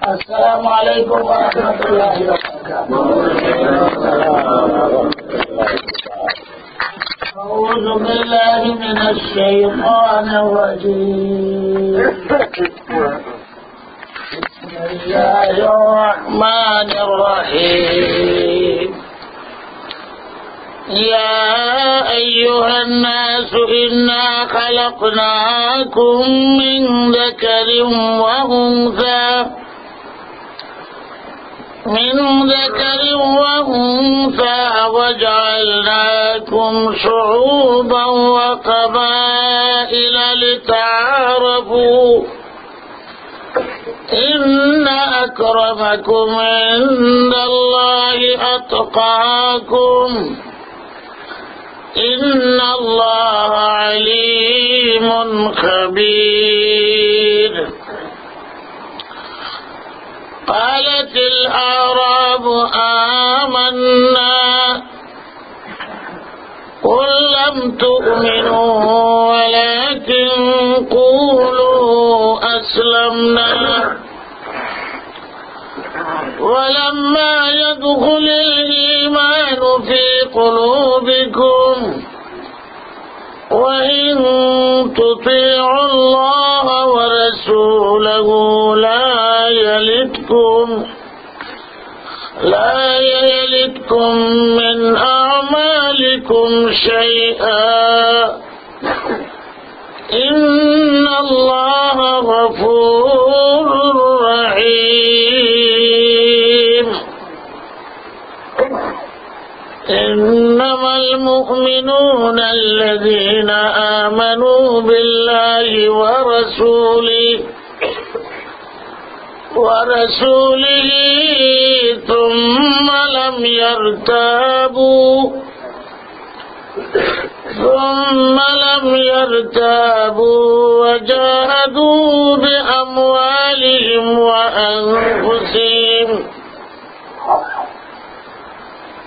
السلام عليكم ورحمة الله وبركاته. أعوذ بالله من الشيطان الرجيم. بسم الله الرحمن الرحيم. يا أيها الناس إنا خلقناكم من ذكر وأنثى وجعلناكم شعوبا وقبائل لتعارفوا إن أكرمكم عند الله أتقاكم إن الله عليم خبير. قالت الأعراب آمنا قل لم تؤمنوا ولكن قولوا أسلمنا ولما يدخل الإيمان في قلوبكم وإن تطيعوا الله ورسوله لا يلدكم من أعمالكم شيئا إن الله غفور رحيم. إنما المؤمنون الذين آمنوا بالله ورسوله ثم لم يرتابوا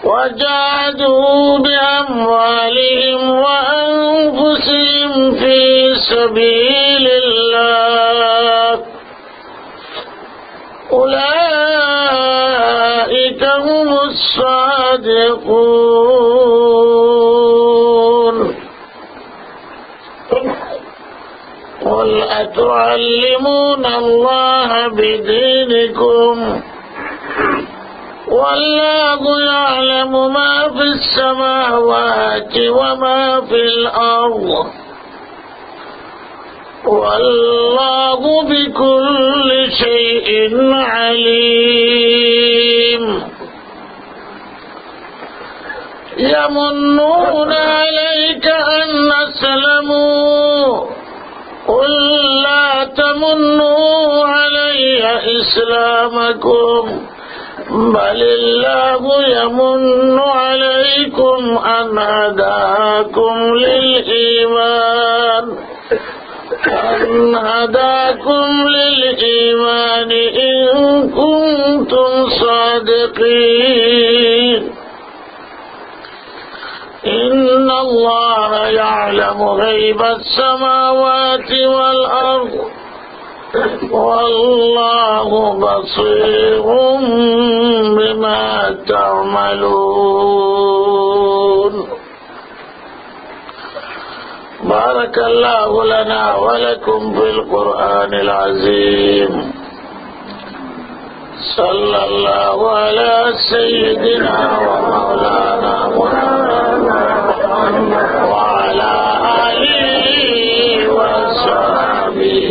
وجاهدوا بأموالهم وأنفسهم في سبيل الله أولئك هم الصادقون. قل أتعلمون الله بدينكم والله يعلم ما في السماوات وما في الأرض والله بكل شيء عليم. يمنون عليك أن أسلموا قل لا تمنوا علي إسلامكم بل الله يمن عليكم أن هداكم للإيمان إن كنتم صادقين. إن الله يعلم غيب السماوات والأرض والله بصير بما تعملون. بارك الله لنا ولكم في القرآن العظيم. صلى الله على سيدنا ومولانا محمد وعلى آله وصحبه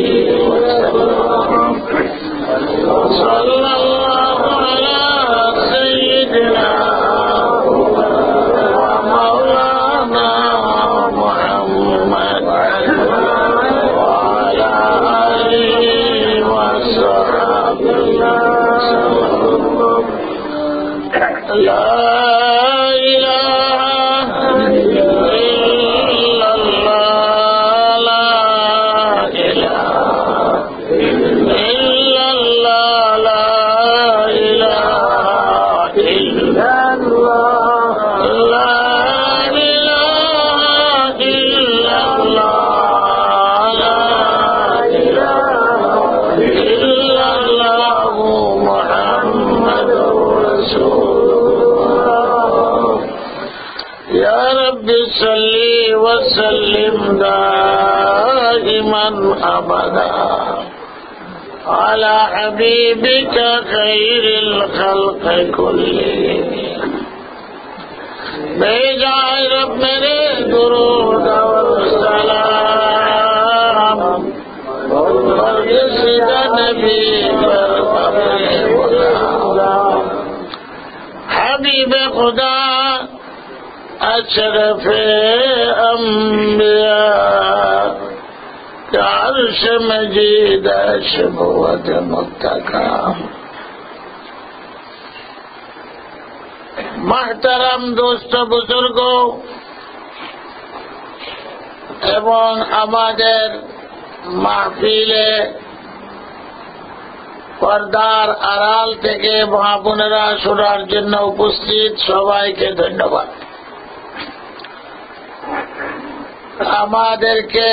وسلم. صلى الله على سيدنا ومولانا محمد وعلى آله وصحبه وسلم. لا rabbi सल्ली व सल्लिम दाइमन अबदा अला हबीबिका खैरिल खल्क़ कुल्लिहिम। भेजा है रब मेरे दुरूद और सलाम और सीधा नबी पर अपने गुलाम हबीब खुदा अशरफ अंबिया अर्श मजीद शबुवत मुत्तकाम। महतरम दोस्त बुजुर्गों एवं आमादेर महफिले पर्दार आড়াল থেকে মা বোনেরা শোনার জন্য উপস্থিত সবাইকে ধন্যবাদ। আমাদেরকে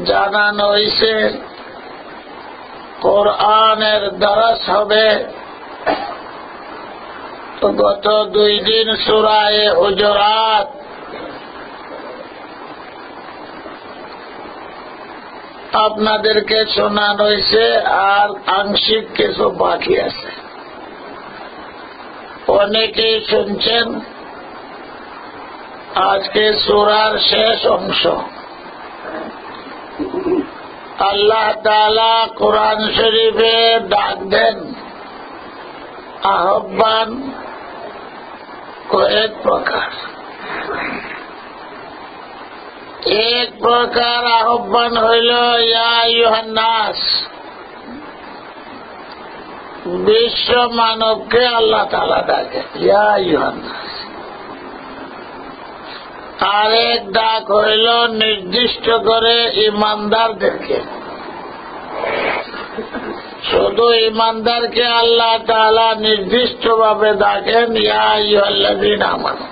জানানো হয়েছে কোরআনের দরস হবে। তো গত 2 দিন সূরা হুজুরাত আপনাদেরকে শোনানো হয়েছে আর আংশিক কিছু বাকি আছে। অনেকেই শুনছেন। আজকে সূরার শেষ অংশ আল্লাহ তাআলা কোরআন শরীফে ডাক দেন, আহ্বান কয়েক প্রকার। এক প্রকার আহ্বান হইল ইয়া আইয়ুহান নাস, বিশ্ব মানবকে আল্লাহ তাআলা ডাকে ইয়া আইয়ুহান নাস। আরেক ডাক হইল নির্দিষ্ট করে ইমানদারদেরকে। শুধু ইমানদারকে আল্লাহ তাআলা নির্দিষ্ট ভাবে ডাকেন ইয়া আইয়ুহাল্লাযীনা আমানু।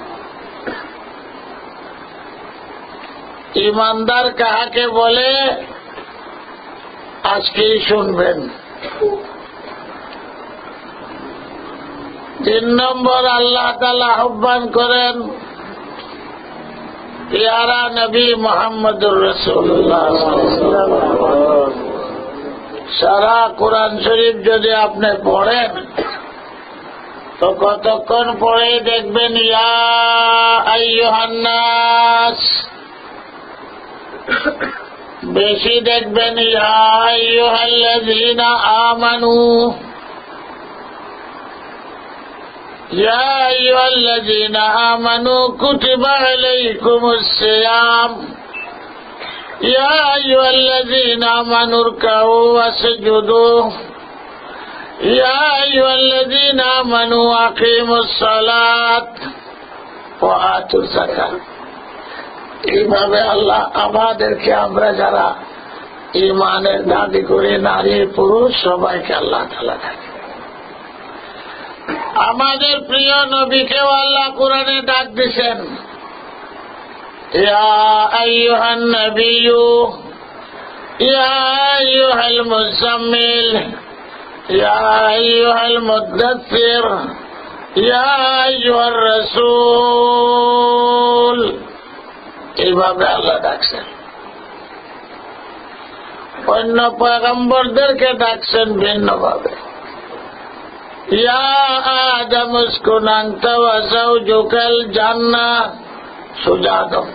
ইমানদার কাহাকে বলে আজকেই শুনবেন। 3 নম্বর আল্লাহ তাআলা আহ্বান করেন প্যারা নবী মুহাম্মদুর রাসূলুল্লাহ সাল্লাল্লাহু আলাইহি ওয়াসাল্লাম। সারা কোরআন শরীফ যদি আপনি পড়েন তো কতক্ষণ পড়ে দেখবেন ইয়া আইয়ুহান নাস, বেশি দেখবেন ইয়া আইয়ুহাল্লাযীনা আমানু, ইয়া আইয়ুহাল্লাযীনা আমানু কুতিবা আলাইকুমুস সিয়াম, ইয়া আইয়ুহাল্লাযীনা আমানু রকাউ ওয়াসজুদু, ইয়া আইয়ুহাল্লাযীনা আমানু আকিমুস সালাত ওয়া আতুজ যাকাত। এইভাবে আল্লাহ আমাদেরকে, আমরা যারা ঈমানের দাবি করি, নারী পুরুষ সবাইকে আল্লাহ তাআলা ডাকে। আমাদের প্রিয় নবীকেও আল্লাহ কোরআনে ডাক দিয়েছেন ইয়া আইয়ুহান নবিয়্যু, ইয়া আইয়ুহাল মুযাম্মিল, ইয়া আইয়ুহাল মুদ্দাথ্থির, ইয়া আইয়ুহার রাসূল। এইভাবে আল্লাহ ডাকছেন। অন্য পয়গম্বরদেরকে ডাকছেন ভিন্নভাবে। ইয়া আদম উসকুন আনতা ওয়া যাওজুকাল জান্নাহ সুজাদম,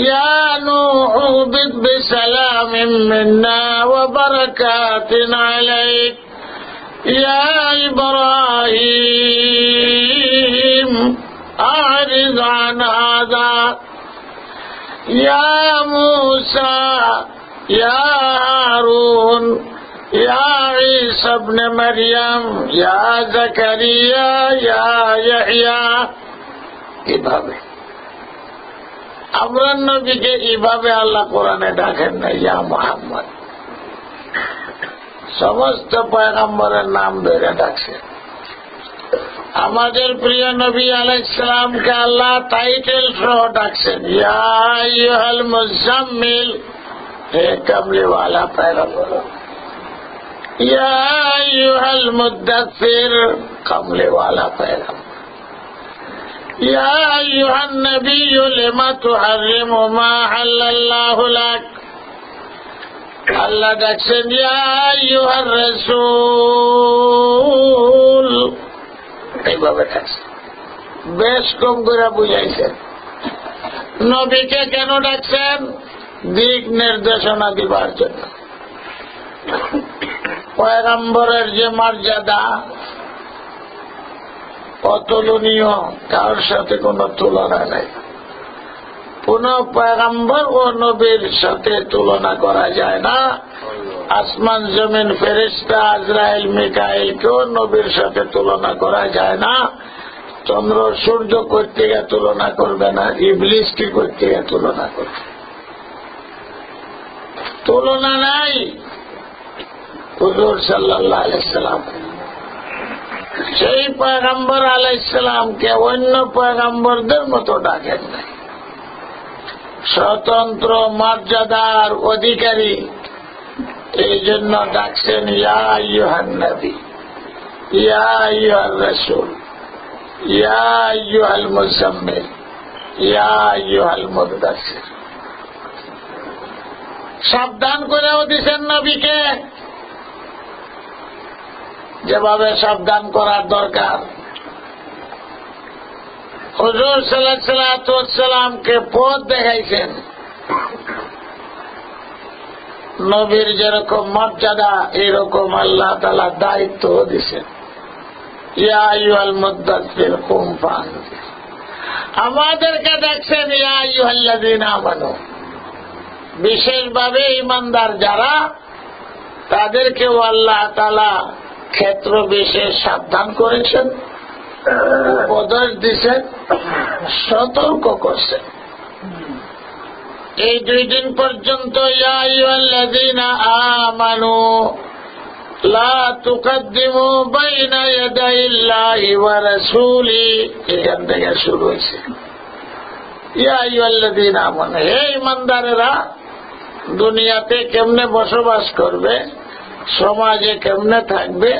ইয়া নূহু বিদ বিসালামিন মিন্না ওয়া বারাকাতিন আলাইক, ইয়া ইব্রাহিম আ'রিদ আন হাযা, ইয়া মূসা, ইয়া হারুন, ইয়া ঈসা ইবনে মারইয়াম, ইয়া যাকারিয়া, ইয়া ইয়াহইয়া। এভাবে আমরা নবীকে এইভাবে আল্লাহ কোরআনে ডাকেন না ইয়া মুহাম্মদ। সমস্ত পয়গম্বরের নাম ধরে ডাকছেন। আমাদের প্রিয় নবী আলাইহিস সালামকে আল্লাহ টাইটেল সহ ডাকছেন ইয়া আইয়ুহাল মুযাম্মিল, হে কামলিওয়ালা পয়গম্বর, ইয়া আইয়ুহাল মুদ্দাথ্থির, কামলিওয়ালা পয়গম্বর, ইয়া আইয়ুহান নাবিয়্যু লিমা তুহাররিমু মা হাল্লাল্লাহু লাক। আল্লাহ ডাকছেন ইয়া আইয়ুহার রাসূল, এইভাবে ডাকছেন, বেশ কম করে বুঝাইছেন। নবীকে কেন ডাকছেন? দিক নির্দেশনা দিবার জন্য। পয়গম্বরের যে মর্যাদা অতুলনীয়, তার সাথে কোনো তুলনা নাই। কোন পয়গম্বর ও নবীর সাথে তুলনা করা যায় না। আসমান জমিন ফেরেশতা আজরাইল মিকাইল কেউ নবীর সাথে তুলনা করা যায় না। চন্দ্র সূর্য করতে গিয়ে তুলনা করবে না, ইবলিস কি করতে গিয়ে তুলনা করবে? তুলনা নাই হুজুর সাল্লাল্লাহু আলাইহি সাল্লাম। সেই পয়গম্বর আলাইহিস সালামকে অন্য পয়গম্বরদের মতো ডাকেন নাই। স্বতন্ত্র মর্যাদার অধিকারী, এই জন্য ডাকছেন ইয়া আইয়ুহান নবী, ইয়া আইয়ুহার রাসূল, ইয়া আইয়ুহাল মুজাম্মিল, ইয়া আইয়ুহাল মুদ্দাসসির। সাবধান করেও দিছেন নবীকে, যেভাবে সাবধান করার দরকার। হুজুর সাল্লাল্লাহু আলাইহি ওয়াসাল্লামকে পথ দেখাইছেন। নবীর যেরকম মর্যাদা, এরকম আল্লাহ তাআলা দায়িত্ব দিছেন। ইয়া আইয়ুহাল মুদ্দাসসির কুম ফাআনজির। আমাদেরকে দেখছেন ইয়া আইয়ুহাল্লাযীনা আমানু, বিশেষভাবে ঈমানদার যারা, তাদেরকেও আল্লাহ তাআলা ক্ষেত্র বিশেষ সাবধান করেছেন, উপদেশ দিচ্ছেন, সতর্ক করছেন। এই 2 দিন পর্যন্ত ইয়া আইয়ুহাল্লাযীনা আমানু লা তুকদ্দিমু বাইনা ইয়াদাইল্লাহি ওয়া রাসূলি, এখান থেকে শুরু হয়েছে। ইয়া আইয়ুহাল্লাযীনা আমানু, হে ঈমানদারেরা, দুনিয়াতে কেমনে বসবাস করবে, সমাজে কেমনে থাকবে,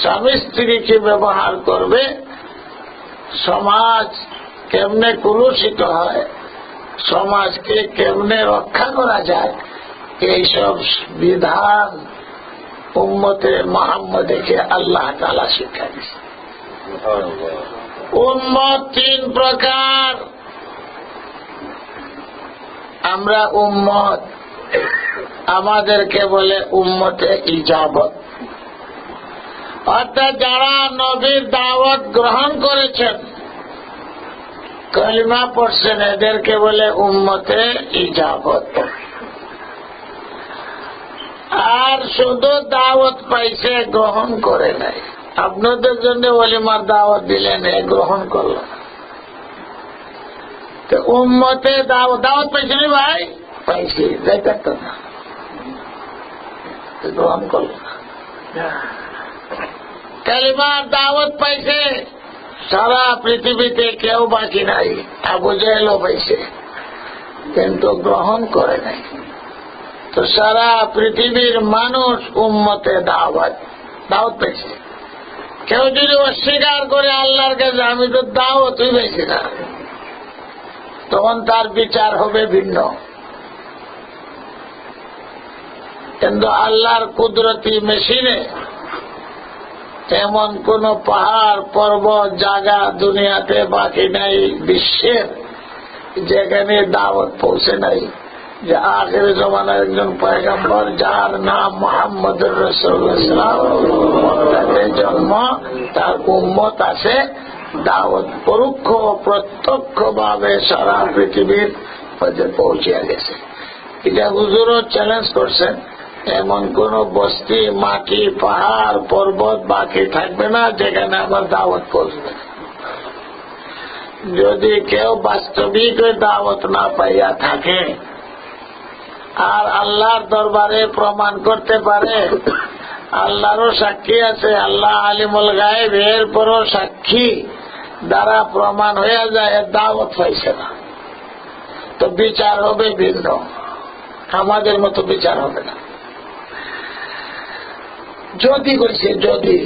স্বামী স্ত্রীকে ব্যবহার করবে, সমাজ কেমনে কলুষিত হয়, সমাজকে কেমনে রক্ষা করা যায়, এইসব বিধান উম্মতে মুহাম্মদকে আল্লাহ তাআলা শিক্ষা দিয়েছে। উম্মত 3 প্রকার। আমরা উম্মত, আমাদেরকে বলে উম্মতে ইজাবত, অর্থাৎ যারা নবীর দাওয়াত গ্রহণ করেছেন, কলিমা পড়ছেন, এদেরকে বলে উম্মতে ইজাবত। আর শুধু দাওয়াত পাইছে, গ্রহণ করে নাই। আপনাদের জন্য ওলিমার দাওয়াত দিলেন, গ্রহণ করলেন, তো উম্মতে দাওয়াত পাইছে নি ভাই? পাইছি, যাই থাকতো না, গ্রহণ করল না। কালিমার দাওয়াত পাইছে, সারা পৃথিবীতে কেউ বাকি নাই। আবু জেহেলও পাইছে, কিন্তু গ্রহণ করে নাই। তো সারা পৃথিবীর মানুষ উম্মতে দাওয়াত পাইছে। কেউ যদি অস্বীকার করে আল্লাহর কাছে, আমি তো দাওয়াতই পাইছি না, তখন তার বিচার হবে ভিন্ন। কিন্তু আল্লাহর কুদরতি মেশিনে এমন কোন পাহাড় পর্বত জায়গা দুনিয়াতে বাকি নাই বিশ্বের, যেখানে দাওয়াত পৌঁছে নাই। যে আখির জমানার একজন পয়গম্বর, যার নাম মুহাম্মদুর রাসূলুল্লাহ, তার জন্ম, তার উম্মত আছে, দাওয়াত পরোক্ষ প্রত্যক্ষ ভাবে সারা পৃথিবীর মধ্যে পৌঁছে গেছে। এটা হুজুরও চ্যালেঞ্জ করছেন, এমন কোন বস্তি, মাটি, পাহাড় পর্বত বাকি থাকবে না যেখানে আমার দাওয়াত পৌঁছবে। যদি কেউ বাস্তবিক দাওয়াত না পাইয়া থাকে আর আল্লাহর দরবারে প্রমাণ করতে পারে, আল্লাহরও সাক্ষী আছে, আল্লাহ আলিমুল গায়েব, এরপরও সাক্ষী দ্বারা প্রমাণ হয়ে যায় দাওয়াত পাইছে না, তো বিচার হবে ভিন্ন, আমাদের মতো বিচার হবে না। যদি কইছে, যদি,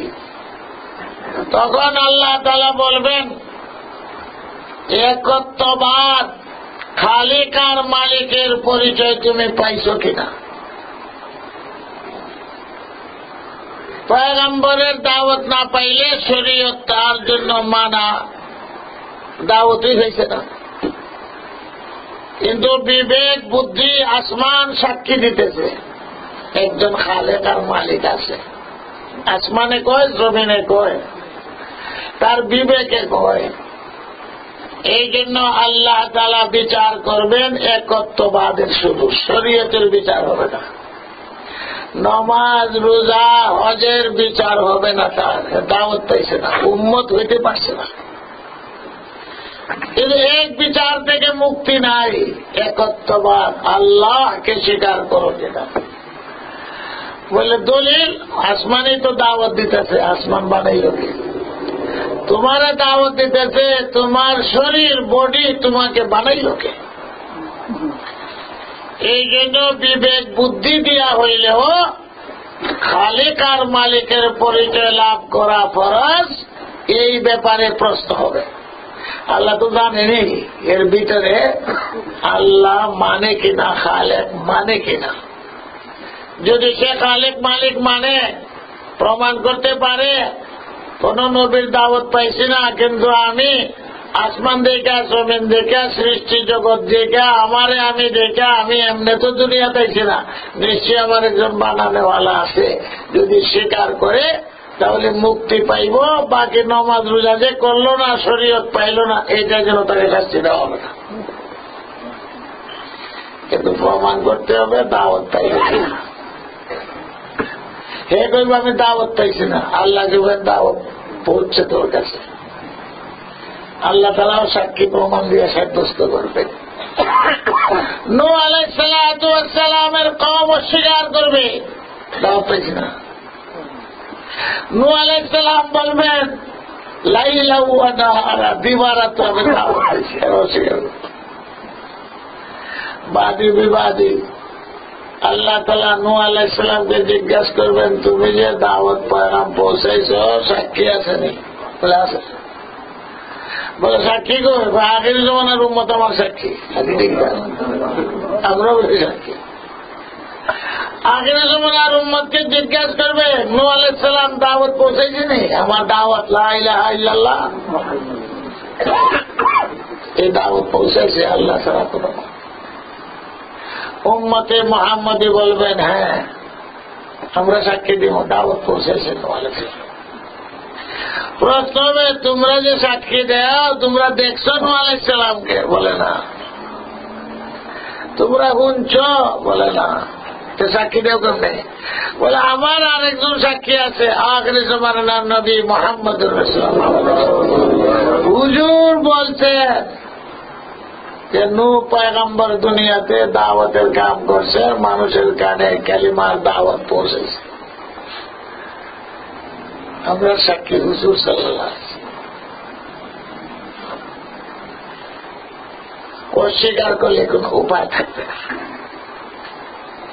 তখন আল্লাহ তাআলা বলবেন একত্ববাদ খালিক আর মালিকের পরিচয় তুমি পাইছো কিনা? পয়গম্বরের দাওয়াত না পাইলে শরীয়ত তার জন্য মানা দাওয়াতই হয়েছে না। কিন্তু বিবেক বুদ্ধি আসমান সাক্ষী দিতেছে একজন খালেক আর মালিক আছে। আসমানে কয়, জমিনে কয়, তার বিবেকে কয়। এই জন্য আল্লাহ তাআলা বিচার করবেন একত্ববাদের, শুধু শরীয়তের বিচার হবে না। নমাজ রোজা হজের বিচার হবে না, তার দাওয়াত পাইছে না, উম্মত হইতে পারছে না। কিন্তু এক বিচার থেকে মুক্তি নাই, একত্ববাদ, আল্লাহকে স্বীকার করো যেটা বলে দলিল। আসমানই তো দাওয়াত দিতেছে, আসমান বানাইল কি? তোমার দাওয়াত দিতেছে তোমার শরীর, বডি তোমাকে বানাইল কে? এই জন্য বিবেক বুদ্ধি দিয়া হইলেও খালিক আর মালিকের পরিচয় লাভ করা ফরজ। এই ব্যাপারে প্রশ্ন হবে। আল্লাহ তো জানেনি এর ভিতরে আল্লাহ মানে কিনা, খালেক মানে কিনা। যদি সে খালেক মালিক মানে প্রমাণ করতে পারে, কোন নবীর দাওয়াত পাইছি না, কিন্তু আমি আসমান দেখা, জমিন দেখা, সৃষ্টি জগৎ দেখা, আমারে আমি দেখা, আমি এমনি তো দুনিয়া পাইছি না, নিশ্চয়ই আমার একজন বানানেওয়ালা আছে, যদি স্বীকার করে তাহলে মুক্তি পাইব। বাকি নমাজ রোজা যে করলো না, শরীয়ত পাইল না, এইটা যেন তাকে শাস্তি দেওয়া হবে না। কিন্তু প্রমাণ করতে হবে দাওয়াত পাইল না। হে কইব আমি দাওয়াত পাইছি না, আল্লাহ যুগের দাওয়াত পৌঁছছে তোর কাছে। আল্লাহ তাআলাও সাক্ষী প্রমাণ দিয়ে সাব্যস্ত করবেন। নূহ আলাইহিস সালামের কওম অস্বীকার করবে, দাওয়াত পাইছি না। নূহ আলাইহিস সালাম বলবেন লাইলা ওয়া নাহারা, দিবারাত আমি দাওয়াত পাইছি, অস্বীকার। বাদী বিবাদী আল্লাহ তাআলা নূহ আলাইহিস সালামকে জিজ্ঞাসা করবেন তুমি যে দাওয়াত পয়গাম পৌঁছাইছ সাক্ষী আসেনি? বলে আছে। বলে সাক্ষী কই? আখির জমানার উম্মত আমার সাক্ষী, আমরাও সাক্ষী। আখির জমানার উম্মতকে জিজ্ঞাসা করবে নূহ আলাইহিস সালাম দাওয়াত পৌঁছাইছেনি? আমার দাওয়াত লা ইলাহা ইল্লাল্লাহ, এই দাওয়াত পৌঁছাইছে আল্লাহ ছাড়া কোনো। উম্মতে মুহাম্মদী বলবেন হ্যাঁ আমরা সাক্ষী দিব, দাওয়াত পৌঁছেছে। প্রশ্ন হবে তোমরা যে সাক্ষী দাও তোমরা দেখছো নূহ আলাইহিস সালামকে? বলে না। তোমরা শুনছ? বলে না। তো সাক্ষী দেও কেমনে? বলে আমার আরেকজন সাক্ষী আছে, আখির জামানার নবী মুহাম্মদুর রাসূলুল্লাহ। হুজুর বলছেন যে নূহ পয়গম্বর দুনিয়াতে দাওয়াতের কাম করছে, মানুষের কানে কালিমার দাওয়াত পৌঁছেছে। আমরা সাক্ষী হুজুর সাল্লাল্লাহু আলাইহি ওয়াসাল্লাম। অস্বীকার করলে কোন উপায় থাকবে না।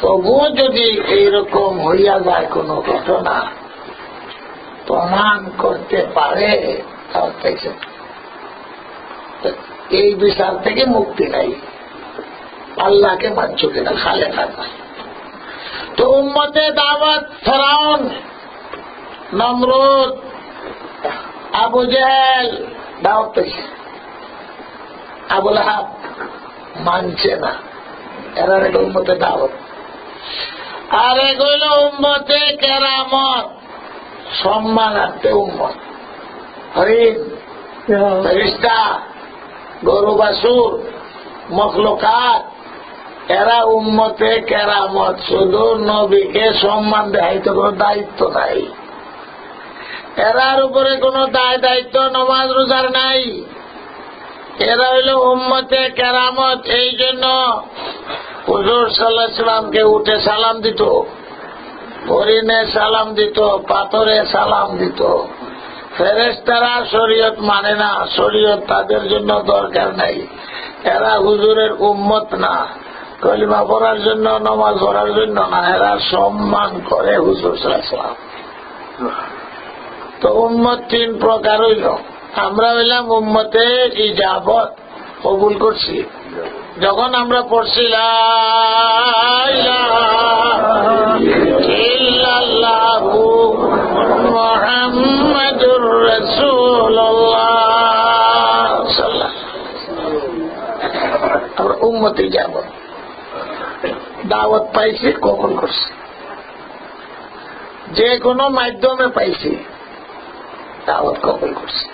তবুও যদি এইরকম হইয়া যায় কোন ঘটনা প্রমাণ করতে পারে, এই বিচার থেকে মুক্তি নাই। আল্লাহকে মানছ কিনা, খালে খানা। তো উম্মতে দাওয়াত ফেরাউন, নমরুদ, আবু জেহেল দাওয়াত পেয়েছে, আবু লাহাব মানছে না। এরা উম্মতে দাওয়াত। আর এগুলো উম্মতে কেরামত, সম্মানার্থে উম্মত। হরিণ, ফেরেশতা, গরু বাছুর, মখলুকাত, এরা উম্মতে কেরামত। শুধু নবীকে সম্মান দেখাইতে কোনো দায়িত্ব নাই, এরার উপরে কোনো দায়িত্ব নমাজ রোজার নাই। এরা হইল উম্মতে কেরামত। এই জন্য হুজুর সাল্লাল্লাহু আলাইহি সাল্লামকে উঠে সালাম দিত, হরিণে সালাম দিত, পাথরে সালাম দিত। ফেরেশতারা শরীয়ত মানে না, শরীয়ত তাদের জন্য দরকার নাই। এরা হুজুরের উম্মত না, কলিমা পড়ার জন্য, নামাজ পড়ার জন্য না, এরা সম্মান করে হুজুর সাল্লাল্লাহু আলাইহি ওয়াসাল্লাম। তো উম্মত তিন প্রকার হইল। আমরা হইলাম উম্মতে ইজাবত, কবুল করছি। যখন আমরা পড়ছি লা ইলাহা ইল্লাল্লাহু মুহাম্মাদুর রাসূলুল্লাহ আমরা উম্মতে ইজাবত, দাওয়াত পাইছি, কবুল করছি। যে কোনো মাধ্যমে পাইছি, দাওয়াত কবুল করছি।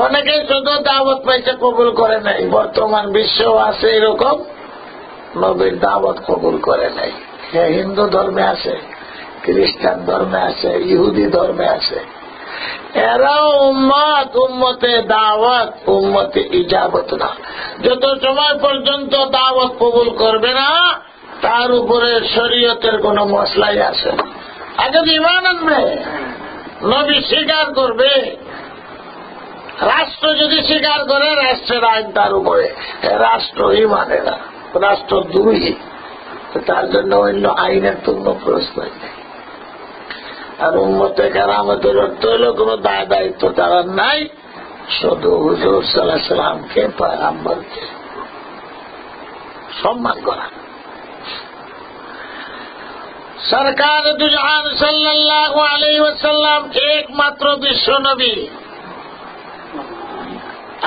অনেকে শুধু দাওয়াত পাইছে, কবুল করে নাই। বর্তমান বিশ্ব আছে এরকম, নবীর দাওয়াত কবুল করে নাই। হিন্দু ধর্মে আছে, খ্রিস্টান ধর্মে আছে, ইহুদি ধর্মে আছে। এরাও উম্মত, উম্মতে দাওয়াত, উম্মতে ইজাবত না। যত সময় পর্যন্ত দাওয়াত কবুল করবে না, তার উপরে শরীয়তের কোন মশলাই আসে না। আগে ঈমান আনবে, নবী স্বীকার করবে। রাষ্ট্র যদি স্বীকার করে, রাষ্ট্রের আইন তার উপরে। রাষ্ট্রই মানে না, রাষ্ট্র দুই, তার জন্য অন্য আইনের তো কোন প্রশ্নই নেই। আর উম্মতে কেরামতের অর্থ হল কোন দায় দায়িত্ব তারা নাই, শুধু হুজুর সাল্লাল্লাহু আলাইহি ওয়াসাল্লামকে, পয়গম্বরকে সম্মান করা। সরকার দু জাহান সাল্লাল্লাহু আলাইহি ওয়াসাল্লাম একমাত্র বিশ্ব নবী।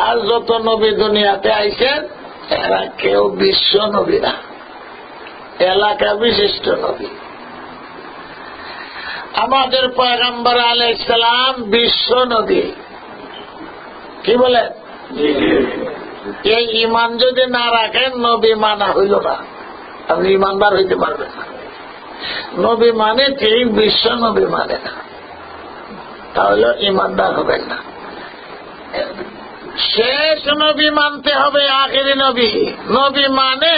আর যত নবী দুনিয়াতে আইছেন, এরা কেউ বিশ্ব নবী না, এলাকা বিশিষ্ট নবী। আমাদের পয়গম্বর আলাইহিস সালাম বিশ্ব নবী। কি বলেন? এই ঈমান যদি না রাখেন, নবী মানা হইল না, আপনি ঈমানদার হইতে পারবেন না। নবী মানে ঠিক, বিশ্ব নবী মানে না, তাহলে ঈমানদার হবেন না। শেষ নবী মানতে হবে, আখেরি নবী। নবী মানে,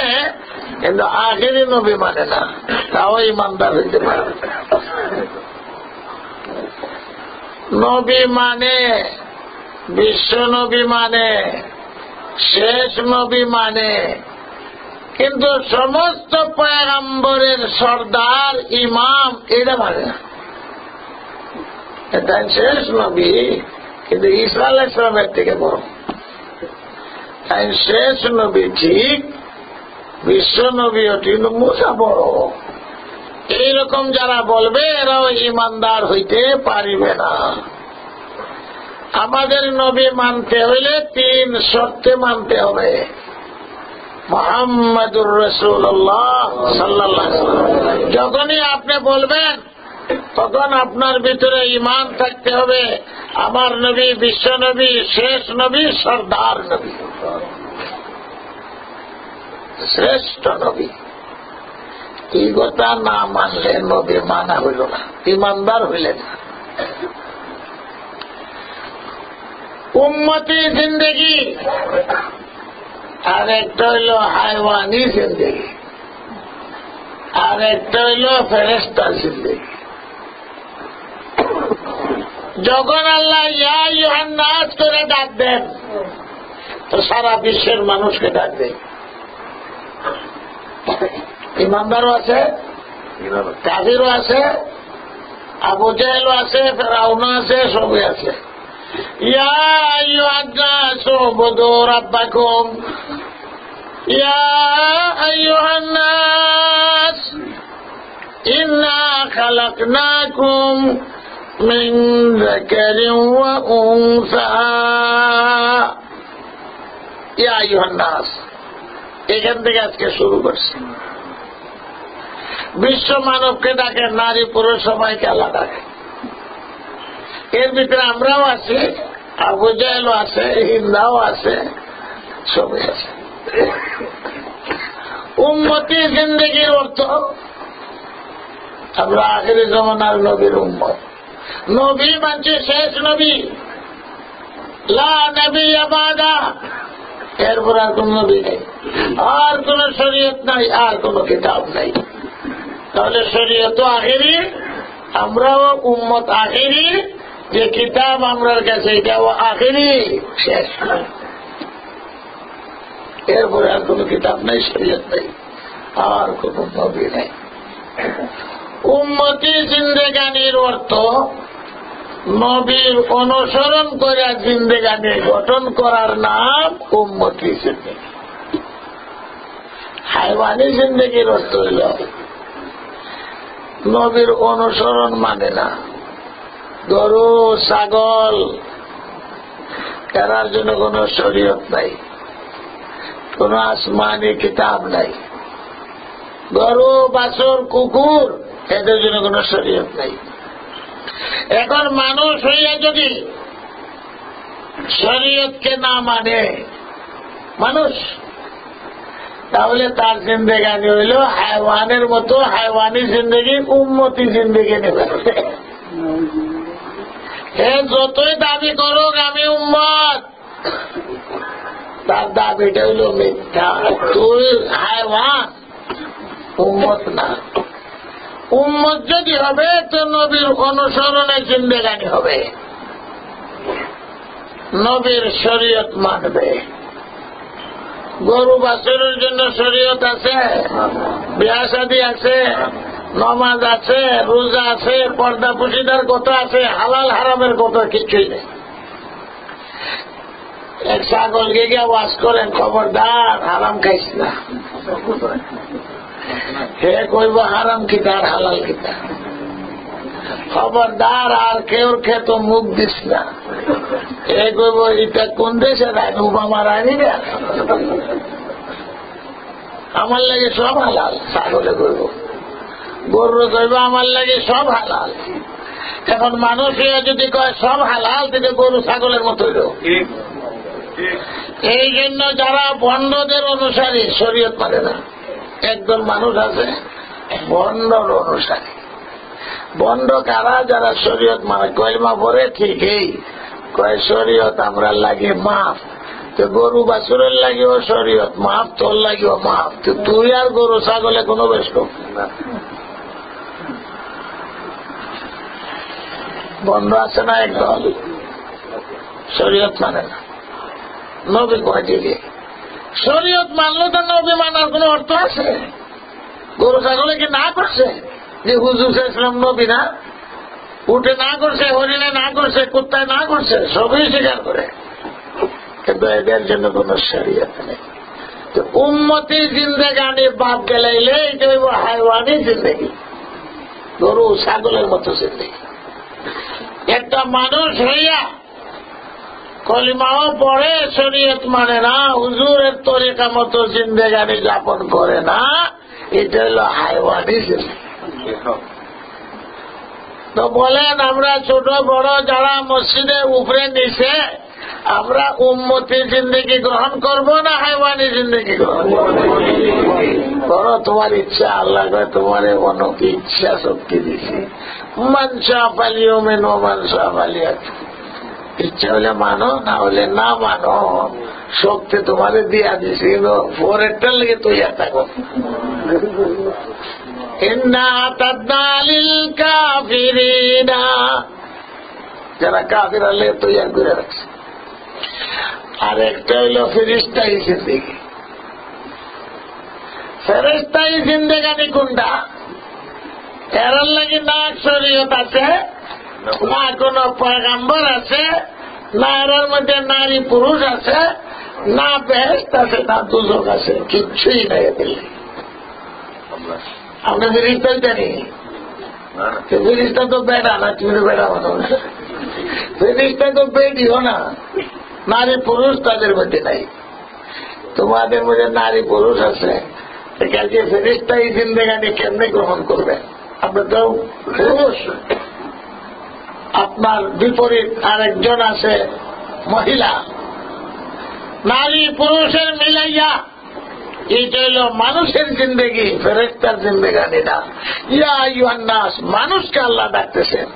কিন্তু আখেরি নবী মানে না, তাও ঈমানদার হইতে পারবে। নবী মানে, বিশ্ব নবী মানে, শেষ নবী মানে, কিন্তু সমস্ত পয়গম্বরের সর্দার, ইমাম, এটা মানে না। এটা শেষ নবী, কিন্তু ঈসা আলাইহিস সালামের থেকে বড়। তাই শেষ নবী ঠিক, বিশ্ব নবী কিন্তু মুসা বড়। এইরকম যারা বলবে, এরাও ঈমানদার হইতে পারিবে না। আমাদের নবী মানতে হইলে 3 শর্তে মানতে হবে। মুহাম্মাদুর রাসূলুল্লাহ সাল্লাল্লাহু আলাইহি ওয়াসাল্লাম যখনই আপনি বলবেন, তখন আপনার ভিতরে ঈমান থাকতে হবে, আমার নবী বিশ্ব নবী, শেষ নবী, সর্দার নবী, শ্রেষ্ঠ নবী। এই কথা না মানলে নবী মানা হইল না, ঈমানদার হইলেন না। উম্মতি জিন্দেগি আর একটা হইল হায়ওয়ানি জিন্দেগি, আর একটা হইল ফেরেশতার জিন্দেগি। যখন আল্লাহ ইয়া আইয়ুহান নাস করে ডাক দেন, তো সারা বিশ্বের মানুষকে ডাক দেন। ইমানদারও আছে, কাফিরও আছে, আবু জেহেলও আছে, ফেরাউনও আছে, সবই আছে। ইয়া আইয়ুহান নাস উবুদু রাব্বাকুম, ইয়া আইয়ুহান নাস ইন্না খালাকনাকুম মিন যাকারিন ওয়া উনসা। ইয়া আইয়ুহান নাস, এখান থেকে আজকে শুরু করছি। বিশ্ব মানবকে ডাকে, নারী পুরুষ সবাইকে আল্লাহ ডাকে। এর ভিতরে আমরাও আছি, আবু জেহেলও আছে, হিন্দাও আছে, সবই আছে। উম্মতি জিন্দেগির অর্থ, আমরা আখিরি জমানার নবীর উম্মত। নবী মানছে শেষ নবী, লা নবী বাদা, এরপর আর কোন নবী নেই, আর কোন শরীয়ত নাই, আর কোন কিতাব নাই। তাহলে শরীয়ত আখিরি, আমরাও উম্মত আখিরি, যে কিতাব আমরার কাছে এটাও আখিরি, শেষ। এরপরে আর কোন কিতাব নাই, শরীয়ত নাই, আর কোন নবী নাই। উম্মতি জিন্দেগানির অর্থ, নবীর অনুসরণ করে জিন্দেগানি গঠন করার নাম উম্মতি জিন্দেগি। হাইওয়ানি জিন্দেগির অর্থ হইল নবীর অনুসরণ মানে না। গরু ছাগল এরার জন্য কোন শরীয়ত নাই, কোন আসমানি কিতাব নাই। গরু বাছুর কুকুর এদের জন্য কোন শরীয়ত নাই। এখন মানুষ হইয়া যদি শরীয়তকে না মানে মানুষ, তাহলে তার জিন্দেগানি হইল হাইওয়ানের মতো হাইওয়ানি জিন্দেগি, উম্মতি জিন্দেগি নেবে। হে যতই দাবি করুক আমি উম্মত, তার দাবিটা হইল মিথ্যা। তুই হাইওয়ান, উম্মত না। উম্মত যদি হবে তো নবীর অনুসরণে জিন্দেগানি হবে, নবীর শরীয়ত মানবে। গরু বাছুরের জন্য শরীয়ত আছে, বিয়া শাদী আছে, নমাজ আছে, রোজা আছে, পর্দা পুশিদার কথা আছে, হালাল হারামের কথা কিছুই নেই। এক ছাগলকে গিয়ে ওয়াজ করেন, খবরদার হারাম খাইস না। হে কইব হারাম কিতা আর হালাল কিতা, খবরদার আর কেউ খেত মুখ দিস না। এ কইব এটা কোন দেশে রায়, ওবামার আইনি না, আমার লাগে সব হালাল। ছাগলে কইব, গরু কইব আমার লাগে সব হালাল। এখন মানুষ যদি কয় সব হালাল, তাহলে গরু ছাগলের মতো হইল। এই জন্য যারা বন্ডদের অনুসারী শরীয়ত মানে না। একদল মানুষ আছে বন্ডর অনুসারী। বন্ড কারা? যারা শরীয়ত মানে কলমা পড়ে ঠিকই কয় শরীয়ত আমরা লাগে মাফ, তো গরু বাছুরের লাগেও শরীয়ত মাফ, তোর লাগেও মাফ। তো তুই আর গরু ছাগলে কোনো বেশ না। বন্ড আছে না একদল, শরীয়ত মানে না, নবী কয় দিকে। শরীয়ত মানলে তো নবী মানার কোন অর্থ আছে? গরু ছাগলে কি না করছে যে হুজুর ইসলাম নবী না? উঠে না করছে, হরিণে না করছে, কুত্তায় না করছে, সবই স্বীকার করে, কিন্তু এদের জন্য কোন শরীয়ত নেই। তো উম্মতি জিন্দেগানি বাদ গেলাইলে এটা হইব হাইওয়ানি জিন্দেগি, গরু ছাগলের মতো জিন্দেগি। একটা মানুষ হইয়া কলিমাও পড়ে, শরীয়ত মানে না, হুজুরের তরিকা মতো জিন্দেগানি যাপন করে না, এটা হল হাইওয়ানি জিন্দেগি। তো বলেন আমরা ছোট বড় যারা মসজিদে উপরে নিচে, আমরা উম্মতি জিন্দেগি গ্রহণ করব না হাইওয়ানি জিন্দেগি গ্রহণ করো? তোমার ইচ্ছা, আল্লাহ তোমার অনেক ইচ্ছা শক্তি দিছি, মানসা পালিও মেনো মানসা পালিয়া, ইচ্ছা হলে মানো, না হলে না মানো, শক্তি তোমারে দিয়া দিছি, পরেরটার লেগে তৈরি থাকো। যারা কাফির লেগে তৈরি করে রাখছে। আর একটা হইল ফেরেশতাই জিন্দেগি। ফেরেশতাই জিন্দেগানি কোনটা? এরার লাগে না শরীয়ত আছে, না কোন পয়গাম্বর আছে, না এরার মধ্যে নারী পুরুষ আছে, না বেহেশত আছে, না দুজক আছে, কিচ্ছুই নাই এদের। আমরা ফেরেশতা জানি, ফেরেশতা তো বেড়া না, তুমি তো বেড়া বানো না, ফেরেশতা তো বেডিও না, নারী পুরুষ তাদের মধ্যে নাই। তোমাদের মধ্যে নারী পুরুষ আছে, কালকে ফেরেশতা এই জিন্দেগানি কেমনে গ্রহণ করবে? আমরা তো পুরুষ, আপনার বিপরীত আরেকজন আছে মহিলা, নারী পুরুষের মিলাইয়া এইটা হল মানুষের জিন্দেগি, ফেরেশতার জিন্দেগানি না। ইয়া আইয়ুহান নাস, মানুষকে আল্লাহ ডাকতেছেন,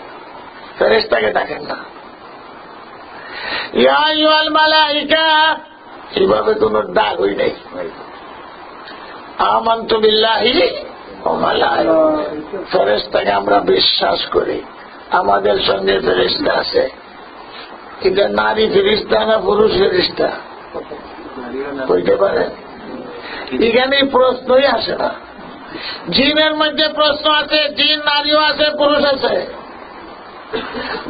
ফেরেশতাকে ডাকেন না। ইয়া আইয়ুহাল মালাইকা, এইভাবে কোন ডাক হই নাই। আমানতু বিল্লাহি ওয়া মালাইকাতিহি, ফেরেশতাকে আমরা বিশ্বাস করি, আমাদের সঙ্গে ফেরেশতা আছে। এটা নারী ফেরেশতা না পুরুষ ফেরেশতা বলতে পারেন? এখানে প্রশ্নই আসে না। জিনের মধ্যে প্রশ্ন আছে, জিন নারীও আছে পুরুষ আছে,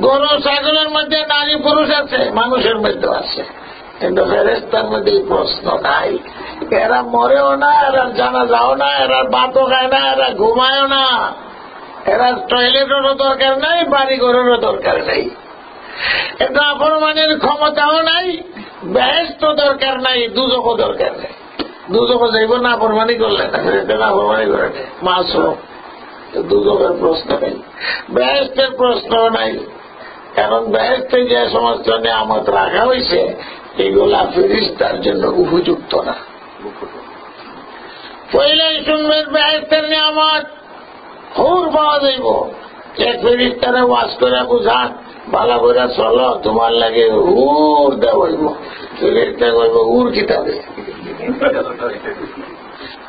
গরু ছাগলের মধ্যে নারী পুরুষ আছে, মানুষের মধ্যে আছে, কিন্তু ফেরেশতার মধ্যে এই প্রশ্ন নাই। এরা মরেও না, এরা জানাজাও না, এরা ভাতও খায় না, এরা ঘুমায়ও না, এরা টয়লেটেরও দরকার নাই, বাড়ি ঘরেরও দরকার নেই, এটা অপরমানের ক্ষমতাও নাই, বেহেশত দরকার নাই, দুজকও দরকার নেই। দুজকও যাইব না অপরমানি করলে না, না অপরমানি করে নেই, মাসুম, দুজকের প্রশ্ন নেই, বেহেশতের প্রশ্নও নাই। কারণ বেহেশতে যে সমস্ত নিয়ামত রাখা হয়েছে এগুলা ফেরেশতার জন্য উপযুক্ত না। পইলেই শুনবেন বেহেশতের নিয়ামত হুর পাওয়া যাইব। এক ফেরেশতারে ওয়াজ করে বুঝান, ভালো করে চলো, তোমার লাগে হুর দেওয়া হইব। ফেরেশতা কইব হুর কিতাবে,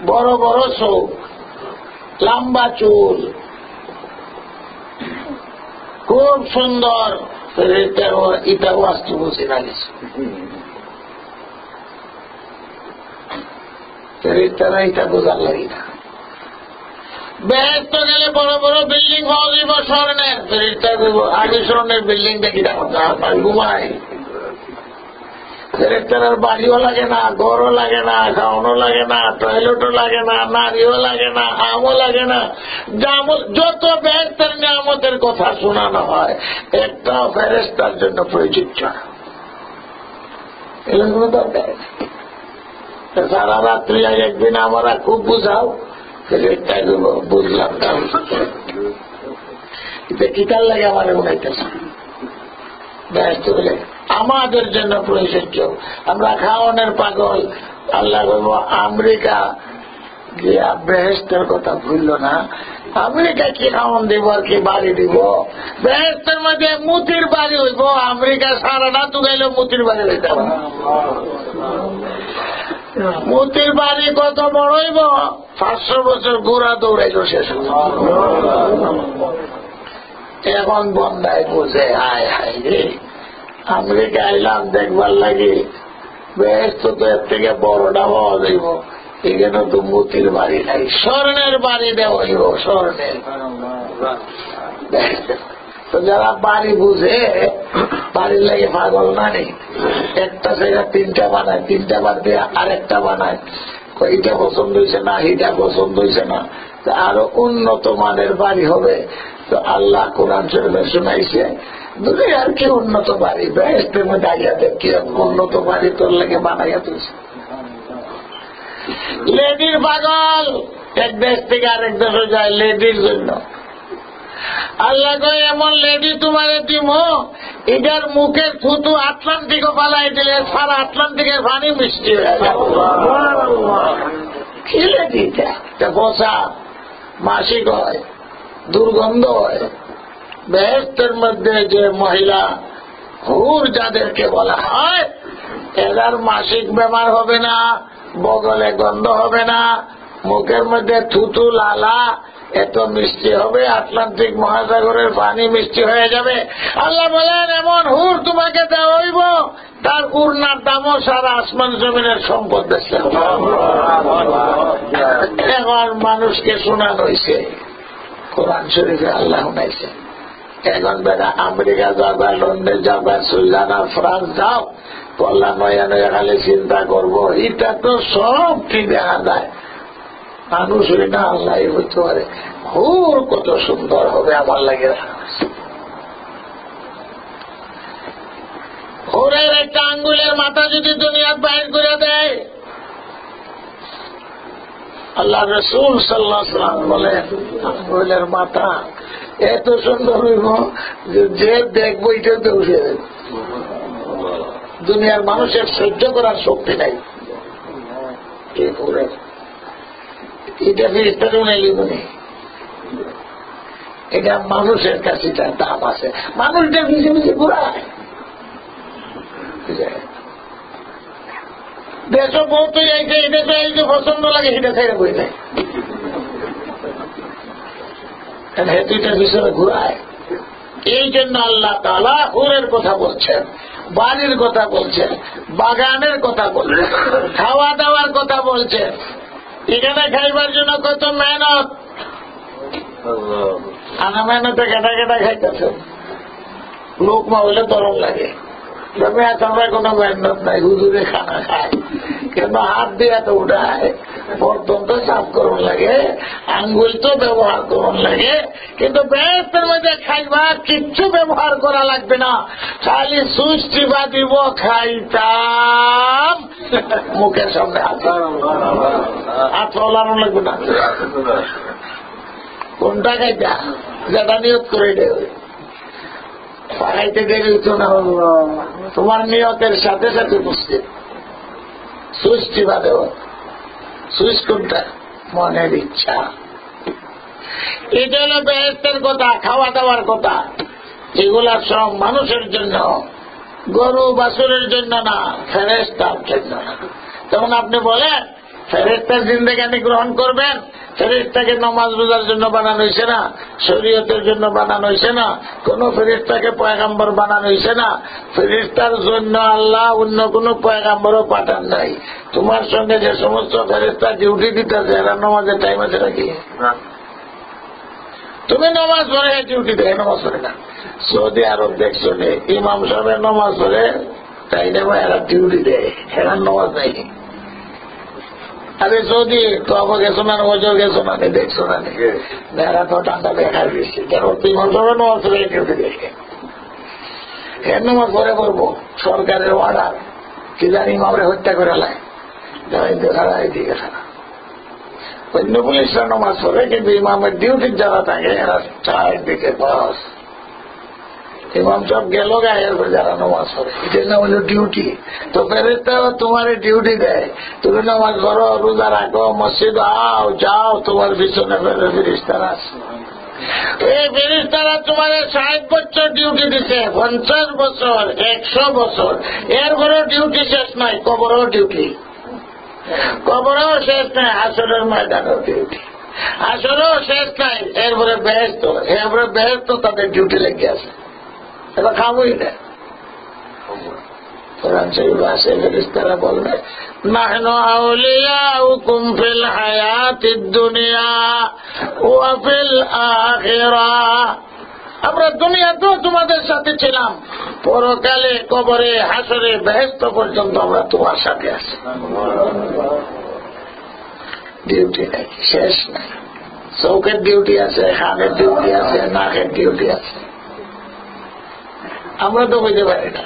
বড় বড় চোখ, লম্বা চুল, খুব সুন্দর। ফেরেশতার ইটা ওয়াস্তু বুঝে না গেছে, ফেরেশতারা এটা বোঝার লাগে না। বেহেশত গেলে বড় বড় বিল্ডিং পাওয়া যাইব স্বর্ণের। ফেরেশতা কইব আগে স্বর্ণের বিল্ডিং দেখি না, ঘুমাই। ফেরেশতার বাড়িও লাগে না, ঘরও লাগে না, খাওয়ানো লাগে না, টয়লেটও লাগে না, নারীও লাগে না, আমও লাগে না। যত বেহেশতের নিয়ামতের কথা শোনানো হয় একটাও ফেরেশতার জন্য প্রযোজ্য না, এগুলো কোনো দরকার নেই। সারা রাত্রি একদিন আমরা খুব বুঝাও, ফেরেশতা বুঝলাম না, এটা কিতার লাগে আমার উনাইতেছে। বেহেশত বলে আমাদের জন্য প্রয়োজ্য। আমরা খাওয়ানোর পাগল, আল্লাহ বলবো আমেরিকা গিয়া বেহেশতের কথা ভুলল না। আমেরিকা কি খাওয়ান দিব আর কি বাড়ি দিব? বেহেশতের মধ্যে মুতির বাড়ি হইব। আমেরিকা সারাটা তু গেল মুতির বাড়ি হইতে হবে। মুতির বাড়ি কত বড় হইব? 500 বছর ঘোড়া দৌড়াইল শেষ। এখন বন্ধায় বুঝে হায় হায় রে, আমেরিকা আইলাম দেখবার লাগে, বেহেশত তো এর থেকে বড়টা পাওয়া যাইব, এখানে তো মুতির বাড়ি নাই, স্বর্ণের বাড়ি দেওয়া হইব, স্বর্ণের। তো যারা বাড়ি বুঝে বাড়ির লাগে পাগল না নেই, একটা জায়গা 3টা বানায়, 3টা বাদ দিয়ে আরেকটা বানায়, এটা পছন্দ হয়েছে না, এটা পছন্দ হয়েছে না, আরো উন্নত মানের বাড়ি হবে। তো আল্লাহ কোরআন শরীফে শুনাইছে দুনিয়ার কি উন্নত বাড়ি, বেহেশতের মধ্যে আইয়াদের কি উন্নত বাড়ি তোর লাগে বানাইয়া তুলছে। লেডির পাগল, এক দেশ থেকে আরেক দেশে যায় লেডির জন্য। আল্লাহ কয় এমন লেডি তোমারে দিব, এটার মুখের থুতু আটলান্টিকও পালাই দিলে সারা আটলান্টিকের পানি মিষ্টি হয়ে যাবে। কি লেডি এটা? বসা মাসিক হয়, দুর্গন্ধ হয়। বেহেশতের মধ্যে যে মহিলা হুর যাদেরকে বলা হয়, এদের মাসিক বেমার হবে না, বগলে গন্ধ হবে না, মুখের মধ্যে থুতু লালা এত মিষ্টি হবে, আটলান্টিক মহাসাগরের পানি মিষ্টি হয়ে যাবে। আল্লাহ বলেন এমন হুর তোমাকে দেওয়া হইব, তার উড়নার দামও সারা আসমান জমিনের সম্পদ দেশে। এখন মানুষকে শোনানো হয়েছে, কোরআন শরীফে আল্লাহ শুনাইছে। এখন বেটা আমেরিকা যাবা, লন্ডন যাবা, সুইজারল্যান্ড, ফ্রান্স যাও, পল্লা নয়া নয়া খালি চিন্তা করবো, এটা তো সব কি দেখা যায়। মানুষ হই না আল্লাহ হইতে পারে, হুর কত সুন্দর হবে আমার লাগে। হুরের একটা আঙ্গুলের মাথা যদি দুনিয়ার বাইর করে দেয়, আল্লাহ রসুল সাল্লাল্লাহু আলাইহি ওয়াসাল্লাম বলেন আঙ্গুলের মাথা এত সুন্দর হইব যে দেখবো এটা তো উঠে দেবে। দুনিয়ার মানুষের সহ্য করার শক্তি নাই। এটা ফেরেশতারও নেই, এটা মানুষের কাছে তার দাম আছে। মানুষটা মিশে মিশে ঘুরায়। দেশও বহুত যাইছে, এটা তো এই যে পছন্দ লাগে সেটা খাইলে বই যায়, হেতুটার পিছনে ঘুরায়। এই জন্য আল্লাহ তাআলা হুরের কথা বলছেন, বাড়ির কথা বলছেন, বাগানের কথা বলছেন, খাওয়া দাওয়ার কথা বলছেন। এখানে খাইবার জন্য কত মেহনত, আনা মেহনতে কেটা কেটা খাইতেছে। লোকমা হইলে তরল লাগে। আমরা কোনো মেহনত নাই, হুজুরে খানা খায় কিন্তু হাত দিয়ে তো উঠায়, বর্তন তো সাফ করুন লাগে, আঙ্গুল তো ব্যবহার করুন লাগে, কিন্তু বেহেশতের মধ্যে খাইবা কিচ্ছু ব্যবহার করা লাগবে না, খালি সুইচ টিপা দিব, খাইতাম মুখের সামনে হাত ফলানো লাগবে না। কোনটা খাইতা যেটা নিয়ত করে দেবে, পাড়াইতে দেরি হইতো না, তোমার নিয়তের সাথে সাথে বুঝতে সুইচ টিপা দেব। সুইচ কোনটা? মনের ইচ্ছা। এটা হলো বেহেশতের কথা, খাওয়া দাওয়ার কথা। এগুলা সব মানুষের জন্য, গরু বাছুরের জন্য না, ফেরেশতার জন্য না। তখন আপনি বলেন ফেরেশতার জিন্দেগানি গ্রহণ করবেন, ফেরেশতাকে নামাজ রোজার জন্য বানানো হয়েছে না, শরীয়তের জন্য বানানো হয়েছে না, কোন ফেরেশতাকে পয়গাম্বর বানানো হয়েছে না, ফেরেশতার জন্য আল্লাহ অন্য কোন পয়গাম্বরও পাঠান নাই। তোমার সঙ্গে যে সমস্ত ফেরেশতা ডিউটি দিতেছে এরা নামাজের টাইম আছে নাকি? তুমি নামাজ পড়ে ডিউটি দেয়, নামাজ পড়ে না। সৌদি আরব দেখছো নে, ইমাম সাহেবের নামাজ পড়ে তাই না, এরা ডিউটি দেয়, এরা নামাজ নাই। আরে সৌদি তো আবার গেছো না, নজর গেছো না, দেখছো না, এরা তো টাকা দেখার বেশি, কারণ ইমাম সাহেবের নামাজ পড়ে ডিউটি দেখে। এর নামাজ পড়ে করবো সরকারের অর্ডার, কি জানি ইমামরে হত্যা করে লাই, এদিকে খারাপ। অন্য পুলিশরা নামাজ পড়ে, কিন্তু ইমামের ডিউটির যারা থাকে এরা চায়ের দিকে বাস ইমাম সব গেল গায়ের যারা নামাজ পড়ে, এটার নাম হলো ডিউটি। তো ফেরেশতাও তোমার ডিউটি দেয়, তুমি নামাজ পড়ো, রোজা রাখো, মসজিদ আও যাও, তোমার পিছনে ফেরেশতারা আছে। এই ফেরেশতারা তোমার 60 বছর ডিউটি দিচ্ছে, 50 বছর, 100 বছর, এরপরেও ডিউটি শেষ নয়। কবরও ডিউটি, কবরেও শেষ নাই, হাসরের ময়দানেও ডিউটি, হাসরেও শেষ নাই। এরপরে বেহেশত, এরপরে বেহেশত তাদের ডিউটি লেগে আছে, এটা খাবই না। কোরআন শরীফ আছে, ফেরেশতারা বলবে নাহনু আউলিয়াউকুম ফিল হায়াতিদ দুনিয়া ওয়া ফিল আখিরাহ, আমরা দুনিয়াতেও তোমাদের সাথে ছিলাম, পরকালে কবরে হাসরে বেহেশত পর্যন্ত আমরা তোমার সাথে আছি। ডিউটি নাই, শেষ নাই। চৌকের ডিউটি আছে, খানের ডিউটি আছে, নাকের ডিউটি আছে, আমরা তো বুঝতে পারি না।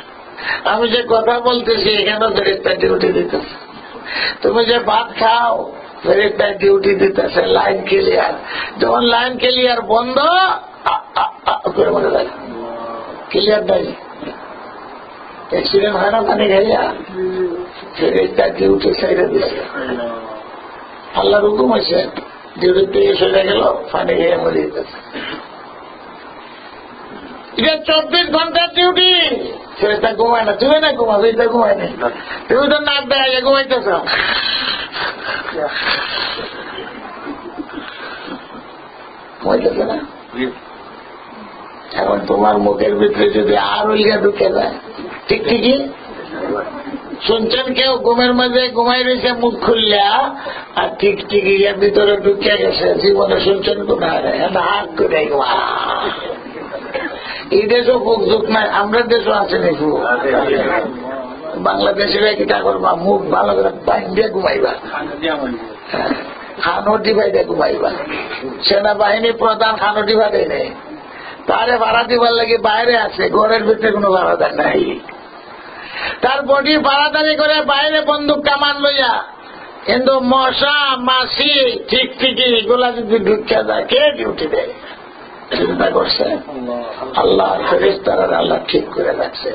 আমি যে কথা বলতেছি এখানে ফেরেশতা ডিউটি দিতেছে, তুমি যে ভাত খাও ফেরেশতা ডিউটি দিতেছে, লাইন ক্লিয়ার। যখন লাইন ক্লিয়ার বন্ধ করে মনে লাগে ক্লিয়ার নাই, অ্যাক্সিডেন্ট হয় না পানি খাইয়া, ফেরেশতা ডিউটি ছেড়ে দিচ্ছে। আল্লাহর হুকুম হয়েছে ডিউটি থেকে সরে গেল, পানি খেয়ে মরে যেতেছে। এটা 24 ঘন্টার ডিউটি। ফেরেশতা ঘুমায় না, তুমি না ঘুমাবে, এটা ঘুমায় না, তুমি তো নাক দেখাইয়া ঘুমাইতেছ। ঘুমাইতেছে না? এখন তোমার মুখের ভিতরে যদি আর উল্গা ঢুকে যায়, ঠিক ঠিকই শুনছেন কেউ ঘুমের মধ্যে ঘুমাই রয়েছে মুখ খুললা, আর ঠিক ঠিকই ভিতরে ঢুকে গেছে, জীবনে শুনছেন কোন হাত করে এই দেশও বুক ঝুঁক নাই, আমরা দেশও আছে নাকি? বাংলাদেশের কিটা করবা, মুখ ভালো করে পাইন দিয়ে ঘুমাইবা, খানোটি ভাই দিয়ে ঘুমাইবা। সেনাবাহিনী প্রধান খানোটি ভাই নেই, তারে ভাড়া দিবার লাগে বাইরে আছে, ঘরের ভিতরে কোনো ভাড়া দেয় নাই। তার বডি ভাড়াদারি করে বাইরে বন্দুক কামান লইয়া, কিন্তু মশা মাছি ঠিক ঠিকই এগুলা যদি ঢুকিয়া যায় কে ডিউটি দেয়? চিন্তা করছে আল্লাহ, ফেরেশতারা আল্লাহ ঠিক করে রাখছে।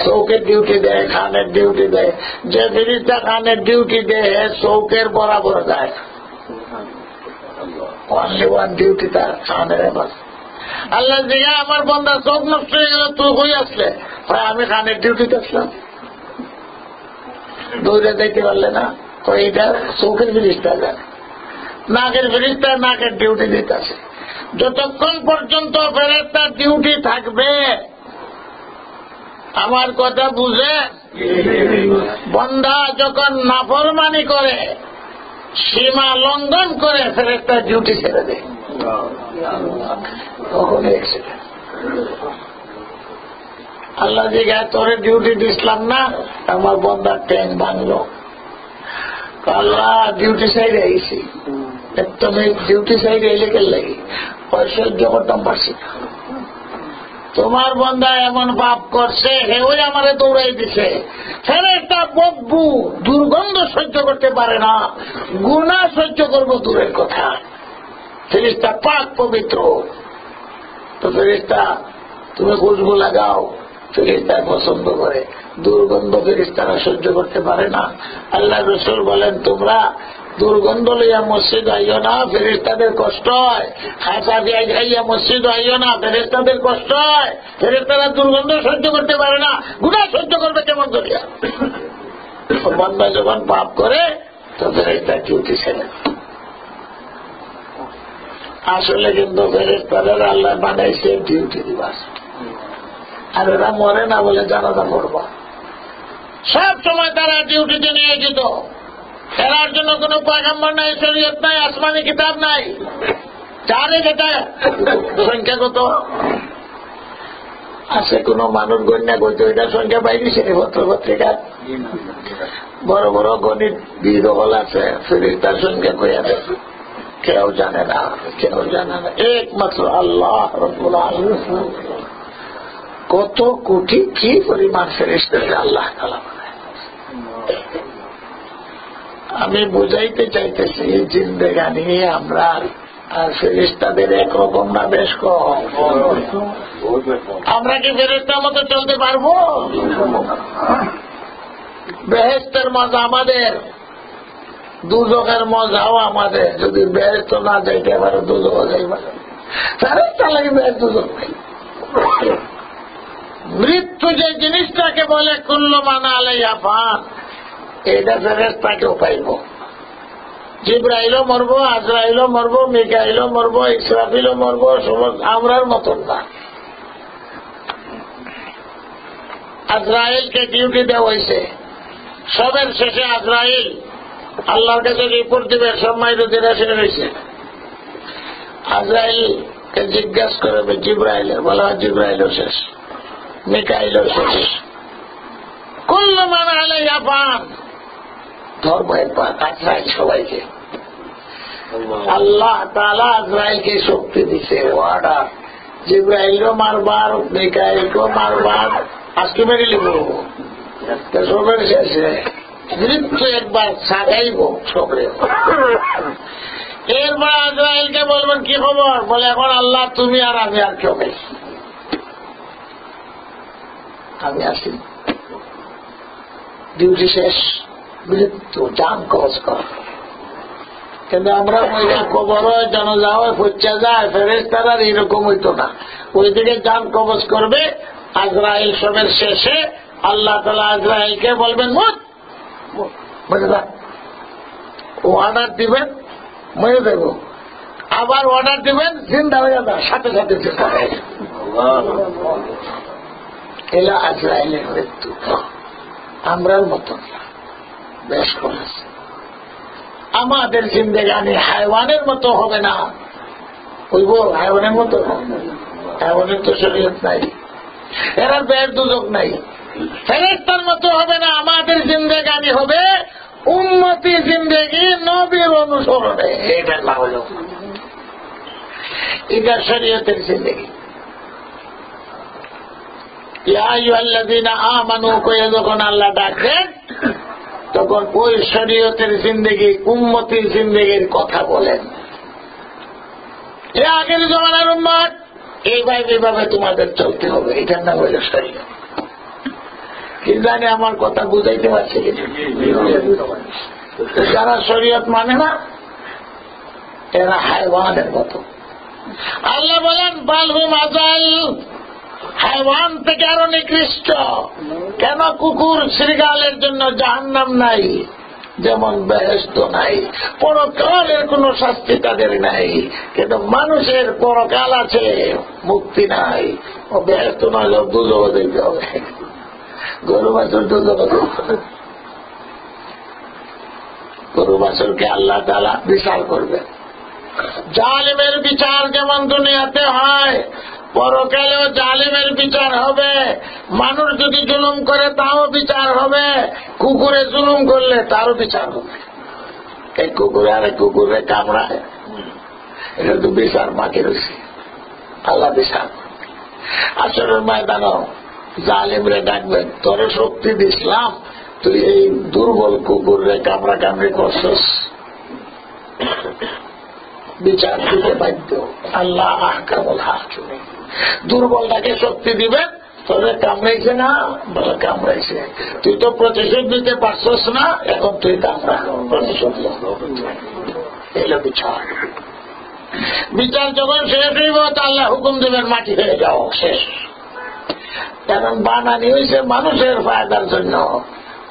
চৌকের ডিউটি দেয়, খানের ডিউটি দেয়। যে ফেরেশতা খানের ডিউটি দেয় চৌকের বরাবর যায়, অনলি ওয়ান ডিউটি তার খানের। আল্লাহ জিজ্ঞা আমার বন্দা চোখ নষ্ট হয়ে গেল, তুই কই আসলে? আমি খানের ডিউটিতে আসলাম। দৌড়ে দেখতে পারলে না, এটা চৌকের ফেরেশতা যায়, নাকের ফেরেশতা নাকের ডিউটি দিতেছে। যতক্ষণ পর্যন্ত ফেরেশতার ডিউটি থাকবে, আমার কথা বুঝে, বন্দা যখন নাফরমানি করে, সীমা লঙ্ঘন করে, ফেরেশতার ডিউটি ছেড়ে দেয়, তখন অ্যাক্সিডেন্ট। আল্লাহ জিজ্ঞাসা তোরে ডিউটি দিছিলাম না? আমার বন্দার ট্যাং ভাঙলো। আল্লাহ ডিউটি সাইডে আইসি, তুমি ডিউটি সাইডে এলে কে লাগি সহ্য করতাম পারছি না। তোমার বন্দা এমন পাপ করছে হেউই আমারে দৌড়াই দিছে। ফেরেশতা বদবু দুর্গন্ধ সহ্য করতে পারে না, গুনাহ সহ্য করবো দূরের কথা। ফেরেশতা পাক পবিত্র, তো ফেরেশতা তুমি খুশবু লাগাও, ফেরেশতা পছন্দ করে। দুর্গন্ধ ফেরেশতারা সহ্য করতে পারে না। আল্লাহ রাসূল বলেন তোমরা দুর্গন্ধ লইয়া মসজিদ আইও না, ফেরেশতাদের কষ্ট হয়। হাসা দিয়ে খাইয়া মসজিদ আইও না, ফেরেশতাদের কষ্ট হয়। ফেরেশতারা দুর্গন্ধ সহ্য করতে পারে না, গুনাহ সহ্য করবে কেমন করিয়া? বান্দা যখন পাপ করে তো ফেরেশতা ডিউটি ছেড়ে। আসলে কিন্তু ফেরেশতাদের আল্লাহ বানাইছে ডিউটি দিবাস, আর এরা মরে না বলে জানাজা পড়ব। সব সময় তারা ডিউটিতে নিয়ে যেত। এরার জন্য কোন পয়গম্বর নাই, শরীয়ত নাই, আসমানি কিতাব নাই। চারে যেটা সংখ্যা কত আছে কোন মানুষ গণ্যা করতে, ওইটা সংখ্যা বাইরেছে পত্র পত্রিকার। বড় বড় গণিতবিদ হল আছে, ফেরেশতার সংখ্যা কইয়া দেয়, কেউ জানে না, কেউ জানে না, একমাত্র আল্লাহ রাব্বুল আলামিন। কত কোটি কি পরিমাণ ফেরেশতাকে আল্লাহ তাআলা বানায়। আমি বুঝাইতে চাইতেছি জিন্দেগানি আমরা আর ফেরেশতাদের একরকম না, বেশ কম। আমরা কি ফেরেশতার মতো চলতে পারবো? বেহেশতের মজা আমাদের, দুজকের মজাও আমাদের। যদি বেহেশত না যাইতে পারে দুজক যাইবে, ফেরেশতা লাগে বেহেশত দুজক নাই। মৃত্যু যে জিনিসটাকে বলে কুল্লু মান আলাইহা ফান, এটা ফেরেশতাকেও পাইব। জিবরাইলও মরবো, আজরাইলও মরবো, মিকাইলও মরবো, ইসরাফিলও মরবো, সমস্ত আমরার মতন না। আজরাইলকে ডিউটি দেওয়া হয়েছে, সবের শেষে আজরাইল আল্লাহর কাছে রিপোর্ট দিবে, সব মাইরুদ্দিন শেষ হয়েছে। আজরাইলকে জিজ্ঞাসা করবে জিবরাইলের, বলা জিবরাইলও শেষ, মিকাইলও শেষ। কুল্লু মান আলাইহা ফান, ধর্ম একবার। আজরাইল সবাইকে, আল্লাহ তাআলা আজরাইলকে শক্তি দিছে, অর্ডার। জিবরাইলও মারবার, মিকাইলকেও মারবার, আজকে মেরে লিব সবের শেষে মৃত্যু একবার সাজাইব সবরে। এরপর আজরাইলকে বলবেন কি খবর? বলে এখন আল্লাহ তুমি আর আমি আর কেউ নেই, আমি আসি, ডিউটি শেষ, মৃত্যু, জান কবজ কর। কিন্তু আমরা কবর হয়, জানাজা হয়, পচা যায়, ফেরেশতারা এরকম হইতো না। ওইদিকে জান কবজ করবে আজরাইল, সবের শেষে আল্লাহ তাআলা আজরাইলকে বলবেন মত, মরে যা। ও অর্ডার দিবেন, মরে দেব। আবার অর্ডার দিবেন, জিন্দা হয়ে যাবে, সাথে সাথে জিন্দা হয়ে যাবে। এলা আজরাইলের মৃত্যু, আমরার মতন বেশ করেছে। আমাদের জিন্দেগানি হায়ওয়ানের মতো হবে না। হইব হায়ওয়ানের মতো? হায়ওয়ানের তো শরীয়ত নাই, এরা বের দুজক নাই। ফেরেশতার মতো হবে না। আমাদের জিন্দেগানি হবে উম্মতি জিন্দেগি, নবীর অনুসরণে। এটা না হলো, এটা শরীয়তের জিন্দেগি। ইয়া আইয়ুহাল্লাযীনা আমানু কয়ে যখন আল্লাহ ডাকেন, তখন ওই শরীয়তের জিন্দেগি, উম্মতির জিন্দেগির কথা বলেন। এ আগের জমানার উম্মত, এইভাবে তোমাদের চলতে হবে, এটার নাম হইল শরীয়ত। কি জানি আমার কথা বুঝাইতে পারছি কিছু? যারা শরীয়ত মানে না, এরা হায়ওয়ানের মতো। আল্লাহ বলেন বালহুম আযাল, হায়ওয়ান থেকে আরো নিকৃষ্ট। কেন? কুকুর শৃগালের জন্য জাহান্নাম নাই, যেমন বেহেশত নাই, পরকালের কোন শাস্তি তাদের নাই। কিন্তু মানুষের পরকাল আছে, মুক্তি নাই। ও বেহেশত নয়, দুজক দিতে হবে। গরু বাছুর দুজক, গরু বাছুরকে আল্লাহ তাআলা বিচার করবে। জালিমের বিচার যেমন দুনিয়াতে হয়, পরকালেও জালিমের বিচার হবে। মানুষ যদি জুলুম করে তাও বিচার হবে, কুকুরে জুলুম করলে তারও বিচার হবে। এক কুকুরে আরেক কুকুরে কামড়ায়, এটা তো বিচার বাকি রয়েছে, আল্লাহ বিচার। আসরের ময়দানও জালিমরে ডাকবেন, তোরে শক্তি দিছিলাম, তুই এই দুর্বল কুকুরে কামড়া কামড়ি করছস, বিচার দিতে বাধ্য। আল্লাহ আহকামুল হাকিম। দুর্বলটাকে শক্তি দিবেন, তোরে কামড়াইছে না, বলে কামড়াইছে, তুই তো প্রতিশোধ দিতে পারছস না, এখন তুই কামড়া প্রতিশোধ। এলো বিচার। বিচার যখন শেষ হইব আল্লাহ হুকুম দেবেন মাটি হয়ে যাও, শেষ। কারণ বানানি হয়েছে মানুষের ফায়দার জন্য,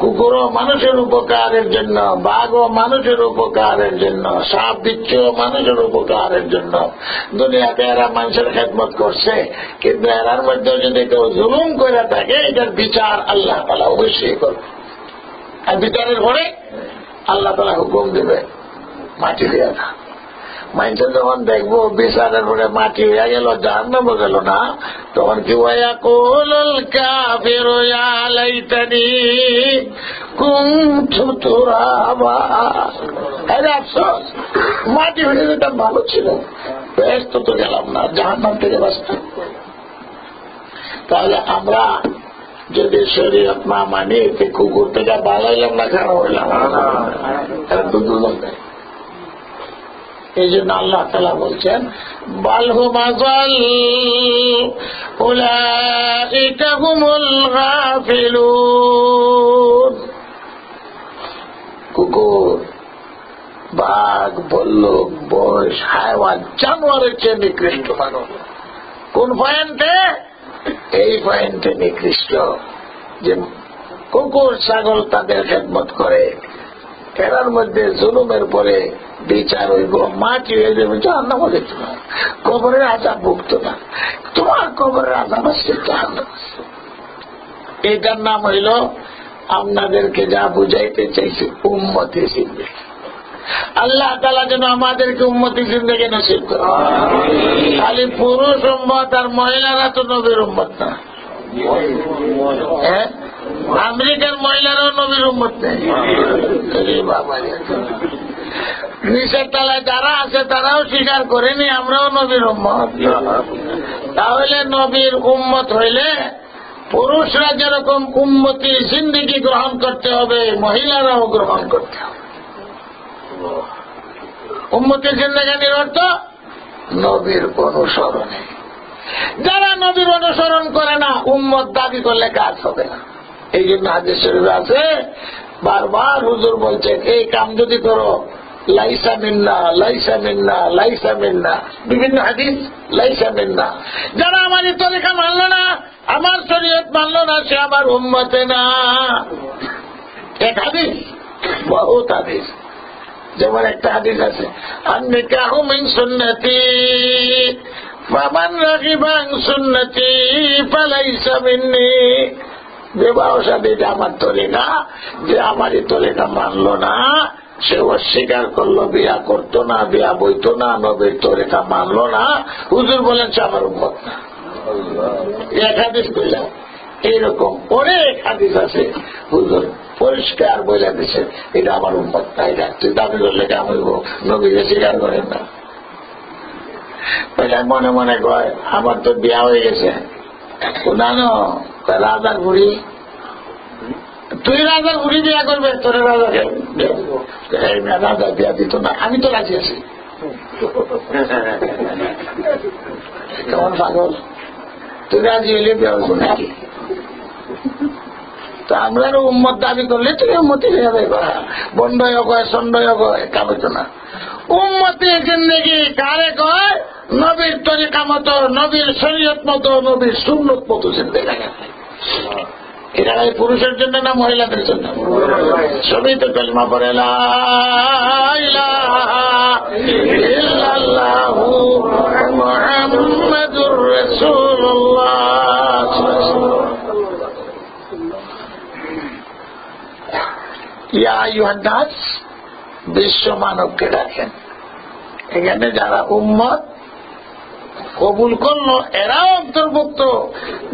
কুকুরও মানুষের উপকারের জন্য, বাঘও মানুষের উপকারের জন্য, সাপ বিচ্ছুও মানুষের উপকারের জন্য। দুনিয়াতে এরা মানুষের খেদমত করছে, কিন্তু এরার মধ্যে যদি কেউ জুলুম করে থাকে এটার বিচার আল্লাহ তাআলা অবশ্যই করবে। আর বিচারের পরে আল্লাহ তাআলা হুকুম দেবে মাটি হয়ে যা। মানুষের যখন দেখবো বিচারের পরে মাটি হয়ে গেল, জাহান্নামে গেল না, তখন কি ওয়ায়াকুলুল কাফিরু ইয়া লাইতানি কুনতু তুরাবা। আরে আফসোস, মাটি হয়ে যেতাম ভালো ছিল, বেহেশতে তো গেলাম না, জাহান্নাম থেকে বাঁচতাম। তাহলে আমরা যদি শরীয়ত না মানি, কুকুর থেকে বালাইলাম না, খারাপ হইলাম, তারা দুজন দেয়। এই জন্য আল্লাহ তাআলা বলছেন বালহুম আযাল উলাইকা হুমুল গাফিলুন। কুকুর, বাঘ, ভল্লুক, বয়স, হায়ওয়ান, জানোয়ারের চেয়ে নিকৃষ্ট মানুষ। কোন পয়েন্টে? এই পয়েন্টে নিকৃষ্ট যে কুকুর ছাগল তাদের খেদমত করে, এরার মধ্যে জুলুমের পরে বিচার হইব, মাটি হয়ে যাবে, জাহান্নামে যেত না, কবরের আযাব ভুগত না। তোমার কবরের আযাব আসছে, জাহান্নাম। এটার নাম হইল আপনাদেরকে যা বুঝাইতে চাইছে উম্মতি জিন্দেগি। আল্লাহ তাআলা যেন আমাদেরকে উম্মতি জিন্দেগি নসিব করে। খালি পুরুষ উম্মত আর মহিলারা তো নবীর উম্মত না। আমেরিকার মহিলারাও নবীর উম্মত নেই। নিচের তলায় যারা আছে তারাও স্বীকার করেনি আমরাও নবীর উম্মত। তাহলে নবীর উম্মত হইলে পুরুষরা যেরকম উম্মতি জিন্দেগি গ্রহণ করতে হবে, মহিলারাও গ্রহণ করতে হবে। উম্মতি জিন্দেগানির অর্থ নবীর অনুসরণে। যারা নবীর অনুসরণ করে না, উম্মত দাবি করলে কাজ হবে না। এই জন্য হাদিস শরীফে আছে, বারবার হুজুর বলছেন এই কাম যদি করো লাইসা মিন্না, লাইসা মিন্না, লাইসা মিন্না, বিভিন্ন হাদিস লাইসা মিন্না। যারা আমার এই তরিকা মানলো না, আমার শরীয়ত মানলো না, সে আমার উম্মতে না। এক হাদিস, বহুত হাদিস। যেমন একটা হাদিস আছে, আন-নিকাহু মিন সুন্নতি ফামান রাগিবা আন সুন্নতি ফালাইসা মিন্নি। বিবাহ শাদীটা আমার তরিকা, যে আমার এই তরিকা মানলো না সে অস্বীকার করলো, বিয়া করতো না, বিয়া বইতো না, নবীর তরিকা মানলো না, হুজুর বলেন সে আমার উম্মত না। এক হাদিস বললাম, এইরকম অনেক হাদিস আছে হুজুর পরিষ্কার বলে দিছে এটা আমার উম্মত না। এটা তুই দাবি করলে কেমন হইব, নবীকে স্বীকার করেন না। মনে মনে কয় আমার তো বিয়া হয়ে গেছে, জানো রাজার বুড়ি, তুই রাজার বুড়ি বিয়া করবে, তোর রাজাকে রাজা বিয়া দিত না, আমি তো রাজি আছি। কেমন পাগল, তুই রাজি হইলে বিয়া হইব নাকি? তো আমরা উম্মত দাবি করলে তুই উম্মতি হয়ে যাবে, বন্ডয় কয় সন্ডয় কয়, কাবিত না। উম্মতি জিন্দেগি কারে কয়? নবীর তরিকা মতো, নবীর শরীয়ত মতো, নবীর সুন্নত মতো জিন্দেগি। এটা পুরুষের জন্য না মহিলাদের জন্য? সবই তো কালিমা পড়ে লা ইলাহা ইল্লাল্লাহু মুহাম্মাদুর রাসূলুল্লাহ। ইয়া আইয়ুহান নাস, বিশ্ব মানবকে ডাকেন। এখানে যারা উম্মত কবুল করলো এরাও অন্তর্ভুক্ত,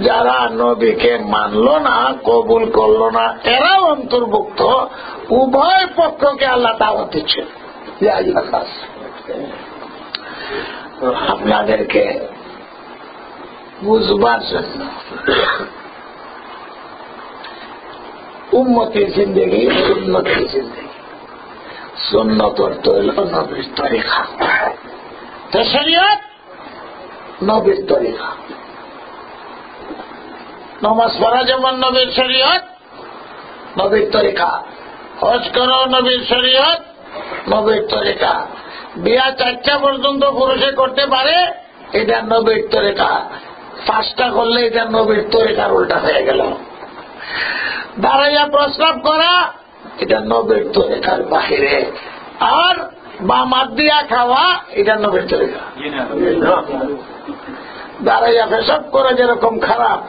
যারা নবীকে মানল না কবুল করলো না এরাও অন্তর্ভুক্ত। উভয় পক্ষকে আল্লাহ দাওয়াত দিচ্ছেন। আপনাদেরকে বুঝবার জন্য উম্মতের জিন্দেগি সুন্নতের জিন্দেগি। সুন্নত অর্থ হইল নবীর তরিকা, শরীয়ত নবীর তরিকা। নামাজ পড়া যেমন নবীর শরীয়ত নবীর তরিকা, হজ করো নবীর শরীয়ত নবীর তরিকা, বিয়া 4টা পর্যন্ত পুরুষে করতে পারে এটা নবীর তরিকা, 5টা করলে এটা নবীর তরিকার উল্টা হয়ে গেল। দাঁড়াইয়া প্রস্রাব করা এটা নবীর তরিকার বাহিরে, আর বাম হাত দিয়া খাওয়া এটা নবীর তরিকা। দাঁড়াইয়া পেশাব করা যেরকম খারাপ,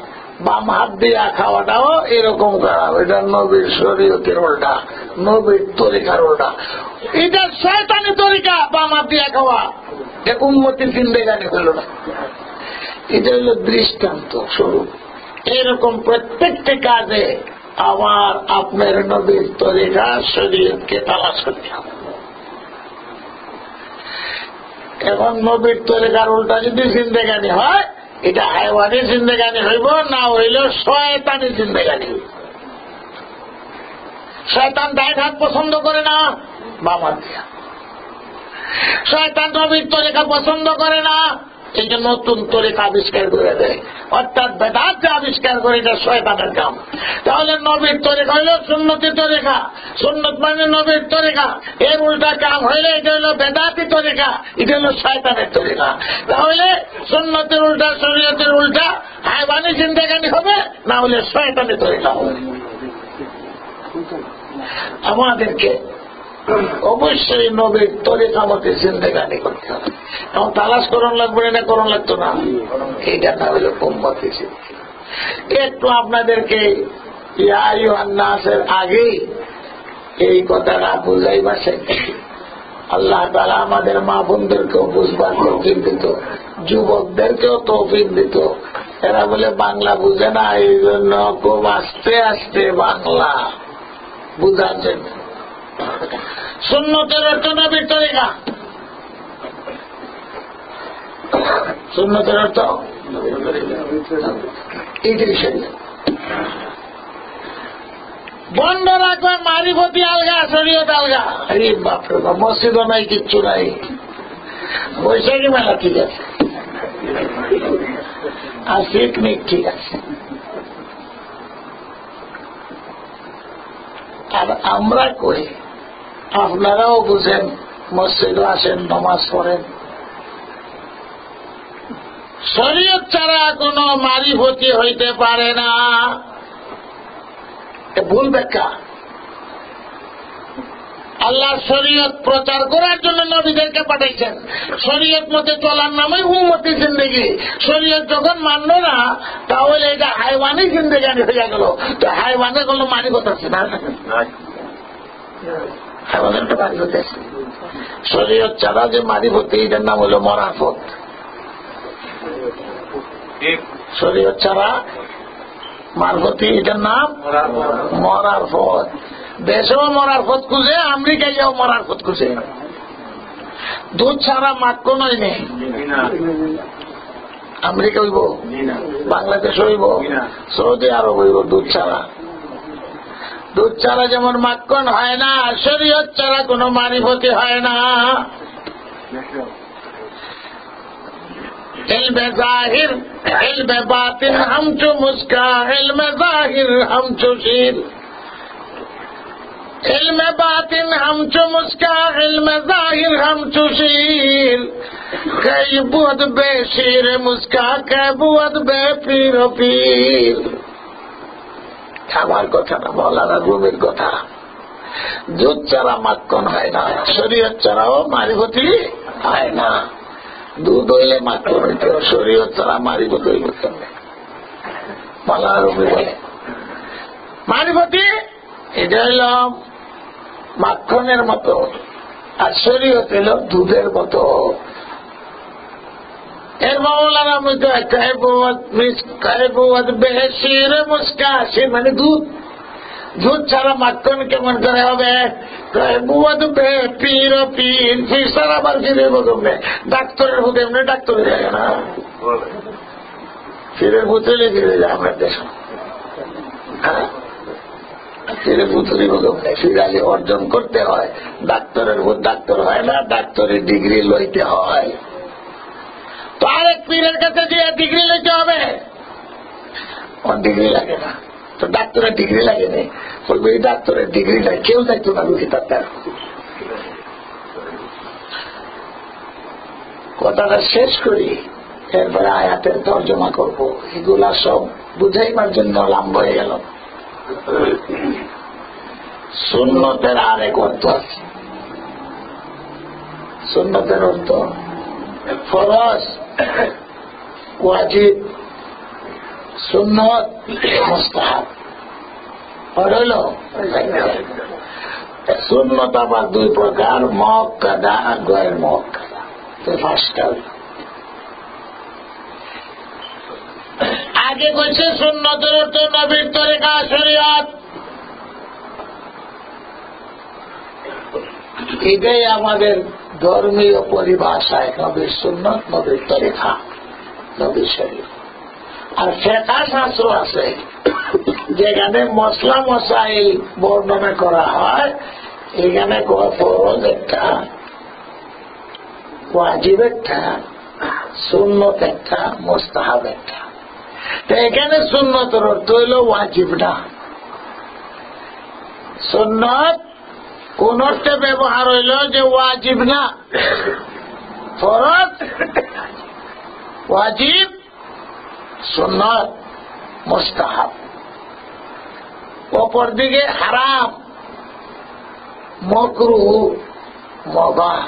বাম হাত দিয়া খাওয়াটাও এরকম খারাপ, এটা নবীর শরীয়তের উল্টা, নবীর তরিকার উল্টা। এটা শয়তানি তরিকা, বাম হাত দিয়া খাওয়া, উম্মতির জিন্দেগানি হল না। এটা হল দৃষ্টান্ত স্বরূপ। এরকম প্রত্যেকটি কাজে আমার আপনার নবীর তরিকা শরীয়তকে তালাশ করতে হবে। এখন নবীর তরিকার উল্টা যদি জিন্দেগানি হয় এটা হাইওয়ানি জিন্দেগানি হইব, না হইল শয়তানি জিন্দেগানি হইব। শয়তান ডাইন হাত পছন্দ করে না, বাম হাত দিয়া। শয়তান নবীর তরিকা পছন্দ করে না, এই জন্য নতুন তরিকা আবিষ্কার করে দেয়, অর্থাৎ বেদাত যে আবিষ্কার করে এটা শয়তানের কাম। তাহলে নবীর তরিকা হইল সুন্নতি তরিকা, সুন্নত মানে নবীর তরিকা, এর উল্টা কাম হইলে এটা হইল বেদাতি তরিকা, এটা হইল শয়তানের তরিকা। তাহলে সুন্নতের উল্টা শরীয়তের উল্টা হাইওয়ানি জিন্দেগানি হবে, না হলে শয়তানি তরিকা হবে। আমাদেরকে অবশ্যই নবীর তরিকা মতে জিন্দেগানি করতে হবে। এখন তালাশ করণ লাগবে না, করণ লাগতো না, এইটা না হলে উম্মতি জিন্দেগি। একটু আপনাদেরকে ইয়া আইয়ুহান নাসের আগেই এই কথাটা বুঝাইবার আল্লাহ তাআলা আমাদের মা বোনদেরকেও বুঝবার তৌফিক দিত, যুবকদেরকেও তৌফিক দিত। এরা বলে বাংলা বুঝে না, এই জন্য খুব আস্তে আস্তে বাংলা বুঝার জন্য। সুন্নতের অর্থ নবীর তরিকা, সুন্নতের অর্থ এইটাই শরীয়ত। বন্ধ রাখবে মারিফতি আলগা, শরীয়ত আলগা। আরে বাপরে বাপ, মসজিদও নাই, কিচ্ছু নাই, বৈশাখী মেলা ঠিক আছে, আর পিকনিক ঠিক আছে। আর আমরা করি, আপনারাও বুঝেন, মসজিদও আসেন, নামাজ পড়েন। শরীয়ত ছাড়া কোন মারিফতি হইতে পারে না, ভুল ব্যাখ্যা। আল্লাহ শরীয়ত প্রচার করার জন্য নবীদেরকে পাঠাইছেন, শরীয়ত মতে চলার নামই উম্মতি জিন্দেগি। শরীয়ত যখন মানল না, তাহলে এটা হাইওয়ানি জিন্দেগানি হয়ে গেল। তো হাইওয়ানের কোন মারিফত আছে না, হাইওয়ানের তো মারিফত আছে। শরীয়ত ছাড়া যে মারিফতি, এটার নাম হল মরাফত। শরীয়ত ছাড়া মারফতি, এটার নাম মরারফত। দেশেও মরারফত খুঁজে, আমেরিকায় যাও মরারফত খুঁজে। দুধ ছাড়া মাক্কো নয় নেই, আমেরিকা হইব, বাংলাদেশ হইব, সৌদি আরব হইব দুধ ছাড়া। দুধ ছাড়া যেমন মাক্কন হয় না, শরীয়ত ছাড়া কোনো মারিফতি হয় না। इल्म जाहिर इल्म बातिन हम चो मुस्का, इल्म जाहिर हम चो शीर। इल्म बातिन हम चो मुस्का, इल्म जाहिर हम चो शीर। कई बुअद बे शीर मुस्का, कई बुअद बे पीर पीर। আমার কথা না, মৌলানা রুমির কথা। দুধ ছাড়া মাখন হয় না, শরীয়ত ছাড়াও মারিফতি হয় না। দুধ হইলে মাখন হইতে, শরীয়ত ছাড়া মারিফত হইব কেমনে? মৌলানা রুমি বলে মারিফতি এটা হইল মাখনের মতো, আর শরীয়ত হইল দুধের মতো। এর মৌলানা মধ্যে কাহেবুয়াদ বেহেসির মুস্কাশির মানে দুধ, দুধ ছাড়া মাখন কেমন করে হবে? কাহেবুয়াদ বে পীর পীর ফির সারা বার ফিরে বোধে ডাক্তারের ভূত এমনি ডাক্তারে যায় না, ফিরে ভূতলে ফিরে যায় আমার দেশ। ফিরে ভূতলি বোধে ফিরালি অর্জন করতে হয়, ডাক্তারের ভূত ডাক্তার হয় না, ডাক্তারের ডিগ্রি লইতে হয়। তো আরেক পীরের কাছে যে ডিগ্রি লইতে হবে, ওর ডিগ্রি লাগে না। তো ডাক্তারের ডিগ্রি লাগে নেই, বলবে এই ডাক্তারের ডিগ্রি নাই, কেউ যাইতো না রুগী ডাক্তার। কথাটা শেষ করি, এরপরে আয়াতের তর্জমা করব। এগুলা সব বুঝাইবার জন্য লম্বা হয়ে গেল। সুন্নতের আরেক অর্থ আছে। সুন্নতের অর্থ ফরজ, ওয়াজিব, সুন্নত, মুস্তাহাব। হইল সুন্নত আবার দুই প্রকার, মুআক্কাদা আর গয়র মুআক্কাদা। ফার্স্টটা আগে বলছে সুন্নতের অর্থ নবীর তরিকা, শরীয়ত। এটাই আমাদের ধর্মীয় পরিভাষায় নবীর সুন্নত, নবীর তরিকা, নবীর শরীয়ত। আর ফিকহ শাস্ত্র আছে যেখানে মসলা মসাইল বর্ণনা করা হয়, এখানে ফরজ একটা, ওয়াজিব একটা, সুন্নত একটা, মুস্তাহাব একটা। তো এখানে সুন্নতের অর্থ হইল ওয়াজিব না। সুন্নত কোন অর্থে ব্যবহার হইল যে ওয়াজিব না, ফরজ, ওয়াজিব, সুন্নত, মুস্তাহাব। অপরদিকে হারাম, মাকরুহ, মুবাহ।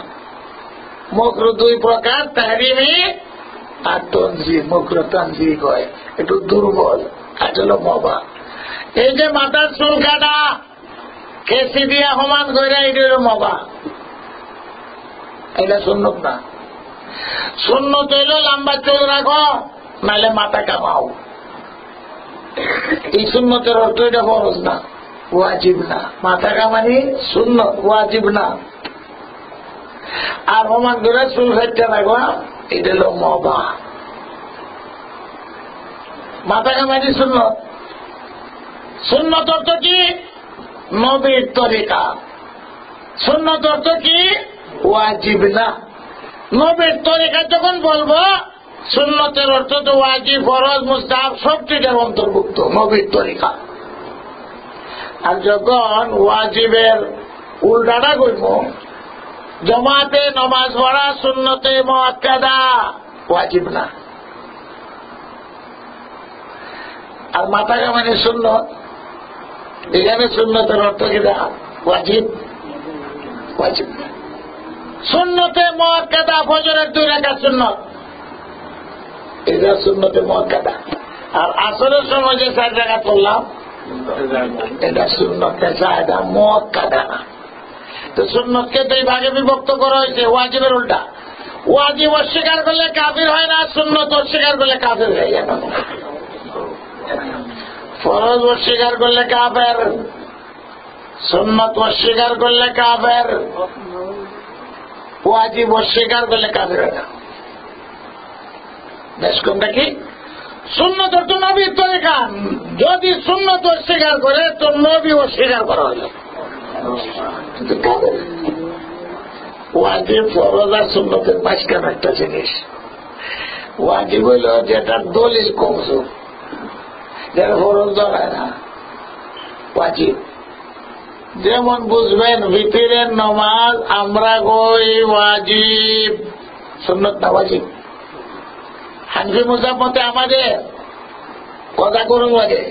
মাকরুহ দুই প্রকার, তাহরিমি আর তনজিহ। মাকরুহ তনজিহ হয়, একটু দুর্বল, কাজ হল মুবাহ। এই যে মাথার চুল কাটা, কেসি দিয়া সমান করে, এটা হল মুবাহ। এটা সুন্নত না। সুন্নত হইল লম্বা চুল রাখো, নাহলে মাথা কামাও। এই সুন্নতের অর্থ এটা ফরজ না, ওয়াজিব না। মাথা কামানি সুন্নত, ওয়াজিব না। আর সমান করে চুল কাটতে রাখো, এটা হল মুবাহ। মাথা কামানি সুন্নত। সুন্নত অর্থ কি? নবীর তরিকা। সুন্নত অর্থ কি? ওয়াজিব না। নবীর তরিকা যখন বলবো, সুন্নতের অর্থ তো ওয়াজিব, ফরজ, মুস্তাহাব সবটিটার অন্তর্ভুক্ত, নবীর তরিকা। আর যখন ওয়াজিবের উল্টাটা করব, জমাতে নমাজ পড়া সুন্নতে মুআক্কাদা, ওয়াজিব না। আর মাথা কামানি সুন্নত। এখানে সুন্নতের অর্থ কিনা? ওয়াজিব, ওয়াজিব না। সুন্নতে মুআক্কাদা, ফজরের 2 রাকাত সুন্নত, এটা সুন্নতে মুআক্কাদা। আর আসরের সময় যে 4 রাকাত পড়লাম, এটা সুন্নতে জায়েদা, মুআক্কাদা না। তো সুন্নতকে 2 ভাগে বিভক্ত করা হয়েছে, ওয়াজিবের উল্টা। ওয়াজিব অস্বীকার করলে কাফির হয় না, সুন্নত অস্বীকার করলে কাফির হয়ে যায়। ফরজ অস্বীকার করলে কাফের, সুন্নত অস্বীকার করলে কাফের, ওয়াজিব অস্বীকার করলে কাফের হয় না। বেশ কোনটা কি? সুন্নত তো নবীর তরিকা। যদি সুন্নত অস্বীকার করে তো নবী অস্বীকার করা হলো। ওয়াজিব, ফরজ আর সুন্নতের মাঝখানে একটা জিনিস। ওয়াজিব হইল যেটার দলিল কমজোর, যেটা ফরজ ধরায় না, ওয়াজিব। যেমন বুঝবেন ভিতরের নমাজ আমরা কই ওয়াজিব, সুন্নত না ওয়াজিব। হানফি মুযহাব মতে আমাদের কথা করুন লাগে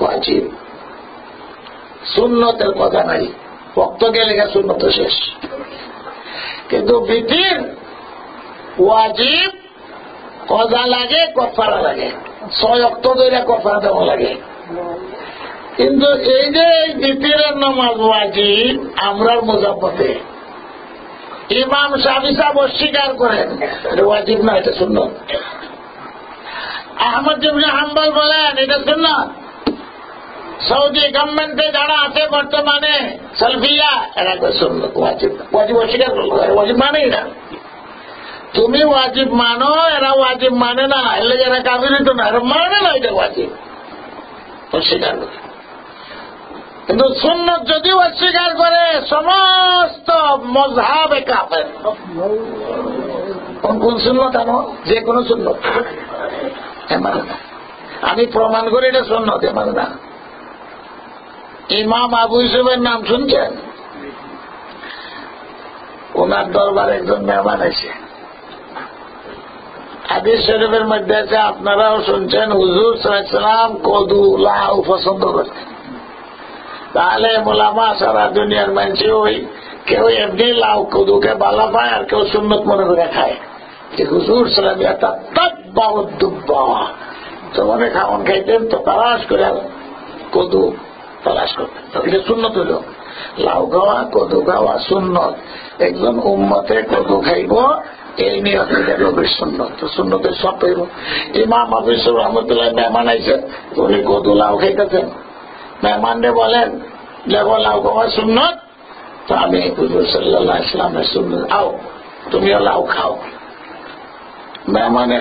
ওয়াজিব, সুন্নতের কথা নাই। বক্ত গেলে সুন্নত শেষ। কিন্তু ভিতর ওয়াজিব কজা লাগে, কফারা লাগে, 6 ওয়াক্ত ধরে কফারা দেওয়া লাগে। কিন্তু এই যে ভিতরের নামাজ ওয়াজিব আমরার মুযহাব মতে, ইমাম শাফি সাহেব অস্বীকার করেন এটা ওয়াজিব না, এটা সুন্নাত। আহমদ ইবনে হাম্বল বলেন এটা সুন্নাত। সৌদি গভর্নমেন্টে যারা আছে বর্তমানে সালফিয়া, এরা সুন্নাত, ওয়াজিব না। ওয়াজিব অস্বীকার করলো, ওয়াজিব মানেই না। তুমি ওয়াজিব মানো, এরা ওয়াজিব মানে না, এলে এরা কাফির তো না, এরা মানে না এটা ওয়াজিব, অস্বীকার করে। কিন্তু সুন্নত যদি অস্বীকার করে সমস্ত মযহাবে কাফের। কোন সুন্নত আনো? যে কোনো সুন্নত মানে না। আমি প্রমাণ করি এটা সুন্নত, মানে না। ইমাম আবু ইউসুফের নাম শুনছেন? ওনার দরবারে একজন মেহমান এসে হাদিস শরীফের মধ্যে আছে, আপনারাও শুনছেন, হুজুর সাল্লাল্লাহু আলাইহি ওয়াসাল্লাম কদু লাউ পছন্দ করতেন। তাহলে মোলামা সারা দুনিয়ার মানুষ ওই কেউ এমনি লাউ কদুকে বালা পায়, আর কেউ সুন্নত মনে করে খায়। যে হুজুর তোমাকে খাওয়ান খাইতেন তো তালাশ করে কদু তালাশ করতেন, এটা সুন্নত হইল। লাউ খাওয়া কদু খাওয়া সুন্নত। একজন উম্মতে কদু খাইব এই নিয়ত নবীর সুন্নত, তো সুন্নতের সব পাইব। ইমাম আবু ইউসুফ রহমতুল্লাহ মেহমান আইছে, উনি কদু লাউ খাইতেছেন। মেহমানরে বলেন লেবো লাউ খাওয়া সুন্নত, তো আমি হুজুর সাল্লাল্লাহু আলাইহি ওয়াসাল্লামের সুন্নত, আও তুমিও লাউ খাও। মেহমানে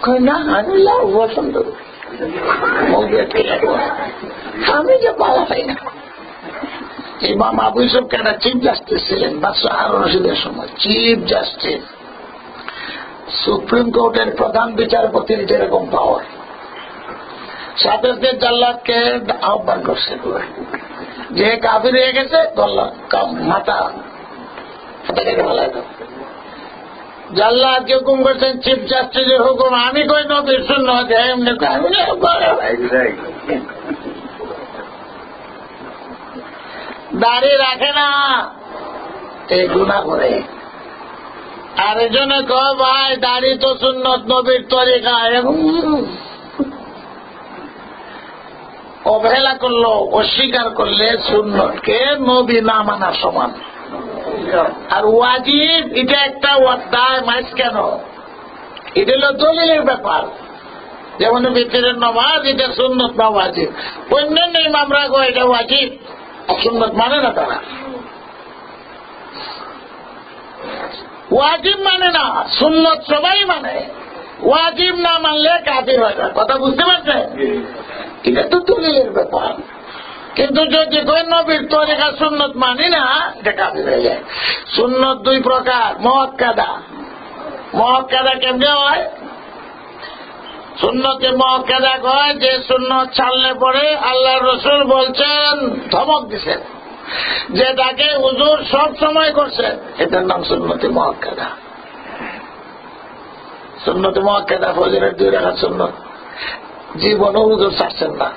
কয় না, আমি লাউ পছন্দ করি, আমি যে পাওয়া পাই না। ইমাম আবু ইউসুফ কেন চিফ জাস্টিস ছিলেন বাদশাহ হারুন রশিদের সময়, চিফ জাস্টিস, সুপ্রিম কোর্টের প্রধান বিচারপতির যেরকম পাওয়ার। সাথে সাথে জাল্লাদকে আহ্বান করছে, যে কাফির হয়ে গেছে মাথা হাতে কেটে ফেলায় দাও। জাল্লাদকে হুকুম করছেন, চিফ জাস্টিসের হুকুম, আমি কই নবীর সুন্নাত, দাড়ি রাখে না, এই গুনাহ করে। আরেকজনে কয় ভাই দাড়ি তো সুন্নত, নবীর তরিকা, অবহেলা করলো, অস্বীকার করলে সুন্নতকে নবী না মানা সমান। আর ওয়াজিব এটা একটা অধ্যায় মাইস কেন, এটা হল দলিলের ব্যাপার। যেমন ভিতরের নামাজ এটা সুন্নত না ওয়াজিব, অন্যান্য ইমামরা কয় এটা ওয়াজিব, সুন্নত মানে না। তারা ওয়াজিব মানে না, সুন্নত সবাই মানে। ওয়াজিব না মানলে কাফির হয় না, কথা বুঝতে পারছেন? এটা তো দলিলের ব্যাপার। কিন্তু যদি কই নবীর তরিকা সুন্নত মানি না, এটা কাফির হয়ে যায়। সুন্নত দুই প্রকার, মুআক্কাদা। মুআক্কাদা কেমনে হয়? সুন্নতে মুআক্কাদা কয় যে সুন্নত ছাড়লে পরে আল্লাহর রাসূল বলছেন, ধমক দিচ্ছেন, যেটাকে হুজুর সব সময় করছেন, এটার নাম সুন্নতে মুআক্কাদা। সুন্নতে মুআক্কাদা ফজরের 2 রাকাত সুন্নত, জীবনও হুজুর ছাড়ছেন না।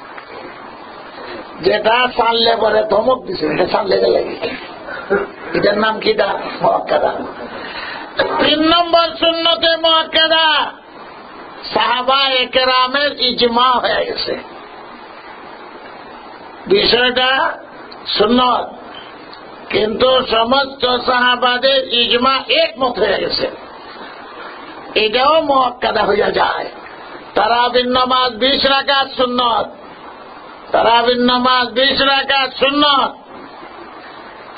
যেটা ছাড়লে পরে ধমক দিচ্ছেন, এটা ছাড়লে গেলে এটার নাম কি? মুআক্কাদা। 3 নম্বর সুন্নতে মুআক্কাদা, সাহাবায়ে কেরামের ইজমা হয়ে গেছে, বিষয়টা সুন্নত, কিন্তু সমস্ত সাহাবাদের ইজমা একমত হয়ে গেছে, এটাও মুআক্কাদা হইয়া যায়। তারাবির নামাজ 20 রাকাত সুন্নত, তারাবির নামাজ 20 রাকাত সুন্নত,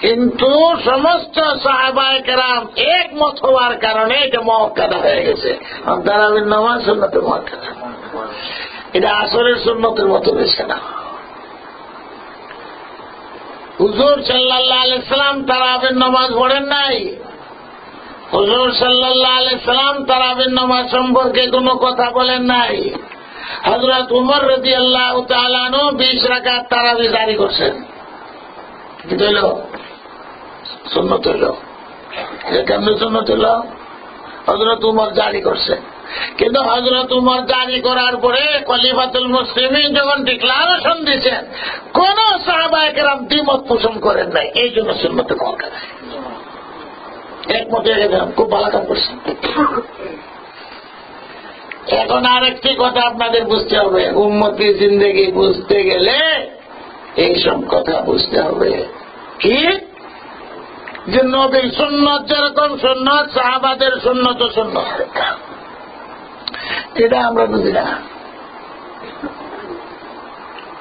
কিন্তু সমস্ত সাহাবায়ে কেরাম একমত হওয়ার কারণে এটা মুআক্কাদা হয়ে গেছে। তারাবির নামাজ সুন্নতে মুআক্কাদা, এটা আসরের সুন্নতের মতো বেশি না। হুজুর সাল্লাল্লাহু আলাইহি সাল্লাম তারাবির নামাজ পড়েন নাই। হুজুর সাল্লাল্লাহু আলাইহি সাল্লাম তারাবির নামাজ সম্পর্কে কোনো কথা বলেন নাই। হযরত উমর রাদিয়াল্লাহু তাআলা আনহু 20 রাকাত তারাবি জারি করছেন। কি হইল? সুন্নত হইল। এটা কেমন সুন্নত হইল? হযরত উমর জারি করছেন। কিন্তু হযরত উমর জারি করার পরে খলিফাতুল মুসলিমিন যখন ডিক্লারেশন দিয়েছেন, কোন সাহাবায়ে কেরাম দ্বিমত পোষণ করেন নাই, এই জন্য সুন্নতে মুআক্কাদা একমত হয়ে গেছেন। খুব ভালো কাজ করছেন। এখন আরেকটি কথা আপনাদের বুঝতে হবে, উম্মতি জিন্দেগি বুঝতে গেলে এইসব কথা বুঝতে হবে। কি যে নবীর সুন্নত যেরকম সুন্নত সাহাবাদের সুন্নত সুন্নত, এটা আমরা বুঝি না।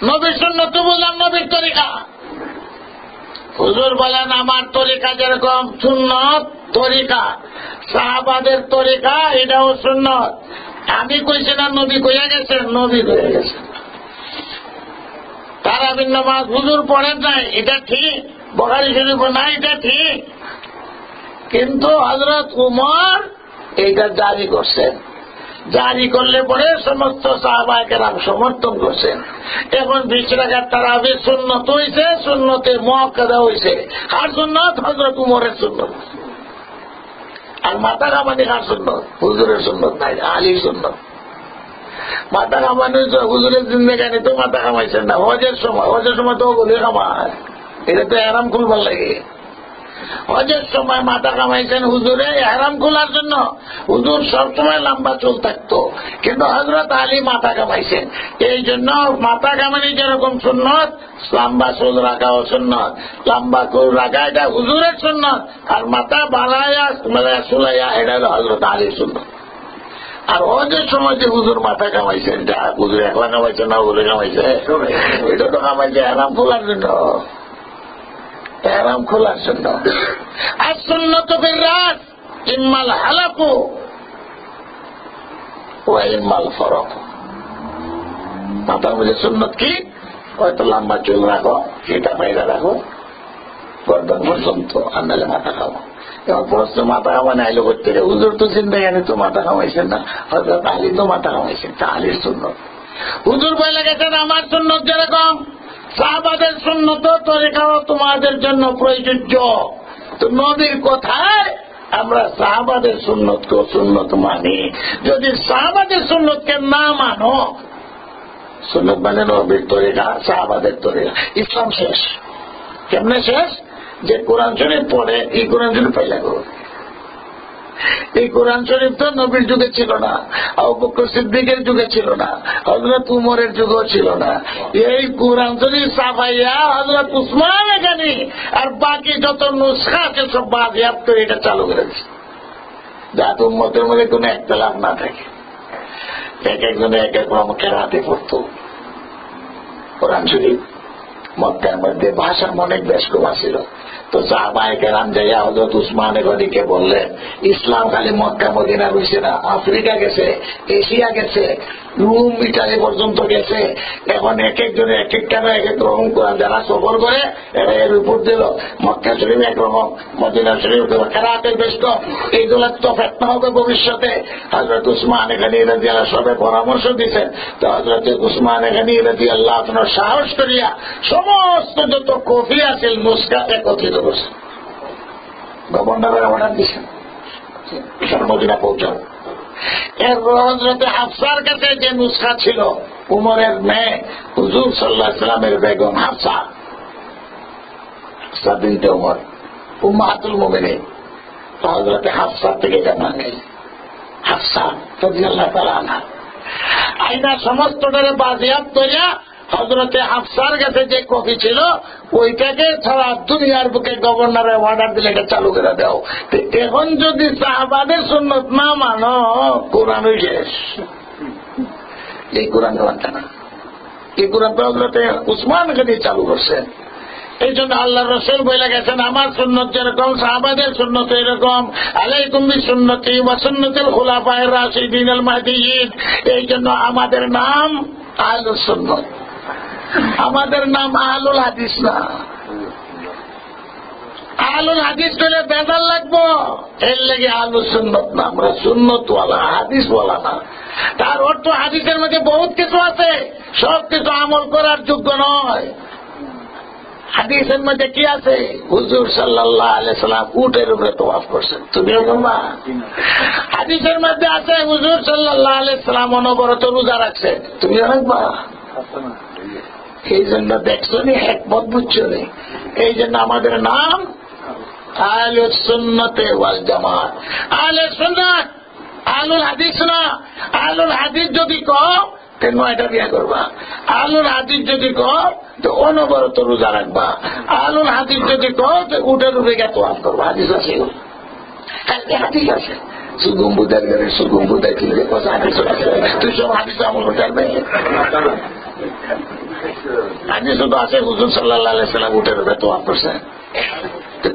নবীর সুন্নত তো বললাম নবীর তরিকা। হুজুর বলেন আমার তরিকা যেরকম সুন্নত তরিকা, সাহাবাদের তরিকা এটাও সুন্নত। আমি কইছি না, নবী কইয়া গেছেন, নবী কইয়া গেছেন। তারাবির নামাজ হুজুর পড়েন নাই, এটা ঠিক। বুখারী শরীফ না, এটা ঠিক। কিন্তু হযরত উমর এটা জারি করছেন। জারি করলে পরে সমস্ত সাহাবায়ে কেরাম সমর্থন করছেন। এখন 20 রাকাত তারাবি সুন্নত হইছে, সুন্নতে মুআক্কাদা হইছে। আর সুন্নত হযরত উমরের সুন্নত। আর মাথা কামানি কার সুন্নত? হুজুরের সুন্নত নাই, আলীর সুন্নত। মাথা কামানি হুজুরের জিন্দেগানি তো মাথা কামাইছেন না। হজের সময় তো ওগুলি কামায়, এটা তো এহরাম খুলবার লাগে। হজের সময় মাথা কামাইছেন হুজুরে এহরাম খোলার জন্য। হুজুর সবসময় লম্বা চুল থাকতো, কিন্তু হযরত আলী মাথা কামাইছেন। এই জন্য মাথা কামানি যেরকম সুন্নত, লম্বা চুল রাখাও সুন্নত। লম্বা চুল রাখা এটা হুজুরের সুন্নত, আর মাথা বাড়াইয়া চুলাইয়া এটা হলো হযরত আলীর সুন্নত। আর হজের সময় যে হুজুর মাথা কামাইছেন, এটা হুজুর একলা কামাইছেন না, হুজুরে কামাইছে। এটা তো কামাইছে এহরাম খোলার জন্য, এহরাম খোলার জন্য। আর সুন্নত ফির রাস ইম্মাল হালাকু ওয়া ইম্মাল ফরক। মাথার মধ্যে সুন্নত কি? হয়তো লম্বা চুল রাখো, সেটা বাইরে রাখো গর্দন পর্যন্ত, আর নাহলে মাথা খাবো। এবার প্রশ্ন, মাথা কামানে আইলো করতে গেলে হুজুর তো জিন্দেগানি তো মাথা কামাইছেন না, হযরত আলী তো মাথা কামাইছেন, তা আলীর সুন্নত। হুজুর বলে গেছেন আমার সুন্নত যেরকম সাহাবাদের সুন্নত তরিকাও তোমাদের জন্য প্রযোজ্য। তো নবীর কথায় আমরা সাহাবাদের সুন্নতকে সুন্নত মানি। যদি সাহাবাদের সুন্নতকে না মানো, সুন্নত মানে নবীর তরিকা, সাহাবাদের তরিকা, ইসলাম শেষ। কেমনে শেষ? যে কোরআন শরীফ পড়ে, এই কোরআন শরীফ পাইলা করো। এই কোরআন শরীফ তো নবীর যুগে ছিল না, আবু বকর সিদ্দিকের যুগে ছিল না, হযরত উমরের যুগেও ছিল না। এই কোরআন শরীফ ছাপাইয়া হযরত উসমান এখানে আর বাকি যত নুসখা আছে সব বাজেয়াপ্ত এটা চালু করেছে, যাতে উম্মতের মধ্যে কোনো একতলাফ না থাকে। এক একজনে এক এক রকমের হাতে পড়তো কোরআন শরীফ। মক্কার মধ্যে ভাষার অনেক ব্যস্ততা ছিল, তো সাহাবায়ে কেরাম যাইয়া হযরত উসমান গনিকে বললেন, ইসলাম খালি মক্কা মদিনা হইছে না, আফ্রিকা গেছে, এশিয়া গেছে, রোম ইটালি পর্যন্ত গেছে। এখন এক একজনে এক একটা এক এক রকম কোরআন যারা সফর করে এরা এর উপর দিল। মক্কা শরীফ একরকম, মদিনা শরীফ কেরাতের ব্যস্ত, এইগুলো তো ফেতনা হবে ভবিষ্যতে। হযরত উসমান গনি রাদিয়াল্লাহু সবে পরামর্শ দিচ্ছেন। তো হযরত উসমান গনি রাদিয়াল্লাহু আপনার সাহস করিয়া সমস্ত যত কফি আছে নুসখা একত্রিত করছেন, গভর্নরের অর্ডার দিচ্ছেন মদিনা পৌঁছানো। এরপর হযরতে হাফসার কাছে যে নুসখা ছিল, উমরের মেয়ে হুজুর সাল্লাল্লাহু আলাইহি ওয়াসাল্লামের বেগম হাফসা, হাফসা বিনতে উমর উম্মাহাতুল মুমিনিন, হযরতে হাফসা থেকে জানা নেই। হাফসা রাদিয়াল্লাহু তাআলা আনহা আইনা সমস্তটারে বাজিয়াত করিয়া হযরতে হাফসার কাছে যে কফি ছিল ওইটাকে সারা দুনিয়ার বুকে গভর্নরের অর্ডার দিলে এটা চালু করে দাও। এখন যদি সাহাবাদের সুন্নত না মানো, কোরআনই শেষ। এই কোরআন মানতে না, এই কোরআন তো হযরতে উসমান গনি চালু করছেন। এই জন্য আল্লাহর রাসূল বলে গেছেন আমার সুন্নত যেরকম সাহাবাদের সুন্নত এরকম, আলাইকুম বিসুন্নতি ওয়া সুন্নাতিল খুলাফায়ে রাশিদিন আল মাহদিয়িন। এই জন্য আমাদের নাম আহলুস সুন্নাত, আমাদের নাম আহলুল হাদিস না। আহলুল হাদিস বলে বেজাল লাগবো, এর লেগে আহলুস সুন্নাত না। আমরা সুন্নতওয়ালা, হাদিসওয়ালা না। তার অর্থ হাদিসের মধ্যে বহুত কিছু আছে, সব কিছু আমল করার যোগ্য নয়। হাদিসের মধ্যে কি আছে? হুজুর সাল্লাল্লাহু আলাইহি সাল্লাম উটের উপরে তওয়াফ করছেন, তুমিও করবা। হাদিসের মধ্যে আছে হুজুর সাল্লাল্লাহু আলাইহি সাল্লাম অনবরত রোজা রাখছেন, তুমিও রাখবা। এই জন্য দেখছো নি, হিকমত বুঝছো নি। এই জন্য আমাদের নাম আহলুস সুন্নাতে ওয়াল জামাত। আহলুস সুন্নাত, আহলুল হাদিস না। আহলুল হাদিস যদি কও তো 9টা বিয়া করবা, আহলুল হাদিস যদি কও তো অনবরত রোজা রাখবা, আলুল হাদিস যদি কো উঠে রূপে গিয়ে তোয়াফ করবো, হাদিস আছে কালকে হাদিস আছে সুগুম্বুদের ঘরে সুগুম্বু দেখলে হাদিস আছে, তুই সব হাদিস আমল করতে পারবে? হাদিস তো আছে হুজুর সাল্লাল্লাহু আলাইহি সাল্লাম উঠে রূপে তোয়াফ করছেন,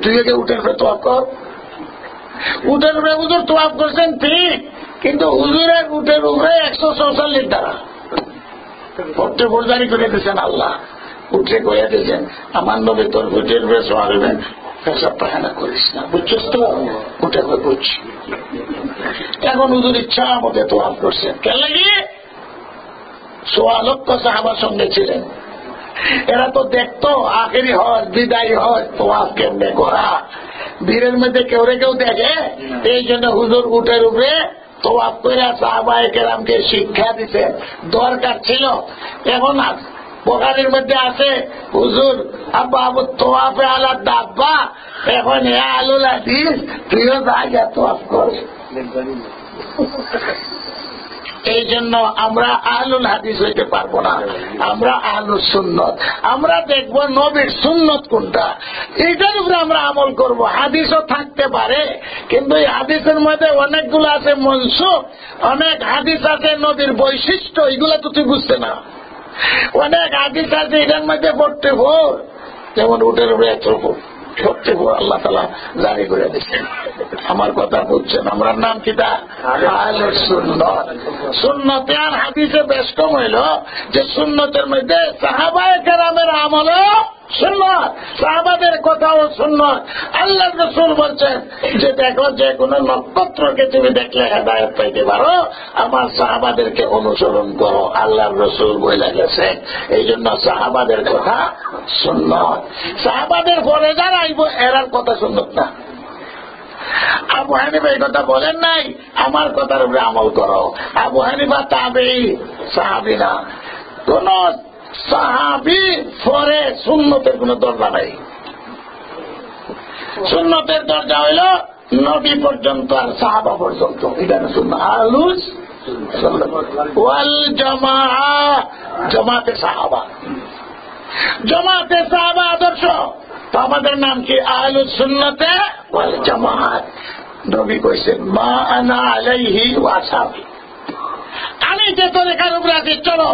তুই একে উঠে রূপে তোয়াফ কর। উঠের উপরে হুজুর তোয়াফ করছেন ঠিক, কিন্তু হুজুরের উঠের উপরে 144 দ্বারা পড়তে বোরজারি করে দিয়েছেন আল্লাহ। উঠে কইয়া দিয়েছেন আমার নবী তোর উঠের উপরে সোয়াবেন পেশাব পায়খানা করিস না, বুঝছিস তো? উঠে করে বুঝছি। এখন হুজুর ইচ্ছা মতো তোয়াফ করছেন, কেন লাগিয়ে 1.25 লক্ষ সাহাবার সঙ্গে ছিলেন। এরা তো দেখতো আখেরি হজ বিদায়ী হজ তোয়াফ কেমনে করা, বীরের মধ্যে কেউ কেউ দেখে। এই জন্য হুজুর উঠের উপরে তোয়াফ করে সাহাবায়ে কেরামকে শিক্ষা দিতে দরকার ছিল। এখন বুখারীর মধ্যে আছে হুজুর আব্বা আবু তোয়াফে আলা দাব্বা, এখন এ আলুল হাদিস তুইও যা তোয়াফ কর। এই জন্য আমরা আহলুল হাদিস হইতে পারবো না, আমরা আহলুস সুন্নত। আমরা দেখবো নবীর সুন্নত কোনটা, এইটার উপরে আমরা আমল করব। হাদিসও থাকতে পারে, কিন্তু এই হাদিসের মধ্যে অনেকগুলো আছে মনসুখ, অনেক হাদিস আছে নবীর বৈশিষ্ট্য, এগুলো তো তুই বুঝতে না। অনেক হাদিস আছে এটার মধ্যে পড়তে ভোর, যেমন উঠের উপরে সত্যি আল্লাহ তাআলা জারি করে দিচ্ছেন। আমার কথা বুঝছেন? আমরা নাম কিটা আহলে সুন্নাত। সুন্নতে আর হাদিসে বেশ কম হইল যে সুন্নতের মধ্যে সাহাবায়ে কেরামের আমলও সুন্নাত, সাহাবাদের কথাও সুন্নাত। আল্লাহর রাসূল বলছেন যে দেখো যে কোন নক্ষত্রকে তুমি দেখলে হেদায়েত পাইতে পারো, আমার সাহাবাদেরকে অনুসরণ করো, আল্লাহর রাসূল বলে গেছেন। এই জন্য সাহাবাদের কথা সুন্নাত। সাহাবাদের পরে যারা আইব এরার কথা সুন্নাত না। আবু হানিফা এই কথা বলেন নাই আমার কথার উপরে আমল করো। আবু হানিফা তাবেঈ, সাহাবী না। কোন সাহাবী পরে সুন্নতের কোন দরজা নাই। সুন্নতের দরজা হইল নবী পর্যন্ত আর সাহাবা পর্যন্ত, এটা সুন্নাত। আহলুস ওয়াল জামাআহ, জামাতে সাহাবা। জামাতে সাহাবা আদর্শ, তো আমাদের নাম কি আহলুস সুন্নতে ওয়াল জামাআত। নবী কইছেন মা আনা আলাইহি ওয়া আসহাবি, আমি যে তরিকার উপরে আছি চলো,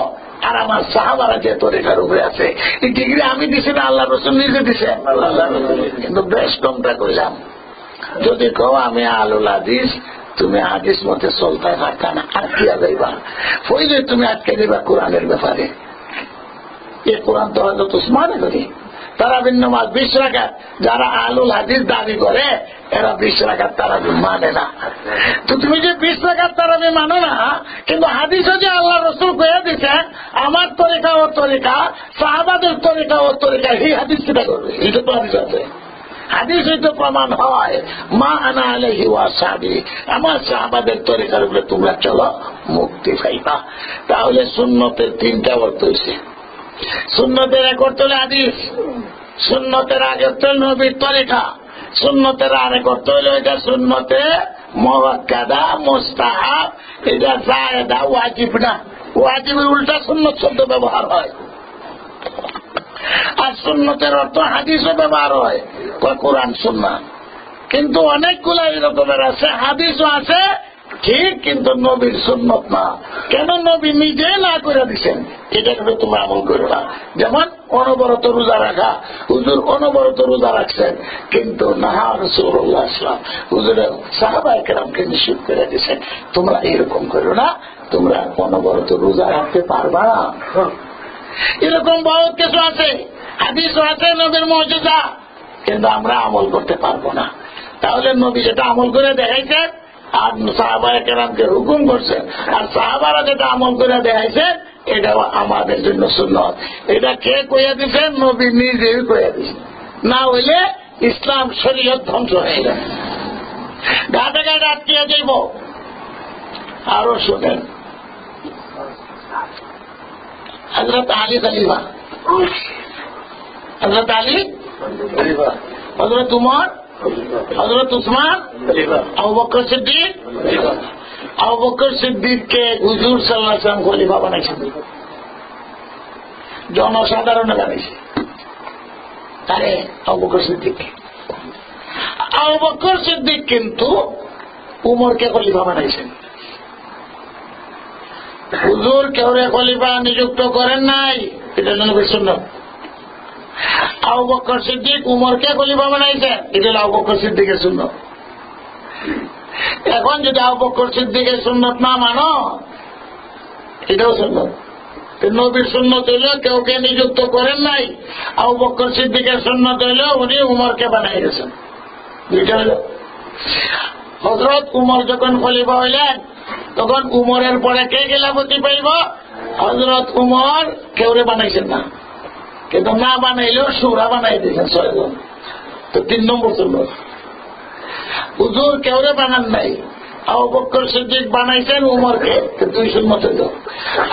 আর আমার সাহাবারা যে তরিকার উপরে আছে। এই ডিগ্রি আমি দিছি না, আল্লাহ রাসূল নিজে দিছেন। কিন্তু বেশ কমটা কইলাম। যদি কও আমি আহলুল হাদিস, তুমি হাদিস মতে চলতে পারতা না, আর কি যাইবা পইলে তুমি আটকে দিবা কোরআনের ব্যাপারে। এই কোরআন তো হয়তো উসমানে করি তারাবির নামাজ 20 রাকাত, যারা আহলুল হাদিস দাবি করে এরা 20 রাকাত তারাবি মানে না। তো তুমি যে 20 রাকাত তারাবি মানো না, কিন্তু হাদিসে যে আল্লাহ রাসূল কয়ে দিয়েছেন আমার তরিকা ও তরিকা, সাহাবাদের তরিকা ও তরিকা, এই হাদিস কিটা করবে? এটা তো হাদিস আছে। হাদিস হইতে প্রমাণ হয় মা আনা আলাইহি ওয়া আসহাবি, আমার সাহাবাদের তরিকার উপরে তোমরা চলো, মুক্তি পাইবা। তাহলে সুন্নতের 3টা অর্থ হইছে। সুন্নতের এক অর্থ হল হাদিস, সুন্নতের আগে অর্থ হল নবীর তরিকা, সুন্নতের আরেক অর্থ হল এটা সুন্নতে মুআক্কাদা মুস্তাহাব, এটা জায়েদা ওয়াজিব না। ওয়াজিবের উল্টা সুন্নত শব্দ ব্যবহার হয়। আর সুন্নতের অর্থ হাদিসও ব্যবহার হয়, কোরআন সুন্নাহ। কিন্তু অনেকগুলো এরকমের আছে, হাদিসও আছে ঠিক, কিন্তু নবীর সুন্নত না। কেন? নবী নিজে না করে দিচ্ছেন, এটা করে তুমি আমল করো না। যেমন অনবরত রোজা রাখা, হুজুর অনবরত রোজা রাখছেন, কিন্তু নাহা রাসূলুল্লাহ সাল্লাল্লাহু আলাইহি ওয়াসাল্লাম হুজুরের সাহাবায়ে কেরামকে নিষেধ করে দিয়েছেন তোমরা এরকম করো না, তোমরা অনবরত রোজা রাখতে পারবা না। এরকম বহুত কিছু আছে, হাদিসও আছে নবীর মুজিজা, কিন্তু আমরা আমল করতে পারবো না। তাহলে নবী যেটা আমল করে দেখাইছেন আর সাহাবায়ে কেরামকে হুকুম করছেন, আর সাহাবারা যেটা আমল করে দেখাইছেন এটাও আমাদের জন্য সুন্নাত। এটা কে কইয়া দিচ্ছেন? নবী নিজেই কইয়া দিচ্ছেন। না হইলে ইসলাম শরীয়ত ধ্বংস হয়ে যায়, ঘাটে ঘাটে আটকিয়ে যাইব। আরো শোনেন, হযরত আলী খলিফা, হযরত আলী খলিফা, হযরত উমর, হযরত উসমান, আবু বকর সিদ্দিক। আবু বকর সিদ্দিককে হুজুর সাল্লাল্লাহু আলাইহি ওয়াসাল্লাম খলিফা বানাইছেন, জনসাধারণে বানাইছে। আরে আবু বকর সিদ্দিক। আবু বকর সিদ্দিক কিন্তু উমরকে খলিফা বানাইছেন। হুজুর কেউরে খলিফা নিযুক্ত করেন নাই, এটা নবীর সুন্নাত। আবু বকর সিদ্দিক উমরকে খলিফা বানাইছেন, এটা হলো আবু বকর সিদ্দিকের সুন্নাত। এখন যদি আবু বকর সিদ্দিকের সুন্নাত না মানো, এটাও সুন্নাত। নবীর সুন্নাত হইল কেউকে নিযুক্ত করেন নাই, আবু বকর সিদ্দিকের সুন্নাত হইল উনি উমরকে বানাই গেছেন। দুইটা হইল। হযরত উমর যখন খলিফা হইলেন তখন উমরের পরে কে খেলাফতি পাইব? হযরত উমর কেউরে বানাইছেন না, কিন্তু না বানাইলেও শুরা বানাই দিয়েছেন 6 জন। তো 3 নম্বর সুন্নাত। হুজুর কেউরে বানান নাই, আবু বকর সিদ্দিক বানাইছেন উমরকে, 2 সুন্নাত হইল।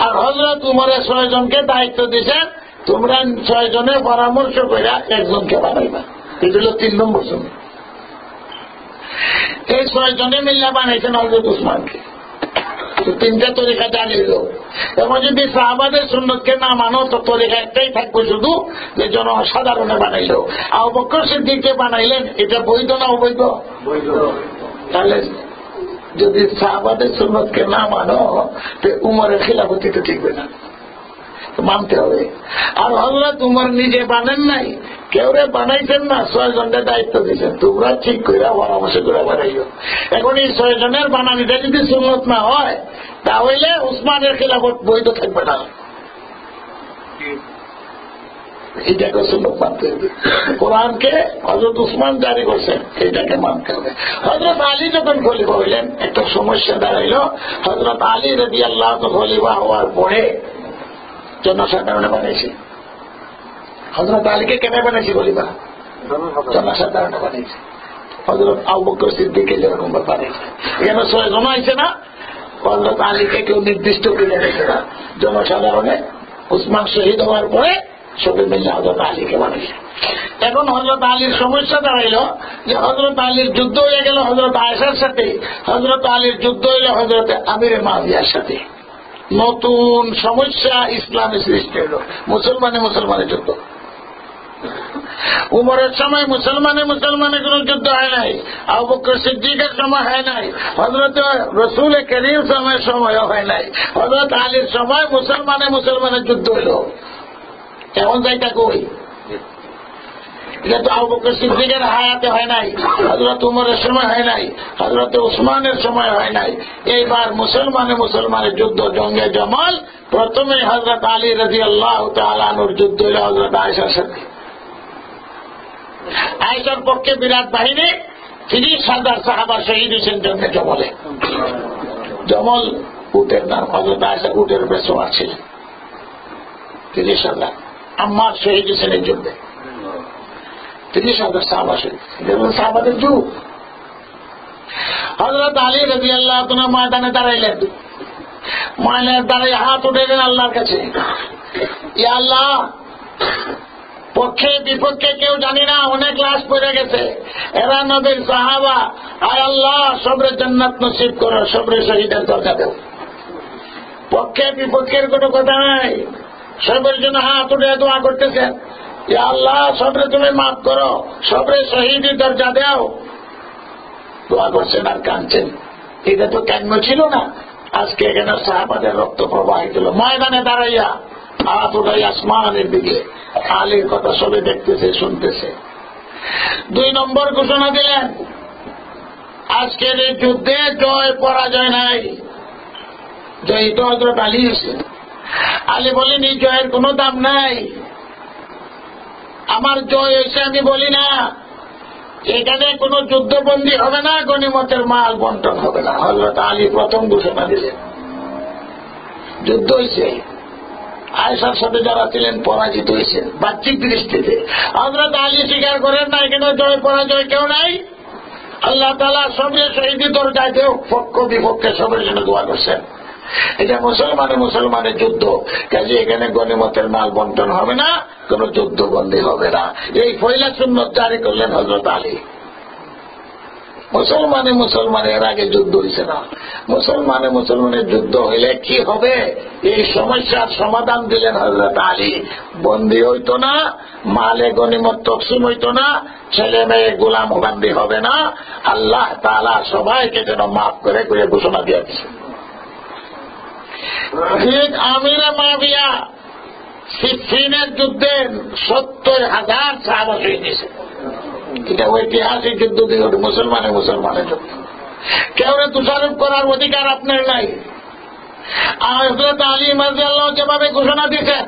আর হযরত উমরের 6 জনকে দায়িত্ব দিয়েছেন, তোমরা 6 জনে পরামর্শ করে একজনকে বানাইবা, এটা হল 3 নম্বর সুন্নাত। এই 6 জনে মিল্লা বানাইছেন হযরত উসমানকে। 3টা তরিকা জানিল। এবং যদি সাহাবাদের সুন্নতকে না মানো তো তরিকা একটাই থাকবে শুধু, যে জনসাধারণে বানাইল। আবু বকর সিদ্দিককে বানাইলেন, এটা বৈধ না অবৈধ? তাহলে যদি সাহাবাদের সুন্নতকে না মানো তো উমরের খিলাফতি তো ঠিকবে না, মানতে হবে। আর হযরত উমর নিজে বানেন নাই, কেউরে বানাইছেন না, 6 জনের দায়িত্ব দিয়েছেন, তোমরা ঠিক করে পরামর্শ করে বানাইও। এখন এই 6 জনের বানানিটা যদি সুন্নত না হয় তাহলে উসমানের খিলাফত বৈধ থাকবে না, এটাকে সুন্নত মানতে হবে। কোরআনকে হযরত উসমান জারি করছেন, এটাকে মানতে হবে। হযরত আলী যখন খলিফা হইলেন একটা সমস্যা দাঁড়াইল। হযরত আলী রাদিয়াল্লাহু তাআলা খলিফা হওয়ার পরে জনসাধারণে বানাইছে। হযরত আলীকে কেন বানাইছে খলিফা? জনসাধারণে বানাইছে। হযরত আবু বকর সিদ্দিককে যেরকম বানাইছে। এখানে 6 জন আইছে না, হযরত আলীকে কেউ নির্দিষ্ট করে রেখেছে না, জনসাধারণে উসমান শহীদ হওয়ার পরে সবাই মিলে হযরত আলীকে বানাইছে। এখন হযরত আলীর সমস্যা দাঁড়াইল যে হযরত আলীর যুদ্ধ হয়ে গেল হযরত আয়েশার সাথে, হযরত আলীর যুদ্ধ হইল হযরত আমিরে মুআবিয়ার সাথে। নতুন সমস্যা ইসলামে সৃষ্টি হল, মুসলমানের যুদ্ধ। উমরের সময় মুসলমানের কোন যুদ্ধ হয় নাই, আবু বকর সিদ্দিকের সময় হয় নাই, হযরত রাসূল করিম সাল্লাল্লাহু সময় হয় নাই, হযরত আলীর সময় মুসলমানের যুদ্ধ হইল। এখন যাইটা কই? এটা তো আবু বকর সিদ্দিকের হায়াতে হয় নাই, হযরত উমরের সময় হয় নাই, হযরত উসমানের সময় হয় নাই। এইবার মুসলমানের যুদ্ধ জঙ্গে জামাল। প্রথমে হযরত আলী রাদিয়াল্লাহু তাআলা আনহুর যুদ্ধ হল হযরত আয়েশার সাথে। আয়েশার পক্ষে বিরাট বাহিনী, 30,000 সাহাবা শহীদ হয়েছেন জঙ্গে জমলে। জমল উটের নাম, হযরত আয়েশা উটের উপরে সওয়ার ছিলেন। 30,000 আম্মার শহীদ হয়েছেন এই যুদ্ধে। 30,000 সাহাবা শহীদ, যেমন সাহাবাদের যুগ। হযরত আলী রাদিয়াল্লাহু তাআলা ময়দানে দাঁড়াইলেন। ময়দানে দাঁড়িয়ে হাত উঠাইলেন আল্লাহর কাছে, ইয়া আল্লাহ, পক্ষে বিপক্ষে কেউ জানি না, অনেক লাশ পড়ে গেছে, এরা নবীর সাহাবা। আয় আল্লাহ, সবরে জান্নাত নসিব করো, সবরে শহীদের দরজা দেও। পক্ষে বিপক্ষের কোনো কথা নাই, সবের জন্য হাত উঠে দোয়া করতেছেন, ইয়া আল্লাহ, সবরে তুমি মাফ করো, সবরে শহীদের দরজা দেও। দোয়া করছেন আর কাঁদছেন। এটা তো কেন ছিল না, আজকে এখানে সাহাবাদের রক্ত প্রবাহিত হল। ময়দানে দাঁড়াইয়া হাত উঠাই আসমানের দিকে, আলীর কথা সবে দেখতেছে, শুনতেছে। 2 নম্বর ঘোষণা দিলেন, আজকের এই যুদ্ধে জয় পরাজয় নাই, জয় তো হযরত আলী হয়েছে। আলী বলেন, এই জয়ের কোনো দাম নাই, আমার জয় হয়েছে আমি বলি না, এখানে কোনো যুদ্ধবন্দী হবে না, গনিমতের মাল বন্টন হবে না। হযরত আলী প্রথম ঘোষণা দিলেন, যুদ্ধ হয়েছে, আয়েশার সাথে যারা ছিলেন পরাজিত হয়েছেন বাহ্যিক দৃষ্টিতে। হযরত আলী স্বীকার করেন না এখানে জয় পরাজয় কেউ নাই, আল্লাহ তাআলা সবরে শহীদের দরজায় দেও। পক্ষ বিপক্ষে সবের জন্য দোয়া করছেন। এটা মুসলমানের যুদ্ধ, কাজে এখানে গনিমতের মাল বন্টন হবে না, কোন যুদ্ধবন্দী হবে না। এই পয়লা সুন্নত জারি করলেন হযরত আলী। মুসলমানের আগে যুদ্ধ হয়েছে না। মুসলমানের যুদ্ধ হইলে কি হবে, এই সমস্যার সমাধান দিলেন হযরত আলী। বন্দী হইতো না, মালে গনিমত তকসিম হইতো না, ছেলে মেয়ে গোলাম বান্দি হবে না, আল্লাহ তাআলা সবাইকে যেন মাফ করে ঘোষণা দিয়েছে। ঠিক আমিরে মাবিয়া সিফিনের যুদ্ধে 70,000 সাহাবা শহীদ হয়েছে। এটা ঐতিহাসিক যুদ্ধ দিয়ে মুসলমানের যুদ্ধ। কেউ দোষারোপ করার অধিকার আপনার নাই। হযরত আলী রাদিয়াল্লাহু যেভাবে ঘোষণা দিয়েছেন,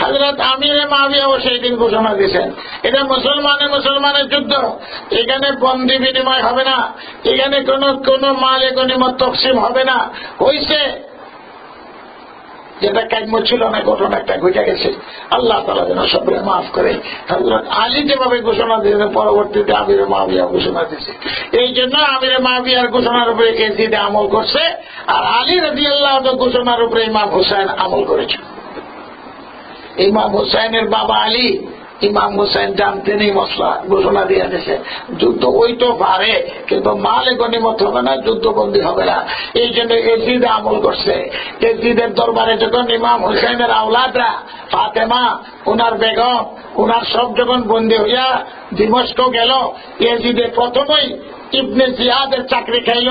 হযরত আমিরে মাবিয়াও সেই দিন ঘোষণা দিয়েছেন, এটা মুসলমানের যুদ্ধ। এখানে বন্দি বিনিময় হবে না, এখানে কোন মালে গনিমত তকসিম হবে না। হইছে যেটা কাম্য ছিল না, ঘটনা একটা ঘটে গেছে। আল্লাহ তাআলা যেন সবরে মাফ করে। হযরত আলী যেভাবে ঘোষণা দিয়েছেন, পরবর্তীতে আমিরে মাবিয়া ঘোষণা দিয়েছে। এই জন্য আমিরে মাবিয়ার ঘোষণার উপরে এজিদ আমল করছে, আর আলী রাদিয়াল্লাহু ঘোষণার উপরে ইমাম হুসাইন আমল করেছে। ইমাম হুসাইনের বাবা আলী, ইমাম হুসাইন জানতেন এই মশলা, ঘোষণা দিয়ে দিয়েছে যুদ্ধ ওই তো পারে, কিন্তু মালে গনিমত হবে না, যুদ্ধবন্দী হবে না। এই জন্য এজিদ আমল করছে। এজিদের দরবারে যখন ইমাম হুসাইনের আওলাদরা, ফাতেমা, উনার বেগম, উনার সব যখন বন্দী হইয়া দিমস্ক গেল, এজিদে প্রথমেই ইবনে জিয়াদের চাকরি খাইল।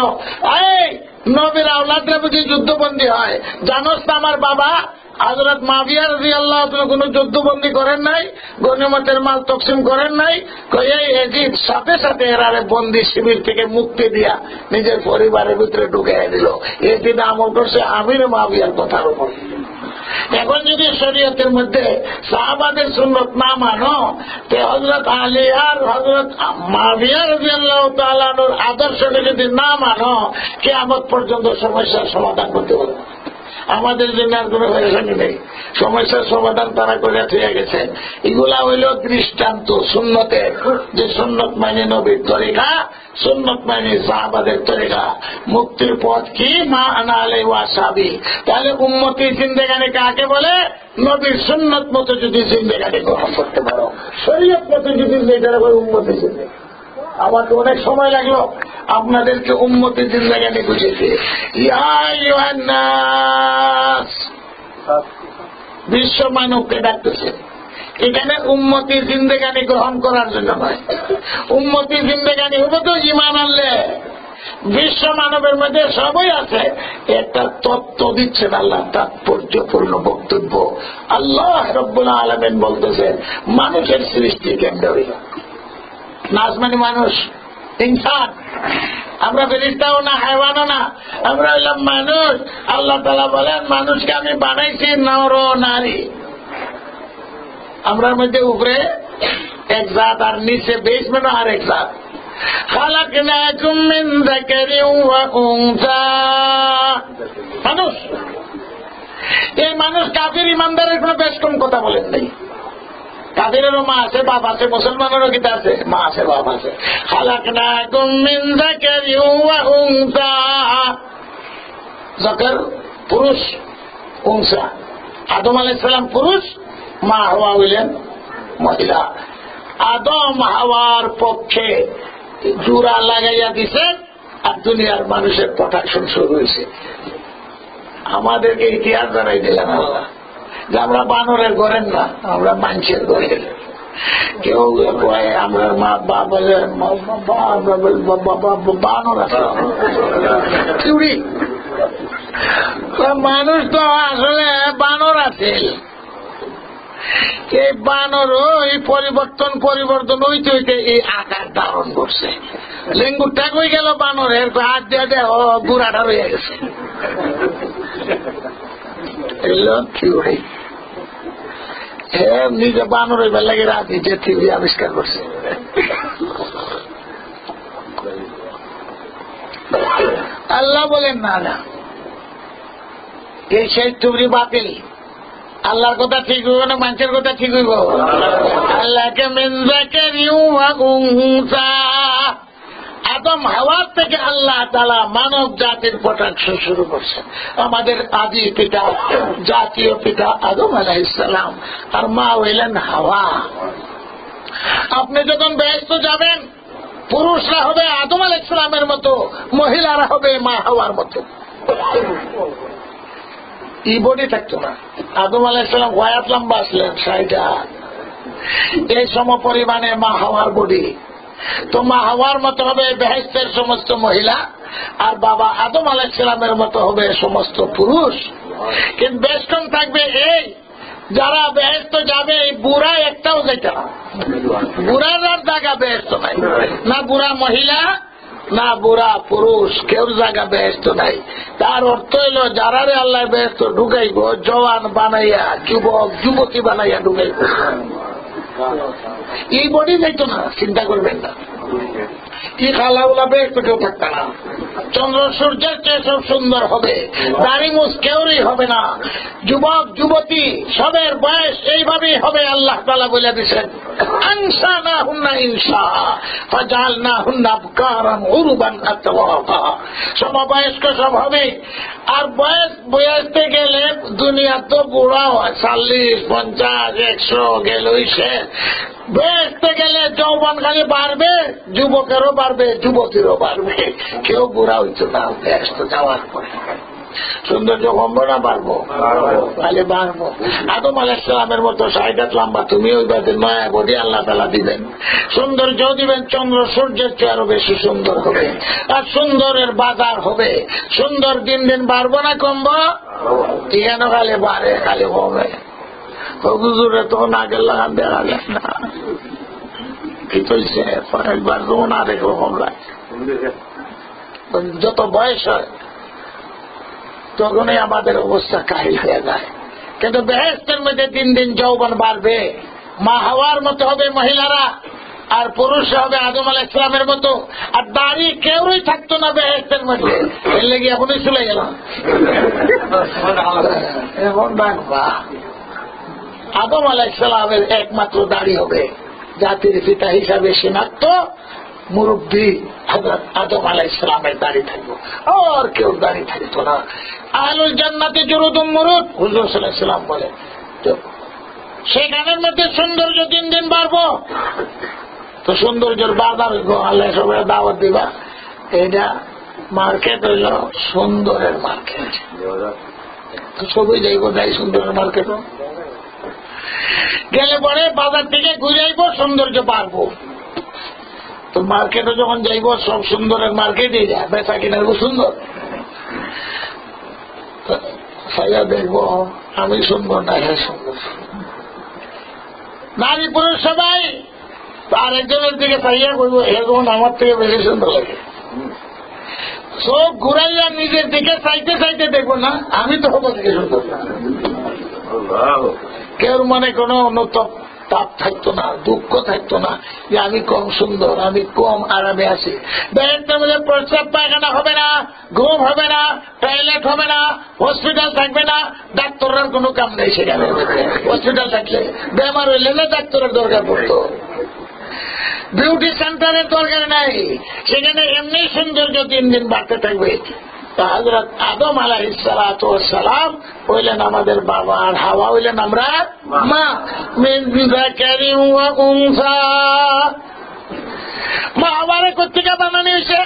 এই নবীর আওলাদরা বুঝি যুদ্ধবন্দী হয়, জানোস না আমার বাবা হযরত মাবিয়া রাদিয়াল্লাহু তাআলা কোন যুদ্ধবন্দী করেন নাই, গনিমতের মাল তকসিম করেন নাই। এই এজিদ সাথে সাথে এরারে বন্দী শিবির থেকে মুক্তি দিয়া নিজের পরিবারের ভিতরে ঢুকিয়ে দিল। এজিদ আমল করছে আমিরে মাবিয়ার কথার উপর। এখন যদি শরীয়তের মধ্যে সাহাবাদের সুন্নত না মানো, তে হযরত আলী আর হযরত মাবিয়া রাদিয়াল্লাহু তাআলার আদর্শকে যদি না মানো, কিয়ামত পর্যন্ত সমস্যার সমাধান করতে পারবে। আমাদের জন্য আর কোন পেরেশানি নেই, সমস্যার সমাধান তারা করে থেকে গেছে। এগুলা হইল দৃষ্টান্ত সুন্নতের, যে সুন্নত মানে নবীর তরিকা, সুন্নত মানে সাহাবাদের তরিকা। মুক্তির পথ কি? মা আনা আলাইহি ওয়া সাহাবী। তাহলে উম্মতি জিন্দেগানি কাকে বলে? নবীর সুন্নত মতো যদি জিন্দেগানি গ্রহণ করতে পারো, শরীয়ত মতো যদি যেটা করে উম্মতি জিন্দেগানি। আমার তো অনেক সময় লাগলো আপনাদেরকে উম্মতি জিন্দেগানি বুঝেছে। বিশ্ব মানবকে ডাকতেছে, এখানে উম্মতি জিন্দেগানি গ্রহণ করার জন্য নয়। উম্মতি জিন্দেগানি হবে তো ঈমান আনলে। বিশ্ব মানবের মধ্যে সবই আছে, একটা তত্ত্ব দিচ্ছেন আল্লাহ, তাৎপর্যপূর্ণ বক্তব্য। আল্লাহ রাব্বুল আলামিন বলতেছেন মানুষের সৃষ্টি কেমনে হইল। নাস মানে মানুষ, ইনসান। আমরা ফেরেশতাও না, হায়ওয়ানও না, আমরা হইলাম মানুষ। আল্লাহ তাআলা বলেন মানুষকে আমি বানাইছি নর নারী। আমরার মধ্যে উপরে এক জাত আর নিচে বেসমেন্টও আর এক জাত। খালাকনাকুম মিন যাকারিন ওয়া উনসা। মানুষ, এই মানুষ কাফির ইমানদারের কোনো বেশ কম কথা বলেন নাই। কাফিরেরও মা আছে, বাপ আছে, মুসলমানেরও কিতা আছে, মা আছে, বাপ আছে। খালাকনাকুম মিন যাকারিন ওয়া উনসা। যাকার পুরুষ, উনসা। আদম আলাইহিস সালাম পুরুষ, মা হাওয়া হইলেন মহিলা। আদম হাওয়ার পক্ষে জোড়া লাগাইয়া দিছেন, আর দুনিয়ার মানুষের প্রোটেকশন শুরু হয়েছে। আমাদেরকে ইতিহাস জানাই দিলেন আল্লাহ যে আমরা বানরের ঘরের না, আমরা মানুষের ঘরের। কেউ কয় আমরা মা বাবা বানর আছে, চুরি। মানুষ তো আসলে বানর আছে। এই বানরও এই পরিবর্তন হইতে হইতে এই আকার ধারণ করছে। লেঙ্গুরটা কই গেল বানরের, হাত দিয়ে দেহ বুড়াটা রয়ে গেছে। নিজে বানর হইবার লাগে রাজি যে থিওরি আবিষ্কার করছে। আল্লাহ বলেন না না, এই সেই থিওরি বাতিল। আল্লাহর কথা ঠিক হইব না মানুষের কথা ঠিক হইব? আল্লাহকে মিন যাকারিন ওয়া উনসা। আদম হাওয়া থেকে আল্লাহ তাআলা মানব জাতির প্রোটেকশন শুরু করছেন। আমাদের আদি পিতা, জাতীয় পিতা আদম আলাইহিস সালাম, আর মা হইলেন হাওয়া। আপনি যখন বেহেশতে যাবেন, পুরুষরা হবে আদম আলাইহিস সালামের মতো, মহিলারা হবে মা হাওয়ার মতো। এই বডি থাকতো না। আদম আলাইহিস সালাম ওয়াত লম্বা আসলেন 60 এই সম পরিমাণে মা হাওয়ার বডি। তো মা হাওয়ার মতো হবে বেহেশতের সমস্ত মহিলা, আর বাবা আদম আলাইহিস সালামের মতো হবে সমস্ত পুরুষ। কিন্তু বেষ্টন থাকবে এই, যারা বেহেশত যাবে এই বুড়া একটাও যাইতে না। বুড়ার জায়গা বেহেশত নাই, না বুড়া মহিলা না বুড়া পুরুষ, কেউ জায়গা বেহেশত নাই। তার অর্থ হইল যারারে আল্লাহ বেহেশত ঢুকাইব জওয়ান বানাইয়া, যুবক যুবতী বানাইয়া ঢুকাইব। এই বডি যাইতো না, চিন্তা করবেন না। কি খালাউলা বেশ তো কেউ থাকবে না। চন্দ্র সূর্যের চেয়ে সব সুন্দর হবে, দাড়ি মুছ কেউরই হবে না, যুবক যুবতী সবের বয়স এইভাবেই হবে। আল্লাহ তাআলা বলে দিয়েছেন আনসা না হুন্না ইনসা ফাজাল না হুন্না আবকারান উরবান আতওয়াবা। সমবয়স্ক সব হবে। আর বয়সতে গেলে দুনিয়া তো বুড়া হয়, 40, 50, 100 গেলই সে। বয়সতে গেলে যৌবন খালি বাড়বে, যুবকেরও বাড়বে, যুবতীরও বাড়বে, কেউ বুড়া হইতো না ব্যস্ত যাওয়ার পরে। সৌন্দর্য কমবো না বাড়বো? খালি বাড়বো। আদম আলাইহিস সালামের মতো 60 লম্বা তুমি ওই বাদে নয়া বডি আল্লাহ তাআলা দিবেন, সৌন্দর্য দিবেন, চন্দ্র সূর্যের চেয়ে আরো বেশি সুন্দর হবে। আর সুন্দরের বাজার হবে। সুন্দর দিন দিন বাড়বো না কমবো? কেন খালি বাড়ে খালি কমে? হুজুরে তখন আগের লাগান দেখা যায় না, কি চলছে একবার রোন আর একরকম লাগে। যত বয়স হয় তখনই আমাদের অবস্থা কাহিল হয়ে যায়। কিন্তু বেহেশতের মধ্যে দিন দিন যৌবন বাড়বে, মা হাওয়ার মতো হবে মহিলারা, আর পুরুষরা হবে আদম আলাইহিস সালামের মতো। আর দাড়ি কেউই থাকতো না বেহেশতের মধ্যে। এর লেগে এখনই চলে গেলাম, এখন রাখবা। আদম আলাইহিস সালামের একমাত্র দাড়ি হবে, জাতির পিতা হিসাবে শনাক্ত মুরব্বী হযরত আদম আলাইহিস সালামের দাড়ি থাকবে, আর কেউ দাড়ি থাকতো না। আহলুল জান্নাতে জুরুদুম মুরুদ হুজুর সাল্লাল্লাহু আলাইহি ওয়াসাল্লাম বলেন। তো সেখানের মধ্যে সৌন্দর্য দিন দিন বাড়বো। তো সৌন্দর্যের বাজার আল্লাহ সবাই দাওয়াত দিবা। এইটা মার্কেট হইল সুন্দরের মার্কেট। তো সবাই যাইব, যাই সুন্দরের মার্কেট গেলে পরে বাজার থেকে ঘুরে আইব, সৌন্দর্য বাড়বো। তো মার্কেটে যখন যাইব সব সুন্দরের মার্কেটে যায়, বেচা কিনার সুন্দর সাইয়া দেখবো আমি সুন্দর না, হ্যাঁ সুন্দর। নারী পুরুষ সবাই আরেকজনের দিকে চাইয়া করবো, এরকম আমার থেকে বেশি সুন্দর লাগে। চোখ ঘুরাইয়া নিজের দিকে চাইতে চাইতে দেখবো না আমি তো হবো থেকে সুন্দর না। কেউ মানে কোনো অনুতাপ তাপ থাকতো না, দুঃখ থাকতো না যে আমি কম সুন্দর, আমি কম আরামে আছি। বেহেশতের মধ্যে প্রস্রাব পায়খানা হবে না, ঘুম হবে না, টয়লেট হবে না, হসপিটাল থাকবে না, ডাক্তারের কোনো কাম নেই সেখানে। হসপিটাল থাকলে বেমার হইলে না ডাক্তারের দরকার পড়তো, বিউটি সেন্টারের দরকার নাই, সেখানে এমনি সৌন্দর্য দিন দিন বাড়তে থাকবে। হযরত আদম আলাইহিস সালাতু ওয়াস সালাম হইলেন আমাদের বাবা, আর হাওয়া হইলেন আমরা মা। মিন যাকারিন ওয়া উনসা, মা হাওয়ারে কোত্থেকে বানানি হয়েছে?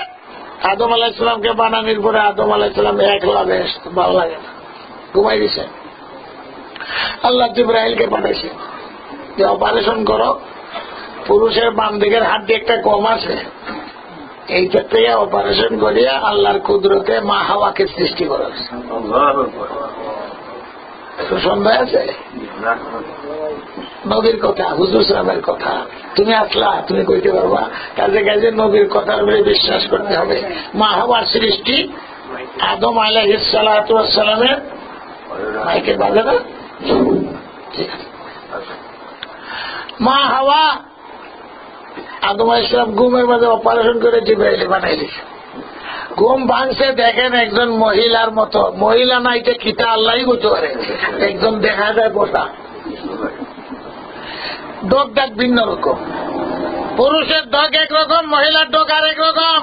আদম আলাইহিস সালামকে বানানির পরে আদম আলাইহিস সালাম একলা ব্যস্ত, ভালো লাগে না, ঘুমাই দিয়েছে। আল্লাহ জিবরাইলকে পাঠাইছে যে অপারেশন করো, পুরুষের বাম দিকের হাড্ডি একটা কম আছে, এইটা থেকে অপারেশন করিয়া আল্লাহর কুদরতে মা হাওয়াকে সৃষ্টি করা হয়েছে। সন্দেহ আছে? নবীর কথা, হুজুর সাহেবের কথা, তুমি আসলা তুমি কইতে পারবা। কাজে কাজে নবীর কথার উপরে বিশ্বাস করতে হবে। মা হাওয়ার সৃষ্টি আদম আলাইহিস সালাতু ওয়াস সালামের মাইকে বাজে না, ঠিক আছে। মা হাওয়া আদম আলাইহিস সালাম ঘুমের মাঝে অপারেশন করে জিবরাইল বানাই দিয়েছে। ঘুম ভাঙছে, দেখেন একজন মহিলার মতো, মহিলা নাইতে কিতা আল্লাহই বুঝতে পারে, একজন দেখা যায় বসা, ডোক ডাক ভিন্ন রকম, পুরুষের ডোক একরকম, মহিলার ডোক আর একরকম।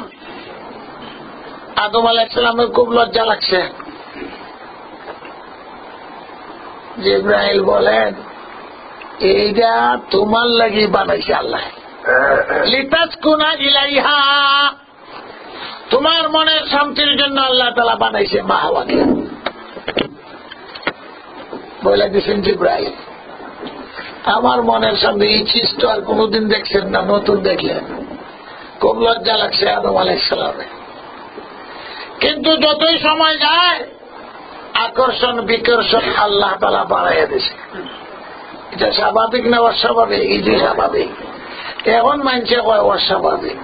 আদম আলাইহিস সালামের খুব লজ্জা লাগছে। জিবরাইল বলেন এইটা তোমার লাগি বানাইছে আল্লাহ, লিতাসকুনা ইলাইহা, তোমার মনের শান্তির জন্য আল্লাহ তাআলা বানাইছে মাহওয়াকে। বলে দিচ্ছেন জিবরাইল, আমার মনের সামনে এই চিজ তো আর কোনদিন দেখছেন না, নতুন দেখলেন। খুব লজ্জা লাগছে আদম আলাইহিস সালামে। কিন্তু যতই সময় যায় আকর্ষণ বিকর্ষণ আল্লাহ তাআলা বাড়াইয়া দিছে। এটা স্বাভাবিক না অস্বাভাবিক? এটাই স্বাভাবিক। এখন মানছে কয় অস্বাভাবিক,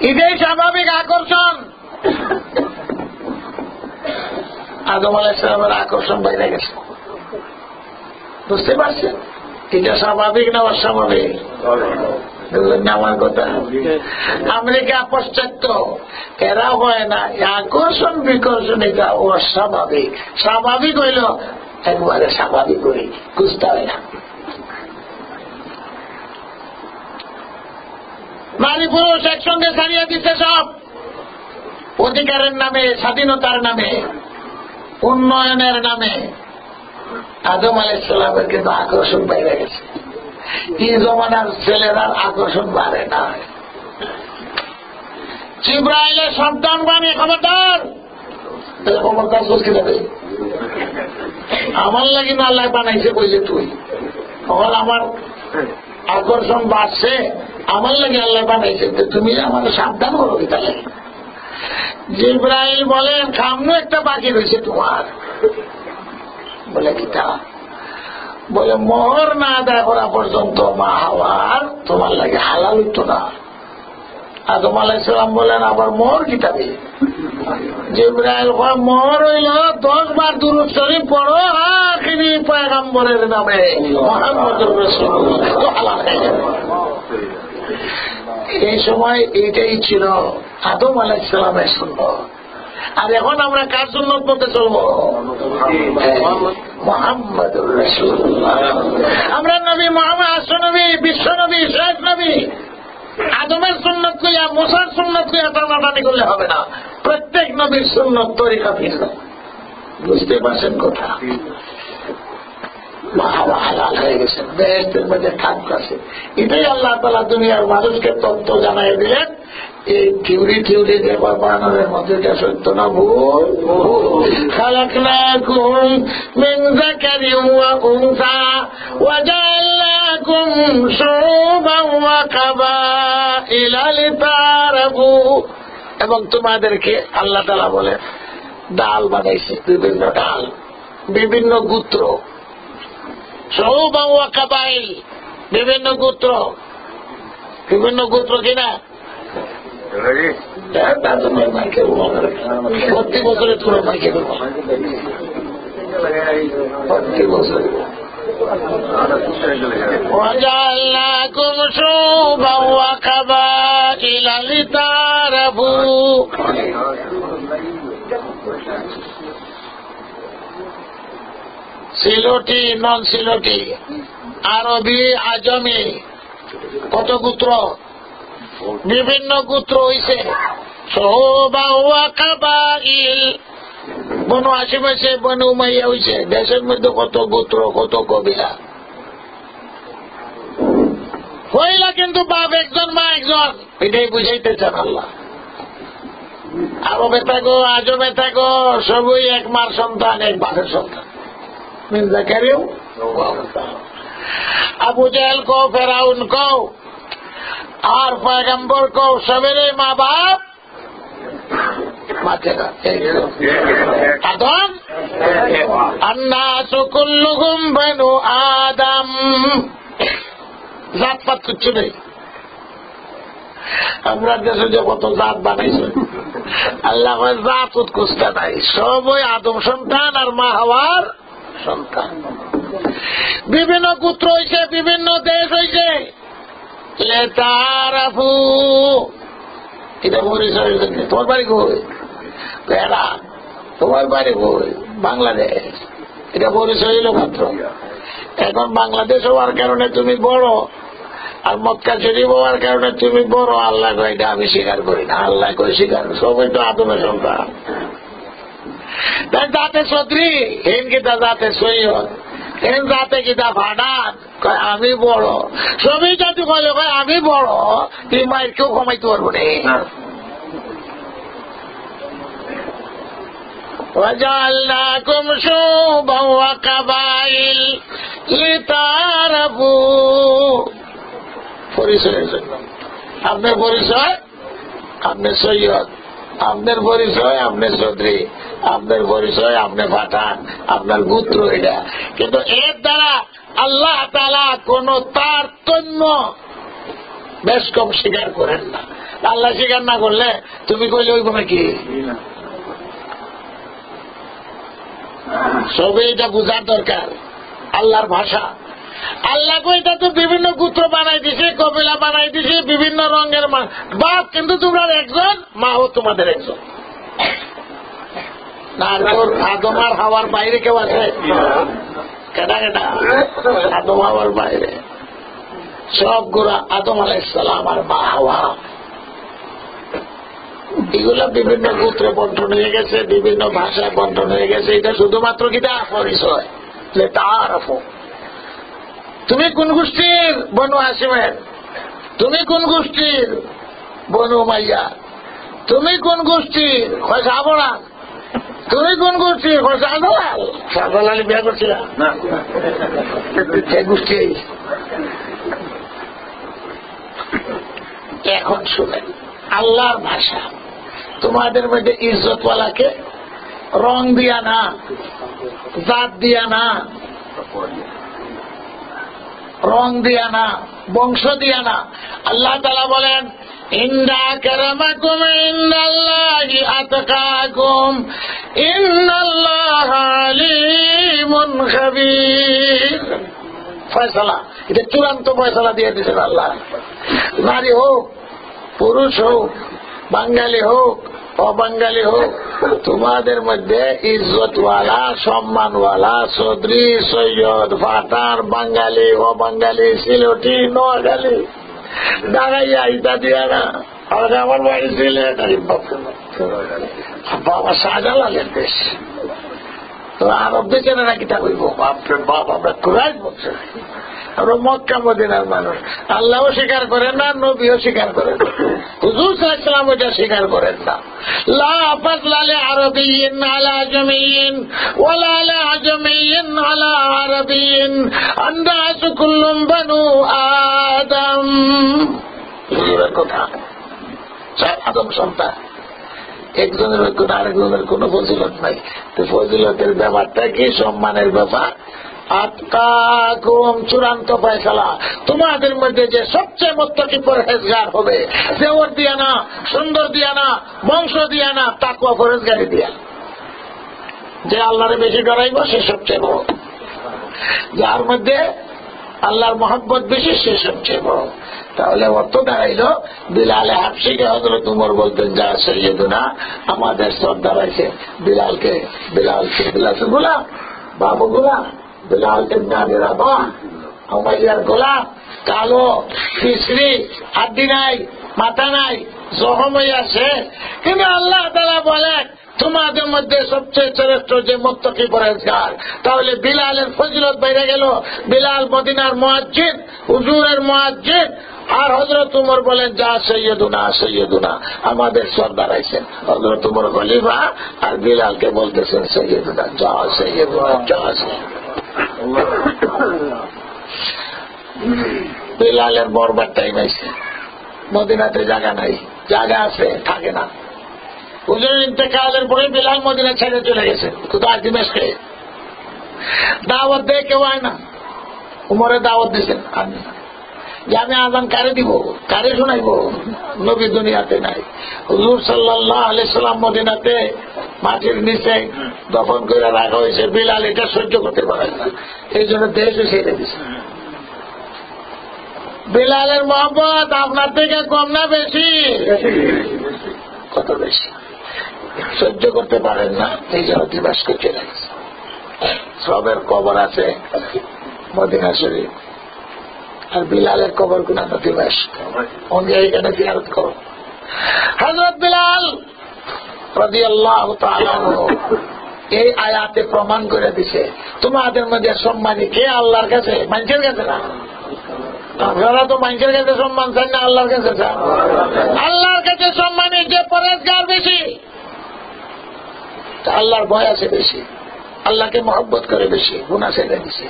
এটাই স্বাভাবিক আকর্ষণ। আদম আলাইহিস সালামের আকর্ষণ বাইরে গেছে, বুঝতে পারছেন? এটা স্বাভাবিক না অস্বাভাবিক? আমার কথা, আমেরিকা পাশ্চাত্য এরা হয় না আকর্ষণ বিকর্ষণ, এটা অস্বাভাবিক। স্বাভাবিক হইল একবারে স্বাভাবিক হই, বুঝতে হয় না। নারী পুরুষ একসঙ্গে ছাড়িয়ে দিচ্ছে সব, অধিকারের নামে, স্বাধীনতার নামে, উন্নয়নের নামে। আদম আলাইহিস সালামের কিন্তু আকর্ষণ বাইরে গেছে। এই জমানার ছেলেরা আকর্ষণ বাড়ে না। জিবরাইলের সন্তান বাণী, খবরদার, খবরদার বুঝতে যাবে। আমার লাগি না আল্লাহ বানাইছে বলছে তুই, তখন আমার আকর্ষণ বাড়ছে, আমার লাগে আল্লাহ বানাইছে, তুমি আমার সাবধান করো। তাহলে জিবরাইল বলেন সামনে একটা বাকি রয়েছে তোমার। বলে কিতা? বলে মোহর না আদায় করা পর্যন্ত মা হাওয়ার তোমার লাগে হালাল হইতো না। আদম আলাইহিস সালাম বলেন আবার মোহর কিতাবে? জিবরাইল কয় মোহর হইল 10 বার দুরূদ শরীফ পড়ো আখিরি পয়গম্বরের নামে মুহাম্মদুর রাসূলুল্লাহ, তো হালাল হয়ে যাবে। এই সময় এইটাই ছিল আদম আলাইহিস সালামের সুন্নাত। আর এখন আমরা কার সুন্নাত মতে চলবো? মুহাম্মদুর রাসূলুল্লাহ। আমরা নবী মুহাম্মদ আসনবী, বিশ্ব নবী, শেষ নবী। আদমের সুন্নাত কইয়া মুসার সুন্নাত কইয়া টানাটানি করলে হবে না। প্রত্যেক নবীর সুন্নাত তরিকা ভিন্ন, বুঝতে পারছেন কথা? হাওয়া হালাল হয়ে গেছে, বেহেশতের মধ্যে থাকছে। এটাই আল্লাহ তাআলা দুনিয়ার মানুষকে তত্ত্ব জানাই দিলেন। এই থিওরি ব্যাপার বানানোর মধ্যে এটা সত্য না ভুল? খালাকনাকুম মিন যাকারিন ওয়া উনসা ওয়া জাআলনাকুম শুউবান ওয়া কাবাইলা লিতারাফু। এবং তোমাদেরকে আল্লাহ তাআলা বলে ডাল বানাইছে, বিভিন্ন ডাল, বিভিন্ন গোত্র। শুউবান ওয়া কাবাইল, বিভিন্ন গোত্র, বিভিন্ন গোত্র কিনা? প্রতি বছরে তোমরা মাইকে দেবো, প্রতি বছরে। وجعلناكم شعوبا وقبائل لتعارفوا। সিলটি, নন সিলটি, আরবি, আজমি, কত গোত্র? বিভিন্ন গোত্র হইছে। বনু হাশিম হয়েছে, বনু উমাইয়া হয়েছে। দেশের মধ্যে কত গোত্র, কত কবিরা হইলা, কিন্তু বাপ একজন, মা একজন। এটাই বুঝাইতে চান আল্লাহ। আরবে থাকো, আজমে থাকো, সবই এক মার সন্তান, এক বাপের সন্তান। আবু জাহেল কো, ফেরাউন কো, আর পয়গম্বর কো, সবেরে মা বাপ আদম। আন্নাসু কুল্লুহুম বানু আদম। জাতপাত কিচ্ছু নেই। আমরা দেশে যে কত জাত বানাইছে, আল্লাহ জাত উৎকৃষ্ট নাই, সব ওই আদম সন্তান আর মা হাওয়ার সন্তান। বিভিন্ন গোত্র হয়েছে, বিভিন্ন দেশ হয়েছে। লেতারাফু, এটা পরিচয়। তোমার বাড়ি কই? পেড়া। তোমার বাড়ি কই? বাংলাদেশ। এটা পরিচয় হইল মাত্র। এখন বাংলাদেশ হওয়ার কারণে তুমি বড়, আর মক্কা শরীফ হওয়ার কারণে তুমি বড়। আল্লাহ কয় এটা আমি স্বীকার করি না, আল্লাহ কয় স্বীকার। সবাই তো আদমের সন্তান। জাতে চৌধুরী, হিনকিতা জাতে সৈয়দ, এন যাতে কিতা ফাটান কয় আমি বড়, সবই জাতি কয় কয় আমি বড়, এই মায়ের কেউ কমাইতে পারবো না। وجعلناكم شعوبا وقبائل لتعارفوا। পরিচয়ের জন্য আপনার পরিচয় আপনি সৈয়দ, আপনার পরিচয় আপনি চৌধুরী, আপনার পরিচয় আপনি পাঠান, আপনার গোত্র এটা। কিন্তু এর দ্বারা আল্লাহ তাআলা কোন তারতম্য বেশ কম স্বীকার করেন না। আল্লাহ স্বীকার না করলে তুমি কইলে ওই কোনো কি সবে এটা বোঝার দরকার। আল্লাহর ভাষা আল্লাহ এটা তো বিভিন্ন গোত্র বানাই দিছে, কবিলা বানাই দিছে, বিভিন্ন রঙের বাপ, কিন্তু তোমরা একজন, মাও তোমাদের একজন। আদম আর হাওয়ার বাইরে কেউ আছে? কেটা কেটা আদম হাওয়ার বাইরে সব গোড়া আদম আলাইহিস সালাম আর মা হাওয়া। এগুলা বিভিন্ন গোত্রে বন্টন হয়ে গেছে, বিভিন্ন ভাষায় বন্টন হয়ে গেছে। এটা শুধুমাত্র কিটা পরিচয়, তাআরাফু। তুমি কোন গোষ্ঠীর? বনু হাশিমের। তুমি কোন গোষ্ঠীর? বনু উমাইয়া। তুমি কোন গোষ্ঠীর? শাহবরা। তুমি কোন গোষ্ঠীর? শাহজালাল। শাহজালাল বিয়ে করছিল না, এই গোষ্ঠী। এখন শুনেন আল্লাহর ভাষা। তোমাদের মধ্যে ইজ্জতওয়ালাকে রং দিয়া না, জাত দিয়া না, রং দিয়া না, বংশ দিয়া না। আল্লাহ তাআলা বলেন ইন্না আকরামাকুম ইনদাল্লাহি আতকাকুম ইন্নাল্লাহা আলিমুন খাবীর। ফয়সালা, এটা চূড়ান্ত ফয়সালা দিয়ে দিয়েছেন আল্লাহ। নারী হোক, পুরুষ হোক, বাঙালি হোক, অবাঙালি হোক, তোমাদের মধ্যে ইজ্জতওয়ালা, সম্মানওয়ালা, চৌধুরী, সৈয়দ, পাঠান, বাঙালি, অবাঙালি, সিলেটি, নোয়াখালী, ডাঙাইয়া, ইটা দিয়া না। আমার বাড়ি সিলেট, বাবা শাহজালালের দেশ। তো আরব দেশে না কিতা কইব? বাপরে বাপ, আমরা কুরাইশ বলছে, আমরা মক্কা মদিনার মানুষ। আল্লাহও স্বীকার করেন না, নবীও স্বীকার করেন না, হুজুর সাল্লাল্লাহু আলাইহি ওয়াসাল্লাম ওটা স্বীকার করেন না। লা ফাযলা লিআরাবিয়্যিন আলা আজমিয়্যিন ওয়ালা লিআজমিয়্যিন আলা আরাবিয়্যিন আন্নাসু কুল্লুম বানু আদম। হুজুরের কথা, সব আদম সন্তান। একজনের আরেকজনের কোন ফজিলত নাই। তো ফজিলতের ব্যাপারটা কি? সম্মানের ব্যাপার। আতকাকুম, চূড়ান্ত ফয়সালা। তোমাদের মধ্যে যে সবচেয়ে মুত্তাকি পরহেজগার হবে, দেওয়ার দিয়া না, সুন্দর দিয়া না, বংশ দিয়া না, তাকওয়া পরহেজগারি দিয়া। যে আল্লাহরে বেশি ডরাইব সে সবচেয়ে বড়। যার মধ্যে আল্লাহর মহব্বত বেশি সে সবচেয়ে বড়। তাহলে অর্থ দাঁড়াইল বিলালে হাফসিকে হযরত উমর বলতেন, যা সৈয়দুনা, আমাদের সর্দার আছে বিলালকে, বিলালকে গোলাম, বাবু গোলাম, বিলালকে নামে রাবা, উমাইয়ার গোলাম, কালো, বিশ্রী, হাড্ডি নাই, মাথা নাই, জখম হয়ে আছে। কিন্তু আল্লাহ তাআলা বলেন তোমাদের মধ্যে সবচেয়ে শ্রেষ্ঠ যে মুত্তাকি পরহেজগার। তাহলে বিলালের ফজিলত বাইরে গেল। বিলাল মদিনার মুয়াজ্জিন, হুজুরের মুয়াজ্জিন। আর হযরত উমর বলেন, যা সৈয়দুনা, সৈয়দুনা, আমাদের সর্দার আইছেন। হযরত উমর খলিফা আর বিলালকে বলতেছেন সৈয়দুনা, যা সৈয়দুনা, যা। বিলালের বরবার টাইম আইছে। মদিনাতে জায়গা নাই, জায়গা আছে থাকে না। হুজুরের ইন্তেকালের পরে বিলাল মদিনা ছেড়ে চলে গেছে কোথায়? দিমাশকে। দাওয়াত দেয় কেউ হয় না। উমরে দাওয়াত দিচ্ছেন আমি, যে আমি আযান কারে দিব, কারে শোনাইব? নবী দুনিয়াতে নাই। হুজুর সাল্লাল্লাহু আলাইহি সাল্লাম মদিনাতে মাটির নিচে দফন করে রাখা হয়েছে। বিলাল এটা সহ্য করতে পারে না, এই জন্য দেশে ছেড়ে দিচ্ছে। বিলালের মহব্বত আপনার থেকে কম না বেশি? কত বেশি। সহ্য করতে পারেন না, এই জন্য দিমাশকে চলে গেছে। সবের কবর আছে মদিনা শরীফ, আর বিলালের কবর কোনা তো দিমাশক। অন্য এখানে জিয়ারত করো। হযরত বিলাল রাদিয়াল্লাহু তাআলা এই আয়াতে প্রমাণ করে দিছে তোমাদের মধ্যে সম্মানী কে আল্লাহর কাছে, মানুষের কাছে না। আপনারা তো মানুষের কাছে সম্মান চান না, আল্লাহর কাছে চান। আল্লাহর কাছে সম্মানী যে পরেজগার বেশি, আল্লাহর ভয় আছে বেশি, আল্লাহকে মহব্বত করে বেশি, গুনাহ ছেড়ে দিছে।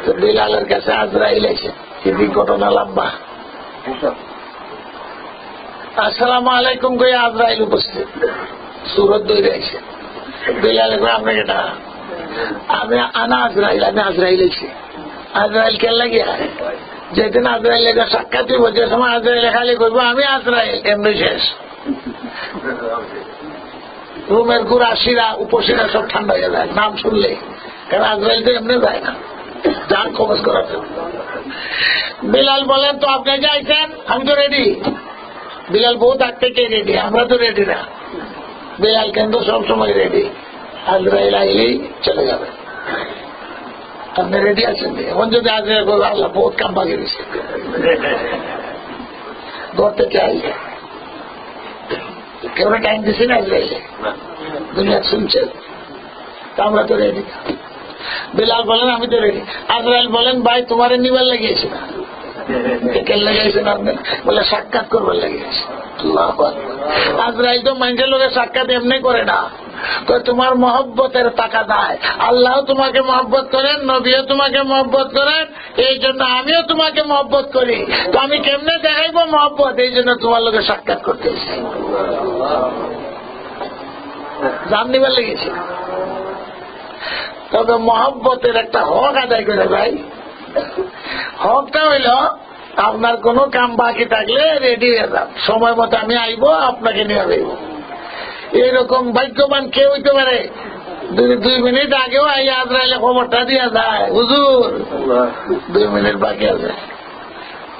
তো বিলালের কাছে আজরাইল এসে কি ঘটনা লম্বা। আসসালামু আলাইকুম কই আজরাইল উপস্থিত, সুরত দৌড়ে এসে বিলালে কই আপনাকে না, আমি আনা আজরাইল, আমি আজরাইল এসে। আজরাইল কে লাগিয়া যেদিন আজরাইল লেগে সাক্ষাৎ হইব, যে সময় আজরাইল খালি করবো আমি আজরাইল, এমনি শেষ। রুমের গুড়া শিরা উপশিরা সব ঠান্ডা হয়ে যায় নাম শুনলে, কারণ আজরাইল তো এমনি যায় না, যান কবজ করার জন্য। বিলাল বলেন তো আপনি যাইছেন, আমি তো রেডি। বিলাল বহুত আগ থেকে রেডি, আমরা তো রেডি না। বিলাল কিন্তু সবসময় রেডি, আজরাইল আইলেই চলে যাবে। আপনি রেডি আছেন? এখন যদি আজরাইল বলবে আল্লাহ বহুত কাম বাকি দিচ্ছে, ঘর থেকে আইলে কেউ টাইম দিছি না আজরাইলে, দুনিয়া শুনছেন, আমরা তো রেডি। বিলাল বলেন আমি তো রেডি। আজরাইল বলেন ভাই তোমার নিবার লাগিয়েছে না, কেন লাগাইছেন আপনি? বলে সাক্ষাৎ করবার লাগিয়েছে। আজরাইল তো মানুষের লোকের সাক্ষাৎ এমনি করে না, তোমার মহব্বতের টাকা দেয়। আল্লাহ তোমাকে মহব্বত করেন, নবীও তোমাকে মহব্বত করেন, এই জন্য আমিও তোমাকে মহব্বত করি। তো আমি কেমনে দেখাইবো মহব্বত, এই জন্য তোমার লোকের সাক্ষাৎ করতে এসেছি, জান নিবার লেগেছে। তবে মহব্বতের একটা হক আদায় করে ভাই। হকটা হইল আপনার কোনো কাম বাকি থাকলে রেডি হয়ে যান, সময় মতো আমি আইব, আপনাকে নিয়ে যাইব। এরকম ভাগ্যবান কেউ হইতে পারে 2 মিনিট আগেও আই আজরাইলে খবরটা দিয়া যায়, হুজুর 2 মিনিট বাকি আছে,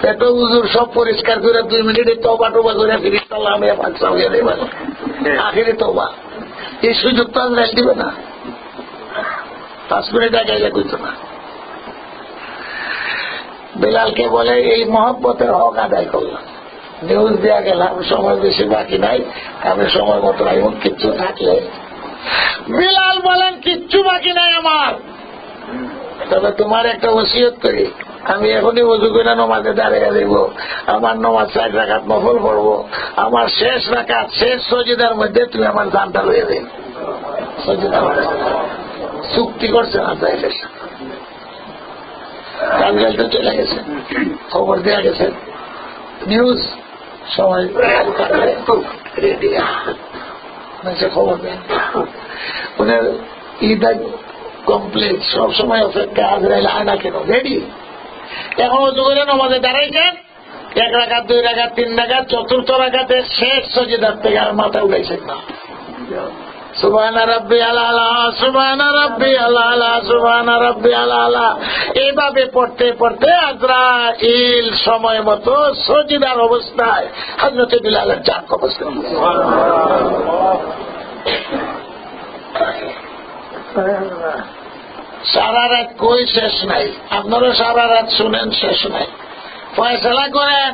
পেট হুজুর সব পরিষ্কার করে 2 মিনিটে তওবা টোবা করে ফিরিস্তাল্লাহ আমি বাচ্চা হয়ে দেব, আখিরি তওবা। এই সুযোগ তো আজরাইল দিবে না, 5 মিনিট আগে আগে কইতো না। বিলালকে বলে এই মহব্বতের হক আদায় করলাম, নিউজ দেওয়া গেলাম, সময় বেশি বাকি নাই, আমি সময় মতো এমন কিচ্ছু থাকলে। বিলাল বলেন কিচ্ছু বাকি নাই আমার, তবে তোমার একটা ওসিয়ত করি, আমি এখনই ওযু করে নামাজে দাঁড়িয়ে দেব, আমার নামাজ 4 রাকাত নফল পড়বো, আমার শেষ রাকাত শেষ সজিদার মধ্যে তুমি আমার জানটা লইয়ে দেন। সজিদা চুক্তি করছে না তাইলে, কালগালটা চলে গেছে, খবর দেওয়া গেছে, নিউজ সময় খবর দেন। ওনার ঈদ কমপ্লিট, সবসময় অপেক্ষা, আজরাইল আয় না কেন, রেডি। এখন ওযু করে নামাজে দাঁড়াইছেন, 1 রাকাত 2 রাকাত 3 রাকাত, 4র্থ রাকাতে শেষ সজিদার থেকে আর মাথা উঠাইছেন না। সুবহান রাব্বিয়াল আলা, সুবহান রাব্বিয়াল আলা, সুবহান রাব্বিয়াল আলা, এইভাবে পড়তে পড়তে আজরাইল সময় মতো সজিদার অবস্থায় হযরত বিলালের জান কবজ করলেন। সারা রাত কই শেষ নাই, আপনারা সারা রাত শুনেন, শেষ নাই। ফয়সালা করেন,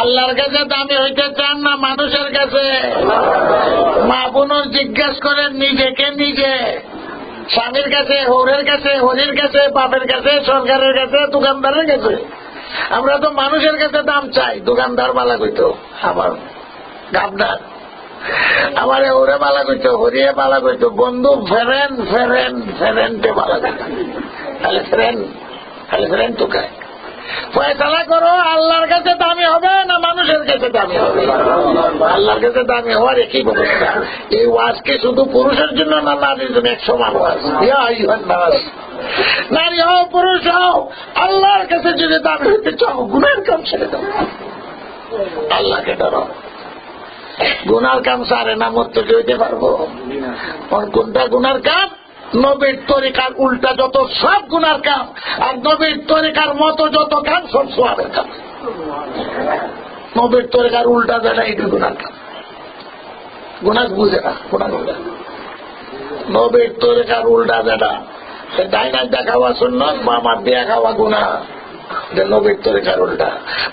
আল্লাহর কাছে দামি হইতে চান না মানুষের কাছে? মা বোনের জিজ্ঞেস করেন নিজেকে নিজে, স্বামীর কাছে, হরের কাছে, হরির কাছে, বাপের কাছে, সরকারের কাছে, দোকানদারের কাছে। আমরা তো মানুষের কাছে দাম চাই। দোকানদার বালা কইতো আমার গাবনার, আমার ওরে বালা কইতো, হরিয়ে বালা কইতো, বন্ধু ফেরেন ফেরেন ফেরেনটে বালা কইতো, খালি ফেরেন তো খায়। ফয়সালা করো, আল্লাহর কাছে দামি হবে না মানুষের কাছে দামি হবে? আল্লাহর কাছে দামি হওয়ার একই ব্যবস্থা। এই ওয়াজকে শুধু পুরুষের জন্য না, নারীর জন্য 1 সমান ওয়াজ। নারী হও পুরুষ হও, আল্লাহর কাছে যদি দামি হইতে চাও, গুনার কাম ছেড়ে দাও, আল্লাহকে ডরো। গুনার কাম সারে না মরতে হইতে পারবো? কোনটা গুনার কাম? নবীর তরিকার উল্টা যত সব গুনার কাম, আর নবীর তরিকার মতো যত কাম সব সওয়াবের কাম। নবীর তরিকার উল্টা যেটা, এটা গুনার কাম। গুনাহ বুঝে না, গুনাহ বুঝে। নবীর তরিকার উল্টা যেটা, ডাইনার দেখাওয়া সুন্নাত, বামার দিয়ে খাওয়া গুনাহ। নবীর তরিকার উল্টা,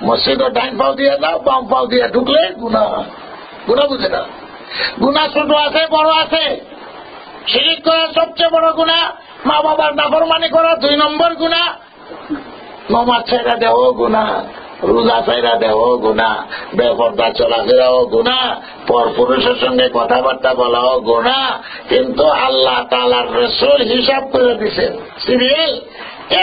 মসজিদে ডাইন পাও দিয়ে দাও, বাম পাও দিয়ে ঢুকলে গুনাহ। গুনাহ বুঝে না। গুনাহ ছোট আছে বড় আছে, শিরিক করা সবচেয়ে বড় গুনাহ, মা বাবার নাফরমানি করা 2 নম্বর গুনাহ, নামাজ ছাইরা দেওয়া গুনাহ, রোজা ছাইরা দেওয়া গুনাহ, বেপরদা চলাফেরাও গুনাহ, পরপুরুষের সঙ্গে কথাবার্তা বলাও গুনাহ। কিন্তু আল্লাহ তাআলার রাসূল হিসাব করে দিয়েছেন সিরিয়াল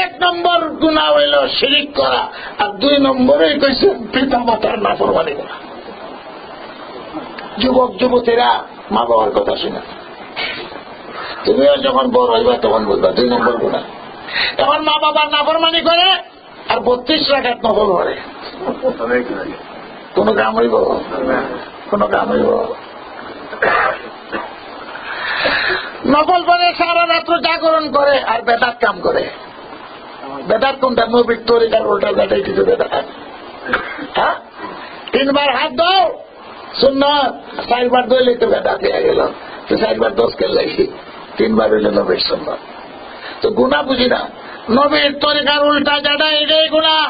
1 নম্বর গুনাহ হইল শিরিক করা, আর 2 নম্বরে কইছেন পিতা মাতার নাফরমানি করা। যুবক যুবতীরা মা বাবার কথা শুনে, তুমিও যখন বড় হইবা তখন বুঝবা 2 নম্বর গুনাহ। এখন মা বাবার নাফরমানি করে আর 32 রাকাত নফল করে, কোন কাম হইব? কোন কাম হইব? নফল করে সারা রাত্র জাগরণ করে আর বেদাত কাম করে। বেদাত কোনটা? নবীর তরিকার উল্টা বেদাই কিছু বেদাত। হ্যাঁ, 3 বার হাত দাও সুন্নাত, 4 বার দইলে তো বেদাত হয়ে গেল। তো 4 বার 10 কে লাগি, 3 বার হইলে নবীর সুন্নাত। তো গুনাহ বুঝি না, নবীর তরিকার উল্টা যেটা এটাই গুনাহ,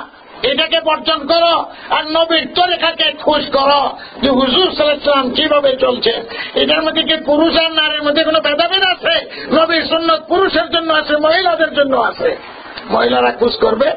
এটাকে বর্জন করো। আর নবীর তরিকাকে খুশ করো যে হুজুর সাল্লাল্লাহু আলাইহি ওয়াসাল্লাম কিভাবে চলছে। এটার মধ্যে কি পুরুষ আর নারীর মধ্যে কোনো ভেদাভেদ আছে? নবীর সুন্নাত পুরুষের জন্য আছে, মহিলাদের জন্য আছে। মহিলারা খুশ করবে।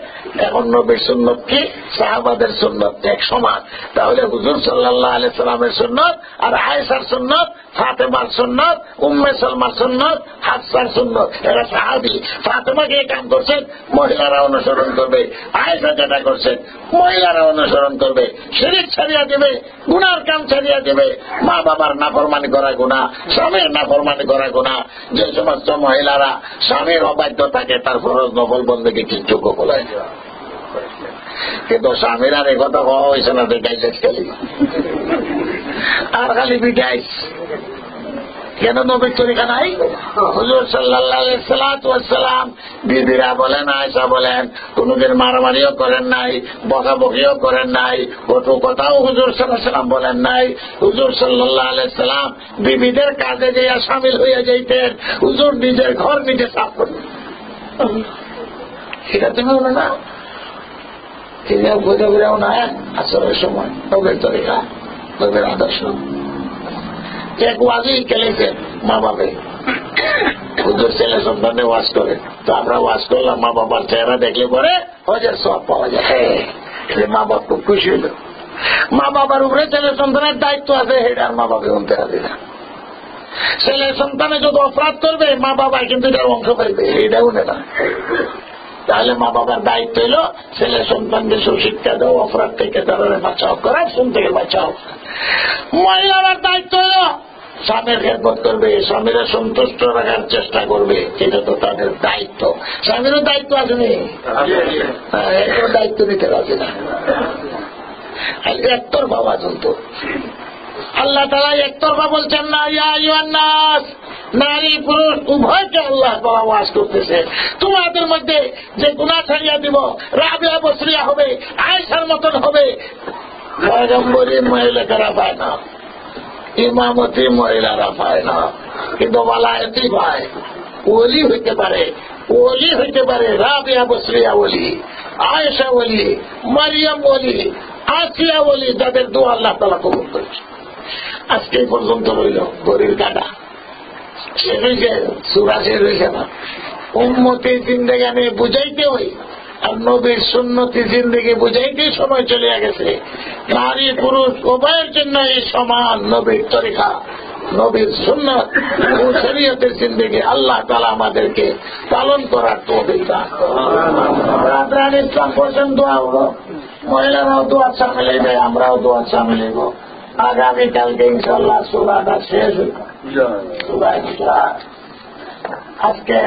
এখন নবীর সুন্নত কি সাহাবাদের সুন্নত এক সমান। তাহলে হুজুর সাল্লাল্লাহু আলাইহি সাল্লামের সুন্নত আর আয়েশার সুন্নত, ফাতেমার সুন্নত, উম্মে সালমার সুন্নত, হাফসার সুন্নত, এরা সাহাবী। ফাতেমাকে এই কাম করছেন, মহিলারা অনুসরণ করবে। আয়েশা যেটা করছেন, মহিলারা অনুসরণ করবে। শিরিক ছাড়িয়ে দেবে, গুনার কাম ছাড়িয়ে দেবে। মা বাবার নাফরমানি করা গুনাহ, স্বামীর নাফরমানি করা গুনাহ। যে সমস্ত মহিলারা স্বামীর অবাধ্য থাকে তার ফরজ নফল বন্দেকে কিচ্ছু বলায় দেওয়া। কিন্তু স্বামীর আর এই কথা হওয়া হয়েছে না, দেখাইছে খালি আর খালি বিটাইস। কেন নবীর তরিকা নাই? হুজুর সাল্লাল্লাহু আলাইহি ওয়াসাল্লাম বিবিরা বলেন, আয়েশা বলেন, কোনদিন মারামারিও করেন নাই, বকাবকিও করেন নাই, কটু কথাও হুজুর সাল্লাল্লাহু আলাইহি ওয়াসাল্লাম বলেন নাই। হুজুর সাল্লাল্লাহু আলাইহি ওয়াসাল্লাম বিবিদের কাজে যাইয়া শামিল হইয়া যাইতেন। হুজুর নিজের ঘর নিজে সাফ করতেন। এটা তুমি বলো না, বুঝে বুঝেও না আসরের সময় নবীর তরিকা, নবীর আদর্শ। এক ওয়াজি খেলেছেন মা বাবা, হুজুর ছেলে সন্তানে ওয়াজ করে, তো আমরা ওয়াজ করলাম। মা বাবার চেহারা দেখলে পরে হজের সব পাওয়া যায়। মা বাপ খুব খুশি হইল। মা বাবার উপরে ছেলে সন্তানের দায়িত্ব আছে, এটার মা বাবা শুনতে হবে না। ছেলে সন্তানে যদি অপরাধ করবে মা বাবা কিন্তু এটার অংশ পাইবে, এটাও না। তাহলে মা বাবার দায়িত্ব হলো ছেলে সন্তানকে সুশিক্ষা দাও, অপরাধ থেকে তারা বাঁচাও, করাপশন থেকে বাঁচাও। মহিলার দায়িত্ব হলো স্বামীর খেদমত করবে, স্বামীরা সন্তুষ্ট রাখার চেষ্টা করবে, এটা তো তাদের দায়িত্ব। স্বামীরও দায়িত্ব আছে নি? এটাও দায়িত্ব নিতে পারছে না, একতরফা চলতো। আল্লাহ তাআলা একতরফা বলছেন না, ইয়া আইয়ুহান নাস, নারী পুরুষ উভয়কে আল্লাহ তাআলা ওয়াজ করতেছে। তোমাদের মধ্যে যে গুনাহ ছাড়িয়ে দিব, রাবিয়া বসরিয়া হবে, আয়েশার মতন হবে। পয়গম্বরী মহিলারা পায় না, ইমামতি মহিলারা পায় না, কিন্তু ওয়ালায়াতি পায়। ওলি হইতে পারে, ওলি হইতে পারে, রাবিয়া বসরিয়া ওলি, আয়েশা ওলি, মারিয়াম ওলি, আসিয়া ওলি, যাদের দোয়া আল্লাহ তাআলা কবুল করেছে। আজকে পর্যন্ত রইল গরির কাটা, শেষ হয়েছে, সূরা শেষ হয়েছে না। উম্মতি জিন্দেগানি বুঝাইতে হই, আর নবীর সুন্নতি জিন্দেগি বুঝাইতে সময় চলে গেছে। নারী পুরুষ উভয়ের জন্য এই সমান নবীর তরিকা, নবীর সুন্নত ও শরীয়তের জিন্দেগি আল্লাহ তাআলা আমাদেরকে পালন করার তৌফিক দান করুন। ইসলাম পর্যন্ত দোয়া হলো, মহিলারাও দোয়া সামিল হইবে, আমরাও দোয়া সামিল হইব। আগামীকালকে ইনশাআল্লাহ সূরাটা শেষ হইব। আজকে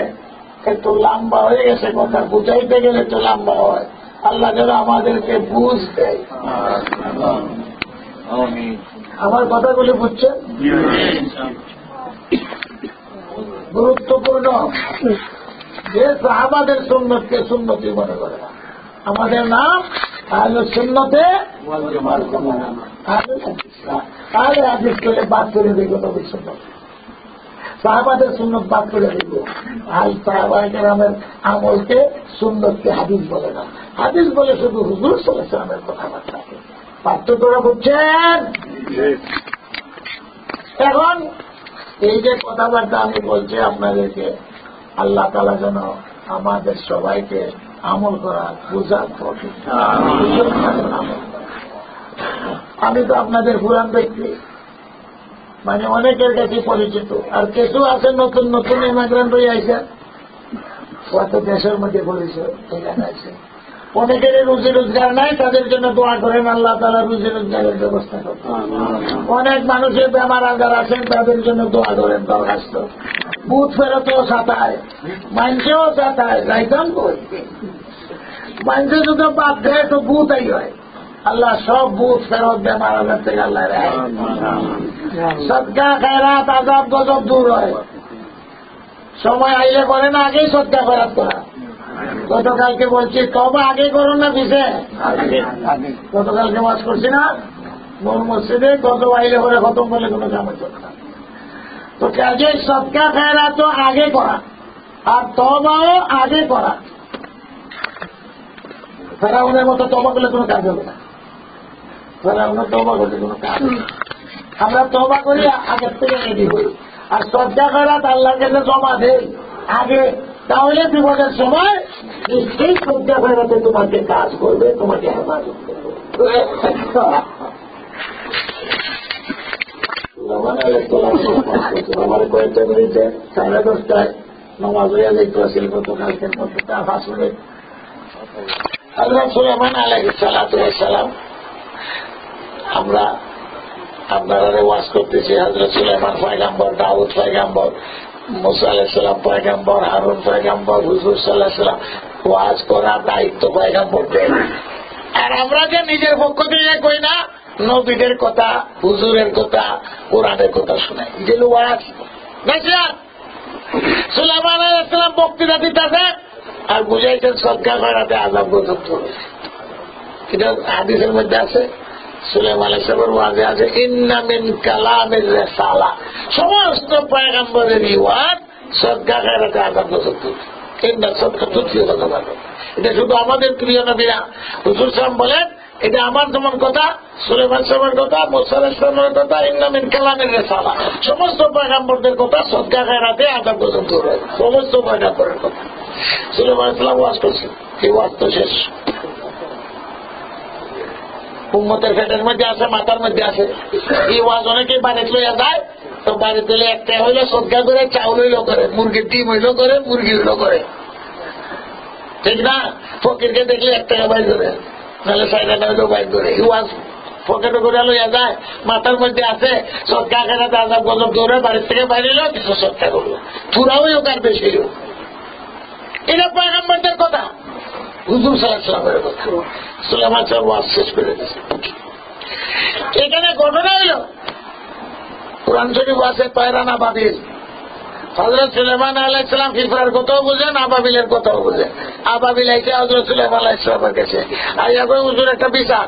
একটু লম্বা হয়ে গেছে, কথা বুঝাইতে গেলে তো লম্বা হয়। আল্লাহ যেন আমাদেরকে বুঝ দেয়। আমার কথাগুলি বুঝছেন? গুরুত্বপূর্ণ যে সাহাবাদের সুন্নতকে সুন্নতি মনে করে না। আমাদের নাম আহলে সুন্নতে আহলে হাদিস করে বাদ করে দেব। নবীর সুন্নত সাহাবাদের সুন্নত বাদ করে দেব। আল সাহাবায়ে কেরামের আমলকে সুন্নতকে হাদিস বলে না। হাদিস বলে শুধু হুজুর সাল্লাল্লাহু আলাইহি ওয়াসাল্লামের কথাবার্তাকে। পার্থক্যটা বুঝছেন? এখন এই যে কথাবার্তা আমি বলছি আপনাদেরকে, আল্লাহ তাআলা যেন আমাদের সবাইকে আমল করার বুঝার তৌফিক দান। আমি তো আপনাদের পুরান ব্যক্তি, মানে অনেকের কাছে পরিচিত, আর কিছু আছে নতুন নতুন ইমিগ্রেন্ট হয়ে আইসে, কত দেশের মধ্যে পরিচয় এখানে আছে। অনেকের রুজি রোজগার নাই, তাদের জন্য দোয়া করেন আল্লাহ তাআলা রুজি রোজগারের ব্যবস্থা করতে। অনেক মানুষের বেমার আজার আছেন, তাদের জন্য দোয়া করেন দরখাস্ত। বুথ ফেরতও সাঁতায়, মাইনসেও সাঁতায়, যাইতাম কই মাইনসে যদি বাদ দেয় তো বুথই হয়। আল্লাহ সব বুথ ফেরত বেমার আজার থেকে আল্লাহ রেহাই। সদকা খেরাত আযাব গজব দূর হয়। সময় আইলে করে না, আগেই সদকা খেরাত করা। গতকালকে বলছি তবে আগে করুন না পিছে, গতকালকে ওয়াজ করছি না নূর মসজিদে, কত আইলে করে খতম করলে কোনো জামাই করবে না। তো কাজে সদকা খেরাত তো আগে করা, আর তবাও আগে করা। ফেরাউনের মতো তবা করলে কোনো কাজ হবে না, ফেরাউনের তবা করলে কোনো কাজ হবে না। আমরা তবা করি, আগের থেকে রেডি হই, আর সদকা খেরাত আল্লাহর কাছে জমা দেই আগে, তাহলে বিপদের সময় সেই সদকা খেরাতে তোমাকে কাজ করবে, তোমাকে হেফাজত করবে। আমার কয়েকটা মিনিটে 10:30 নামাজ হইয়া যাইতে আসছিল গতকালকের মধ্যে, 5 মিনিট। হযরত সুলাইমান আলাইহিস সালাতু ওয়াস সালাম, আমরা আপনারা ওয়াজ করতেছি, হযরত সুলাইমান পয়গম্বর, দাউদ পয়গম্বর, মুসা আলাইহিস সালাম পয়গম্বর, হারুন পয়গম্বর, হুজুর সাল্লাল্লাহু আলাইহি ওয়াসাল্লাম ওয়াজ করার দায়িত্ব পয়গম্বরদের। আর আমরা যে নিজের পক্ষ থেকে কই না, নবীদের কথা, হুজুরের কথা, কোরআনের কথা শোনাই, যেগুলো ওয়াজ নাসিহাত। সুলাইমান আলাইহিস সালাম বক্তৃতা দিতেছে আর বুঝাইছেন সদকা করাতে আযাব গজব হবে। এটা হাদিসের মধ্যে আছে, সুলাইমান আলাইহিস সালামের ওয়াজে আছে, ইন্না মিন কালামির রিসালা, সমস্ত পয়গম্বরের ওয়াজ সদকা করাতে আযাব গজব হবে। ইন্না সদকা তুতিউ গজব। এটা শুধু আমাদের প্রিয় নবী না, হুজুর সাহেব বলেন এটা আমার যেমন কথা, সুলাইমান সাহেবের কথা, মুসা আলাইহিস সালামের কথা, ইন্না মিন কালামির রিসালা, সমস্ত পয়গম্বরদের কথা সদকা করাতে আযাব গজব হবে, সমস্ত পয়গম্বরের কথা। সুলাইমান আলাইহিস সালাম ওয়াজ করছেন, এই ওয়াজ তো শেষ। উম্মতের পেটের মধ্যে আছে, মাথার মধ্যে আছে। এই ওয়াজ অনেকেই বাড়িতে লইয়া যায়, তো বাড়িতে একটা হইলে সদকা করে, চাউল হইলেও করে, মুরগির ডিম হইলেও করে, মুরগি হইলেও করে, ঠিক না? ফকিরকে দেখলে 1 টাকা বাইর করে, নাহলে 4 টাকা হইলেও বাইর করে। এই ওয়াজ পকেটে করে লইয়া যায়, মাথার মধ্যে আছে, সদকা খেরাতে আযাব গজব দৌড়ে, বাড়ির থেকে বাইরে এলো, কিছু সদকা করলো, পুরাও হোক আর বেশি হোক। এটা পয়গম্বরদের কথা, হুজুর সাল্লাল্লাহু আলাইহি ওয়াসাল্লামের কথা। সুলাইমান সাহেব ওয়াজ শেষ করে দিয়েছে। এখানে ঘটনা হইল, কোরআন শরীফ আছে পায়রানা বাবিল। হযরত সুলাইমান আলাইহিস সালাম ফিরফার কথাও বুঝেন, আবাবিলের কথাও বুঝেন। আবাবিল আইছে হযরত সুলাইমান আলাইহিস সালামের কাছে, আইয়া কই হুজুর একটা বিচার।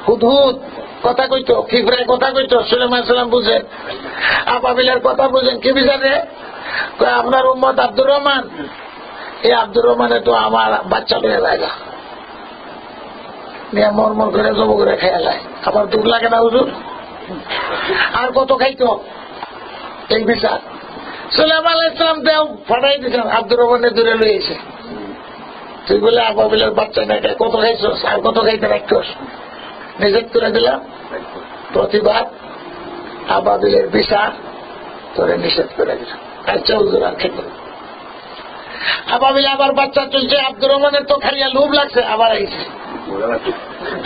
হুদহুদ কথা কইতো, ফিরফার কথা কইতো, সুলাইমান সালাম বুঝেন, আবাবিলের কথা বুঝেন। কি বিচার রে? আপনার উম্মত আব্দুর রহমান, এই আব্দুর রহমানে তো আমার বাচ্চা পেয়ে যায় না, নিয়ে মরমর করে জব করে খেয়ালায়, আবার দুঃখ লাগে না হুজুর? আর কত খাইতো এই বিচার। সুলাইমান আলাইহিস সালাম দেও ফাটাই দিয়েছেন, আব্দুর রহমানে দূরে লইয়েছে। তুই বলে আবাবিলের বাচ্চা নেই, কত খাইছস, আর কত খাইতে রাখছস, নিষেধ করে দিলাম। প্রতিবাদ আবাবিলের বিচার তোরে নিষেধ করে দিলাম। আচ্ছা হুজুর আর খেতে। আবাবিল আবার বাচ্চা চলছে, আব্দুর রহমানের তো খাইয়া লোভ লাগছে, আবার আইছে,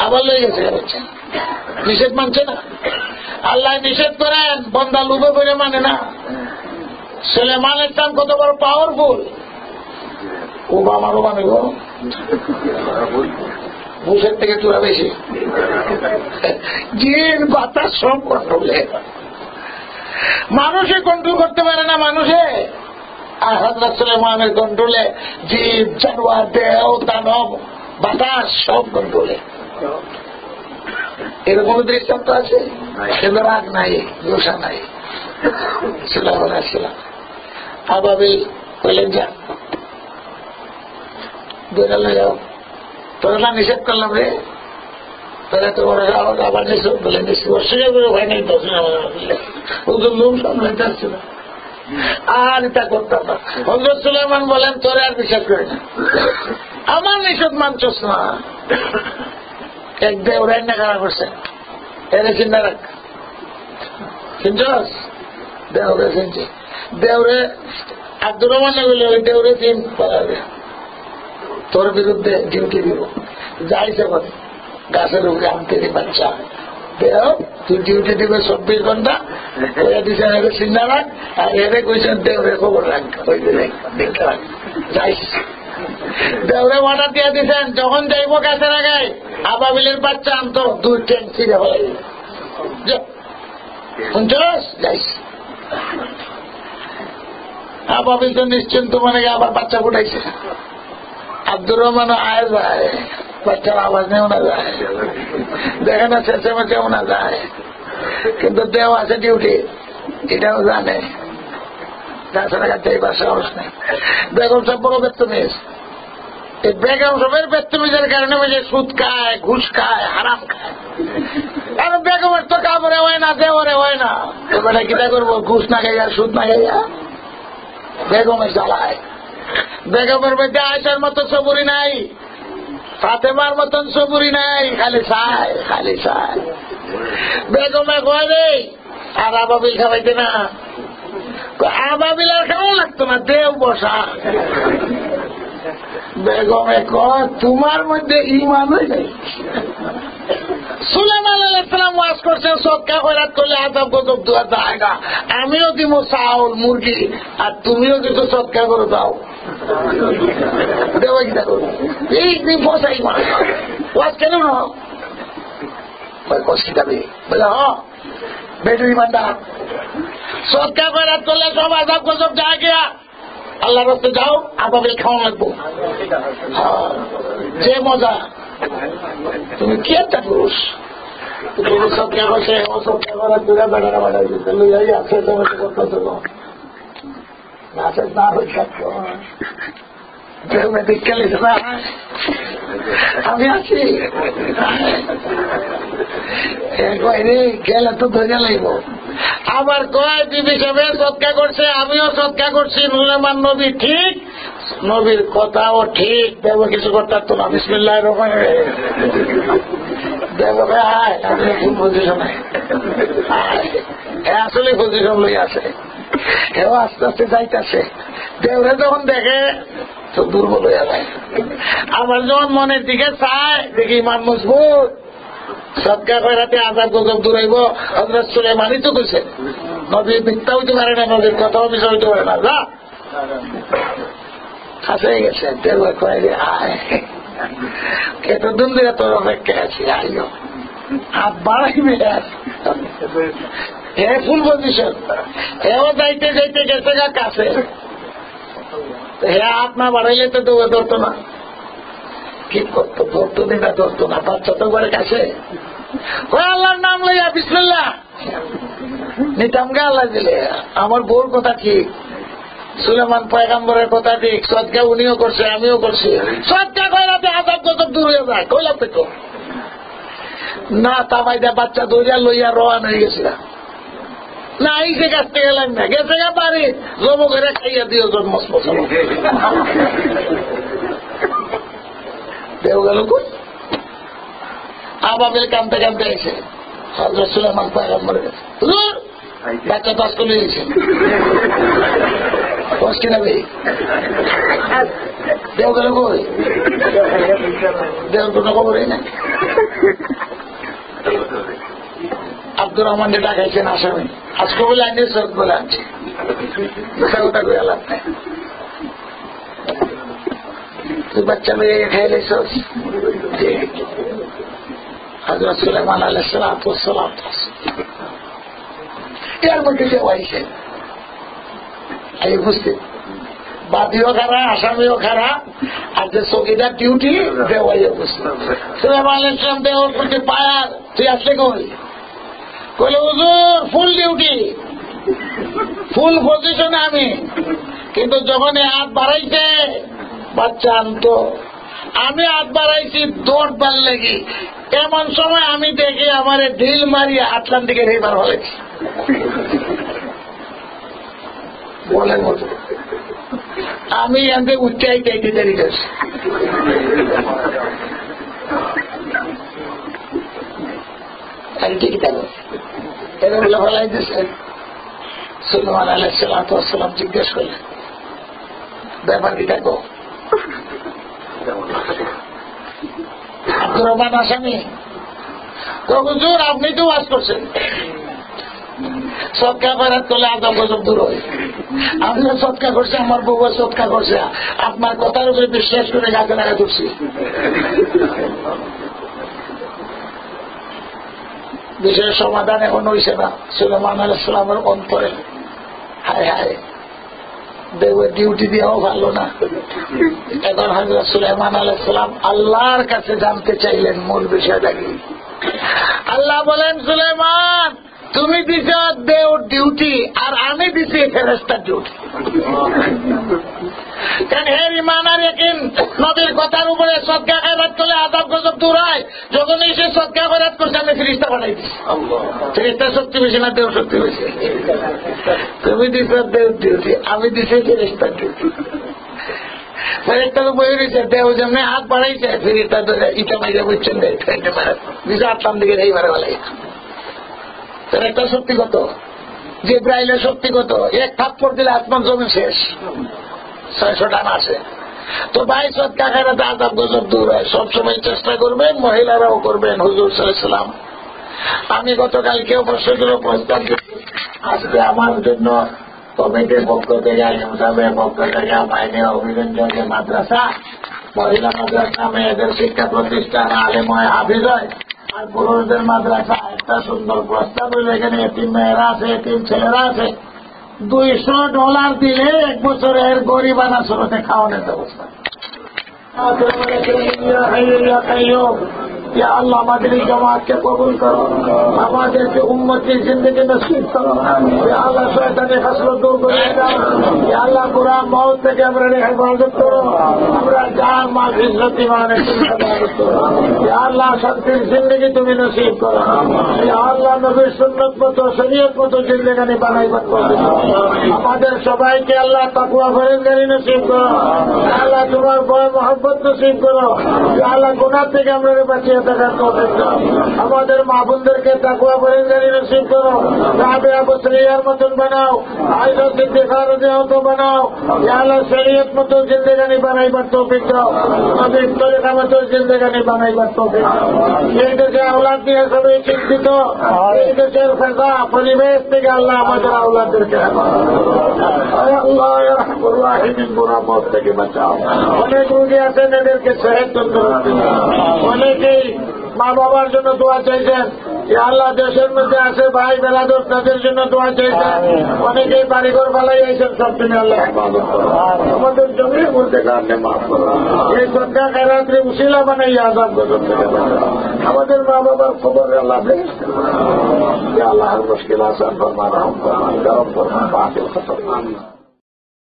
আবার লয়ে গেছে বাচ্চা। নিষেধ মানছে না, আল্লাহ নিষেধ করেন, বন্দা লোভে করে মানে না। সুলাইমান আলাইহিস সালাম কত বড় পাওয়ারফুল, ও আমারও মানে গো, মুখের থেকে চূড়া বেশি, জিন বাতাস সব কন্ট্রোলে। মানুষে কন্ট্রোল করতে পারে না মানুষে, আর হযরত সুলাইমানের কন্ট্রোলে জীব, জানোয়ার, দেহ, দানব, বাতাস সব কন্ট্রোলে। এরকম দৃষ্টান্ত আছে, কিন্তু রাগ নাই, দোষা নাই। সুলাইমান আলাইহিস সালাম আবাবিল বললেন, যা বেড়ালে যাও, তোরা না নিষেধ করলাম রে, তাহলে তো বড় আবার নিশ্চয় বলে নিশ্চয় অস্বীকার করে ভাই নেই হুজুর লোক সামলাইতে আসছিল আর এটা করতাম না। হযরত সুলাইমান বলেন তোরে আর বিশ্বাস করি না, আমার নিষেধ মানছস না। এক দেওরাই না খারাপ করছে এর চিন্তা রাখ, চিনছস দেওরে চিনছি দেওরে আব্দুর রহমান বলে ওই দেওরে দিন পালাবে তোর বিরুদ্ধে ডিউটি দিব যাইছে বলে গাছের উপরে আনতে দি বাচ্চা দেও তুই ডিউটি দিবে 24 ঘন্টা ওরা দিচ্ছেন এদের চিন্তা রাখ আর এদের কইছেন দেওরে খবর রাখ ওই দেখতে রাখ যাইস দেওরে অর্ডার দিয়ে দিচ্ছেন যখন যাইব গাছের আগে আবাবিলের বাচ্চা আনতো 2 ট্রেন ছিঁড়ে হয়ে শুনছস যাইস আবাবিল তো নিশ্চিন্ত মানে আবার বাচ্চা ফুটাইছে আব্দুর রহমান আয় যায় বাচ্চার আওয়াজ নেও না যায় দেখে না শেষে মেচেও না যায় কিন্তু দেও আছে ডিউটি এটাও জানে গাছের কাছে এবার সাহস নেই বেগম সব বড় বেতমিজ এই বেগম সবের বেতমিজের কারণে যে সুদ খায় ঘুষ খায় হারাম খায় কারণ বেগমের তো কামড়ে হয় না দেওয়ারে হয় না তো বেটা কিটা করবো ঘুষ না খাইয়া সুদ না খাইয়া বেগমের জ্বালায় বেগমের মধ্যে আয়সার মতো সবুরি নাই ফাতেমার মতন সবুরি নাই খালি চায় খালি চায় বেগমে কয় রে আর আবাবিল খাওয়াইতে না আবাবিল আর খাওয়া লাগতো না দেও বসা বেগমে কয় তোমার মধ্যে ইমানই নেই সুলাইমান আলাইহিস সালাম ওয়াজ করছেন সদকা খয়রাত করলে আযাব গজব দোয়া যায় না আমিও দিব চাউল মুরগি আর তুমিও কিছু সদকা করে দাও দেওয়া কি দেখো এই দিন বসাই মা ওয়াজ কেন না কষ্ট যাবে বলে হ বেটুই মান্ডা সদকা খয়রাত করলে সব আযাব গজব যায় গিয়া আল্লাহর রাস্তায় যাও আবাবিল খাওয়া লাগবো যে মজা তুমি কি একটা পুরুষ সবকে বসে ও সবকে করার দূরে বেড়ানো বাড়াই দিতে লইয়াই আছে তোমাকে করতে দেবো নাচের না হয়ে থাকতো আমি আছি গেলে তো ধরে লাগবো আবার কয় বিবি সাহেব সৎকা করছে আমিও সৎকা করছি সুলাইমান নবী ঠিক নবীর কথাও ঠিক দেব কিছু করতে পারতো না বিসমিল্লাহির রহমানির রহিম দেব ভাই আপনি ফুল পজিশনে আসলে পজিশন লই আছে এও আস্তে আস্তে যাইতেছে দেবরে যখন দেখে তো দুর্বল হয়ে যায় আবার যখন মনের দিকে চায় দেখি ইমান মজবুত সদকা খয়রাতে আযাব গজব দূর হইব হযরত সুলাইমানই তো কইছে নবী মিথ্যা হইতে পারে না নবীর কথাও মিথ্যা হইতে পারে না যা কাছে গেছে দেব কয় রে আয় এতদিন ধরে তোর অপেক্ষা আছি আইও হাত বাড়াইবে হে ফুল পজিশন হেও যাইতে যাইতে গেছে গা কাছে হে হাত না বাড়াইলে তো দেবে ধরতো না কি করতো ধরতো দিনা ধরতো না বাচ্চা তো করে কাছে ওই আল্লাহর নাম লইয়া বিসমিল্লাহ নিতাম গা আল্লাহ দিলে আমার বউর কথা ঠিক সুলাইমান পয়গম্বরের কথা ঠিক সদকা উনিও করছে আমিও করছি সদকা কইরাতে আযাব গজব দূর হয়ে যায় কইলাম তো না তামাইদা বাচ্চা দৌড়িয়া লইয়া রওনা হয়ে গেছিল না এই যে কাছতে গেলাম না গেছে গা পারি জব করে খাইয়া দিও জন্ম দেও গেল কই আবাবিল কানতে কানতে এসে হযরত সুলাইমান পয়গম্বরের কাছে হুজুর বাচ্চা পাস করে দিয়েছে বস কিনা ভাই দেও গেল কই দেওয়ার কোনো খবরই না আব্দুর রহমান যে ডাকাইছেন আসামি আজকে বলে আনছে সব বলে আনছে কথা করে আলাপ নেই তুই বাচ্চা মেয়ে খেয়ে লেছ হযরত সুলাইমান আলাইহিস সালাম এর মধ্যে যে হয়েছে এই বুঝতে বাদীও খারাপ আসামিও খারাপ আর যে চৌকিদার ডিউটি দেওয়াইও বুঝতে সুলাইমান আলাইহিস সালাম দেওয়ার প্রতি পায়ার তুই আসলে কই কইলে হুজুর ফুল ডিউটি ফুল পজিশনে আমি কিন্তু যখন হাত বাড়াইছে বাচ্চা আনতো আমি হাত বাড়াইছি দৌড়বার লেগে এমন সময় আমি দেখি আমার ঢিল মারিয়ে আটলান্টিকের এইবার হলেছি বলেন মতো আমি এখানে উচ্চাই চাইতে দেরি করছি। ঠিক থাকো এটা বলে ফেলাই দিচ্ছে। সুলাইমান আলাইহিস সালাম জিজ্ঞেস করলেন ব্যাপার কি থাকো? আব্দুর রহমান আসামি হুজুর আপনি তো ওয়াজ করছেন সৎকা করার তোলে আদম গজব দূর হয়। আমিও সৎকা করছি, আমার বউ সৎকা করছে, আপনার কথার উপরে বিশ্বাস করে গাছে লাগা ধরছি। বিষয়ের সমাধান এখন হয়েছে না। সুলাইমান আলাইহিস সালামের অন্তরে হায় হায় দেবের ডিউটি দিয়েও ভালো না। এখন হযরত সুলাইমান আলাইহিস সালাম আল্লাহর কাছে জানতে চাইলেন মূল বিষয়টা কি। আল্লাহ বলেন সুলাইমান তুমি দিছ দেওর ডিউটি আর আমি দিছি ফেরেশতার ডিউটি। কারণ হের ইমান আর ইয়াকিন নবীর কথার উপরে সদকা খয়রাত করলে আযাব গজব দূর হয়। যখন এসে সদকা খয়রাত করছে আমি ফেরেশতা পাঠাই দিছি। ফেরেশতার শক্তি বেশি না দেওর শক্তি বেশি? তুমি দিছ দেওর ডিউটি আমি দিছি ফেরেশতার ডিউটি। ফেরেশতার বই রয়েছে দেও যেমনি হাত বাড়াইছে ফেরেশতা ধরে ইটা মাইরা বুঝছেন দিছে আটলাম দিকে এইবারে বলে একটা শক্তি কত? জিবরাইলের শক্তি কত? এক থাপ্পড় দিলে আসমান জমি শেষ, 600 টান আসে। তো ভাই সদকা খয়রাতে আযাব গজব দূর হয়। সবসময় চেষ্টা করবেন, মহিলারাও করবেন। হুজুর সাল্লাল্লাহু আলাইহি ওয়াসাল্লাম আমি গতকালকেও মসজিদের প্রস্তাব দিয়েছি, আজকে আমার জন্য কমিটির পক্ষ থেকে ইমামের পক্ষ থেকে মাইনে অভিনন্দন যে মাদ্রাসা, মহিলা মাদ্রাসা, মেয়েদের শিক্ষা প্রতিষ্ঠান, আলেম হয়, হাফিজ হয়, আর পুরুষদের মাদ্রাসা। একটা সুন্দর প্রস্তাব হইলে এখানে এতিম মেয়েরা আছে, এতিম ছেলেরা আছে, $200 দিলে 1 বছরের গরিবানা স্রোতে খাওয়ানোর ব্যবস্থা। আল্লাহ আমাদের এই জামাতকে কবুল করো, আমাদেরকে উম্মতের জিন্দেগি নসিব করো। আল্লাহ শয়তানের হাসরত দূর করে দাও। আল্লাহ পুরা মওত থেকে আমরা হেফাজত করো, আমরা জান মাল ইজ্জত ইমানের হেফাজত করো। আল্লাহ শান্তির জিন্দেগি তুমি নসিব করো। আল্লাহ নবীর সুন্নত মতো শরীয়ত মতো জিন্দেগানি বানাইবার করো। আমাদের সবাইকে আল্লাহ তাকওয়া ফরজগারি নসিব করো। আল্লাহ তোমার ভয় মহব্বত নসিব করো। আল্লাহ গুনাহ থেকে আমরা বাঁচিয়ে থাকার তৌফিক দাও। আমাদের মা বোনদেরকে তাকওয়া পরহেজগারি নসিব করো। রাবেয়া বসরিয়ার মতন বানাও, আয়েশা সিদ্দিকা রাদিয়াল্লাহু বানাও। ইয়া আল্লাহ শরীয়ত মতো জিন্দেগানি বানাইবার তৌফিক দাও, নবীর তরিকা মতো জিন্দেগানি বানাইবার তৌফিক দাও। এই দেশে আওলাদ নিয়ে সবাই চিন্তিত, এই দেশের ফেজা পরিবেশ থেকে আল্লাহ আমাদের আওলাদদেরকে আল্লাহ ইয়া রাহমাতুর রাহিমিন বুড়া মত থেকে বাঁচাও। অনেক রোগী আছেন, এদেরকে সেহত তন্দুরুস্তি দাও। অনেকেই মা বাবার জন্য দোয়া চাইছেন, আল্লাহ দেশের মধ্যে আছে ভাই বেলাদর তাদের জন্য দোয়া চাইছেন। অনেকেই বাড়িঘর ফালাই আইছেন, সব তুমি আল্লাহ হেফাজত করো। আমাদের জমির মধ্যে কারণে মাফ করো। এই সদকা খয়রাতের উসিলা বানাই আযাব গজব থেকে বাঁচাও। আমাদের মা বাবার খবর আল্লাহ বেশ আল্লাহর মুশকিল আসান ফরমা, রহম ফরমা, করম ফরমা, বাতিল খতম।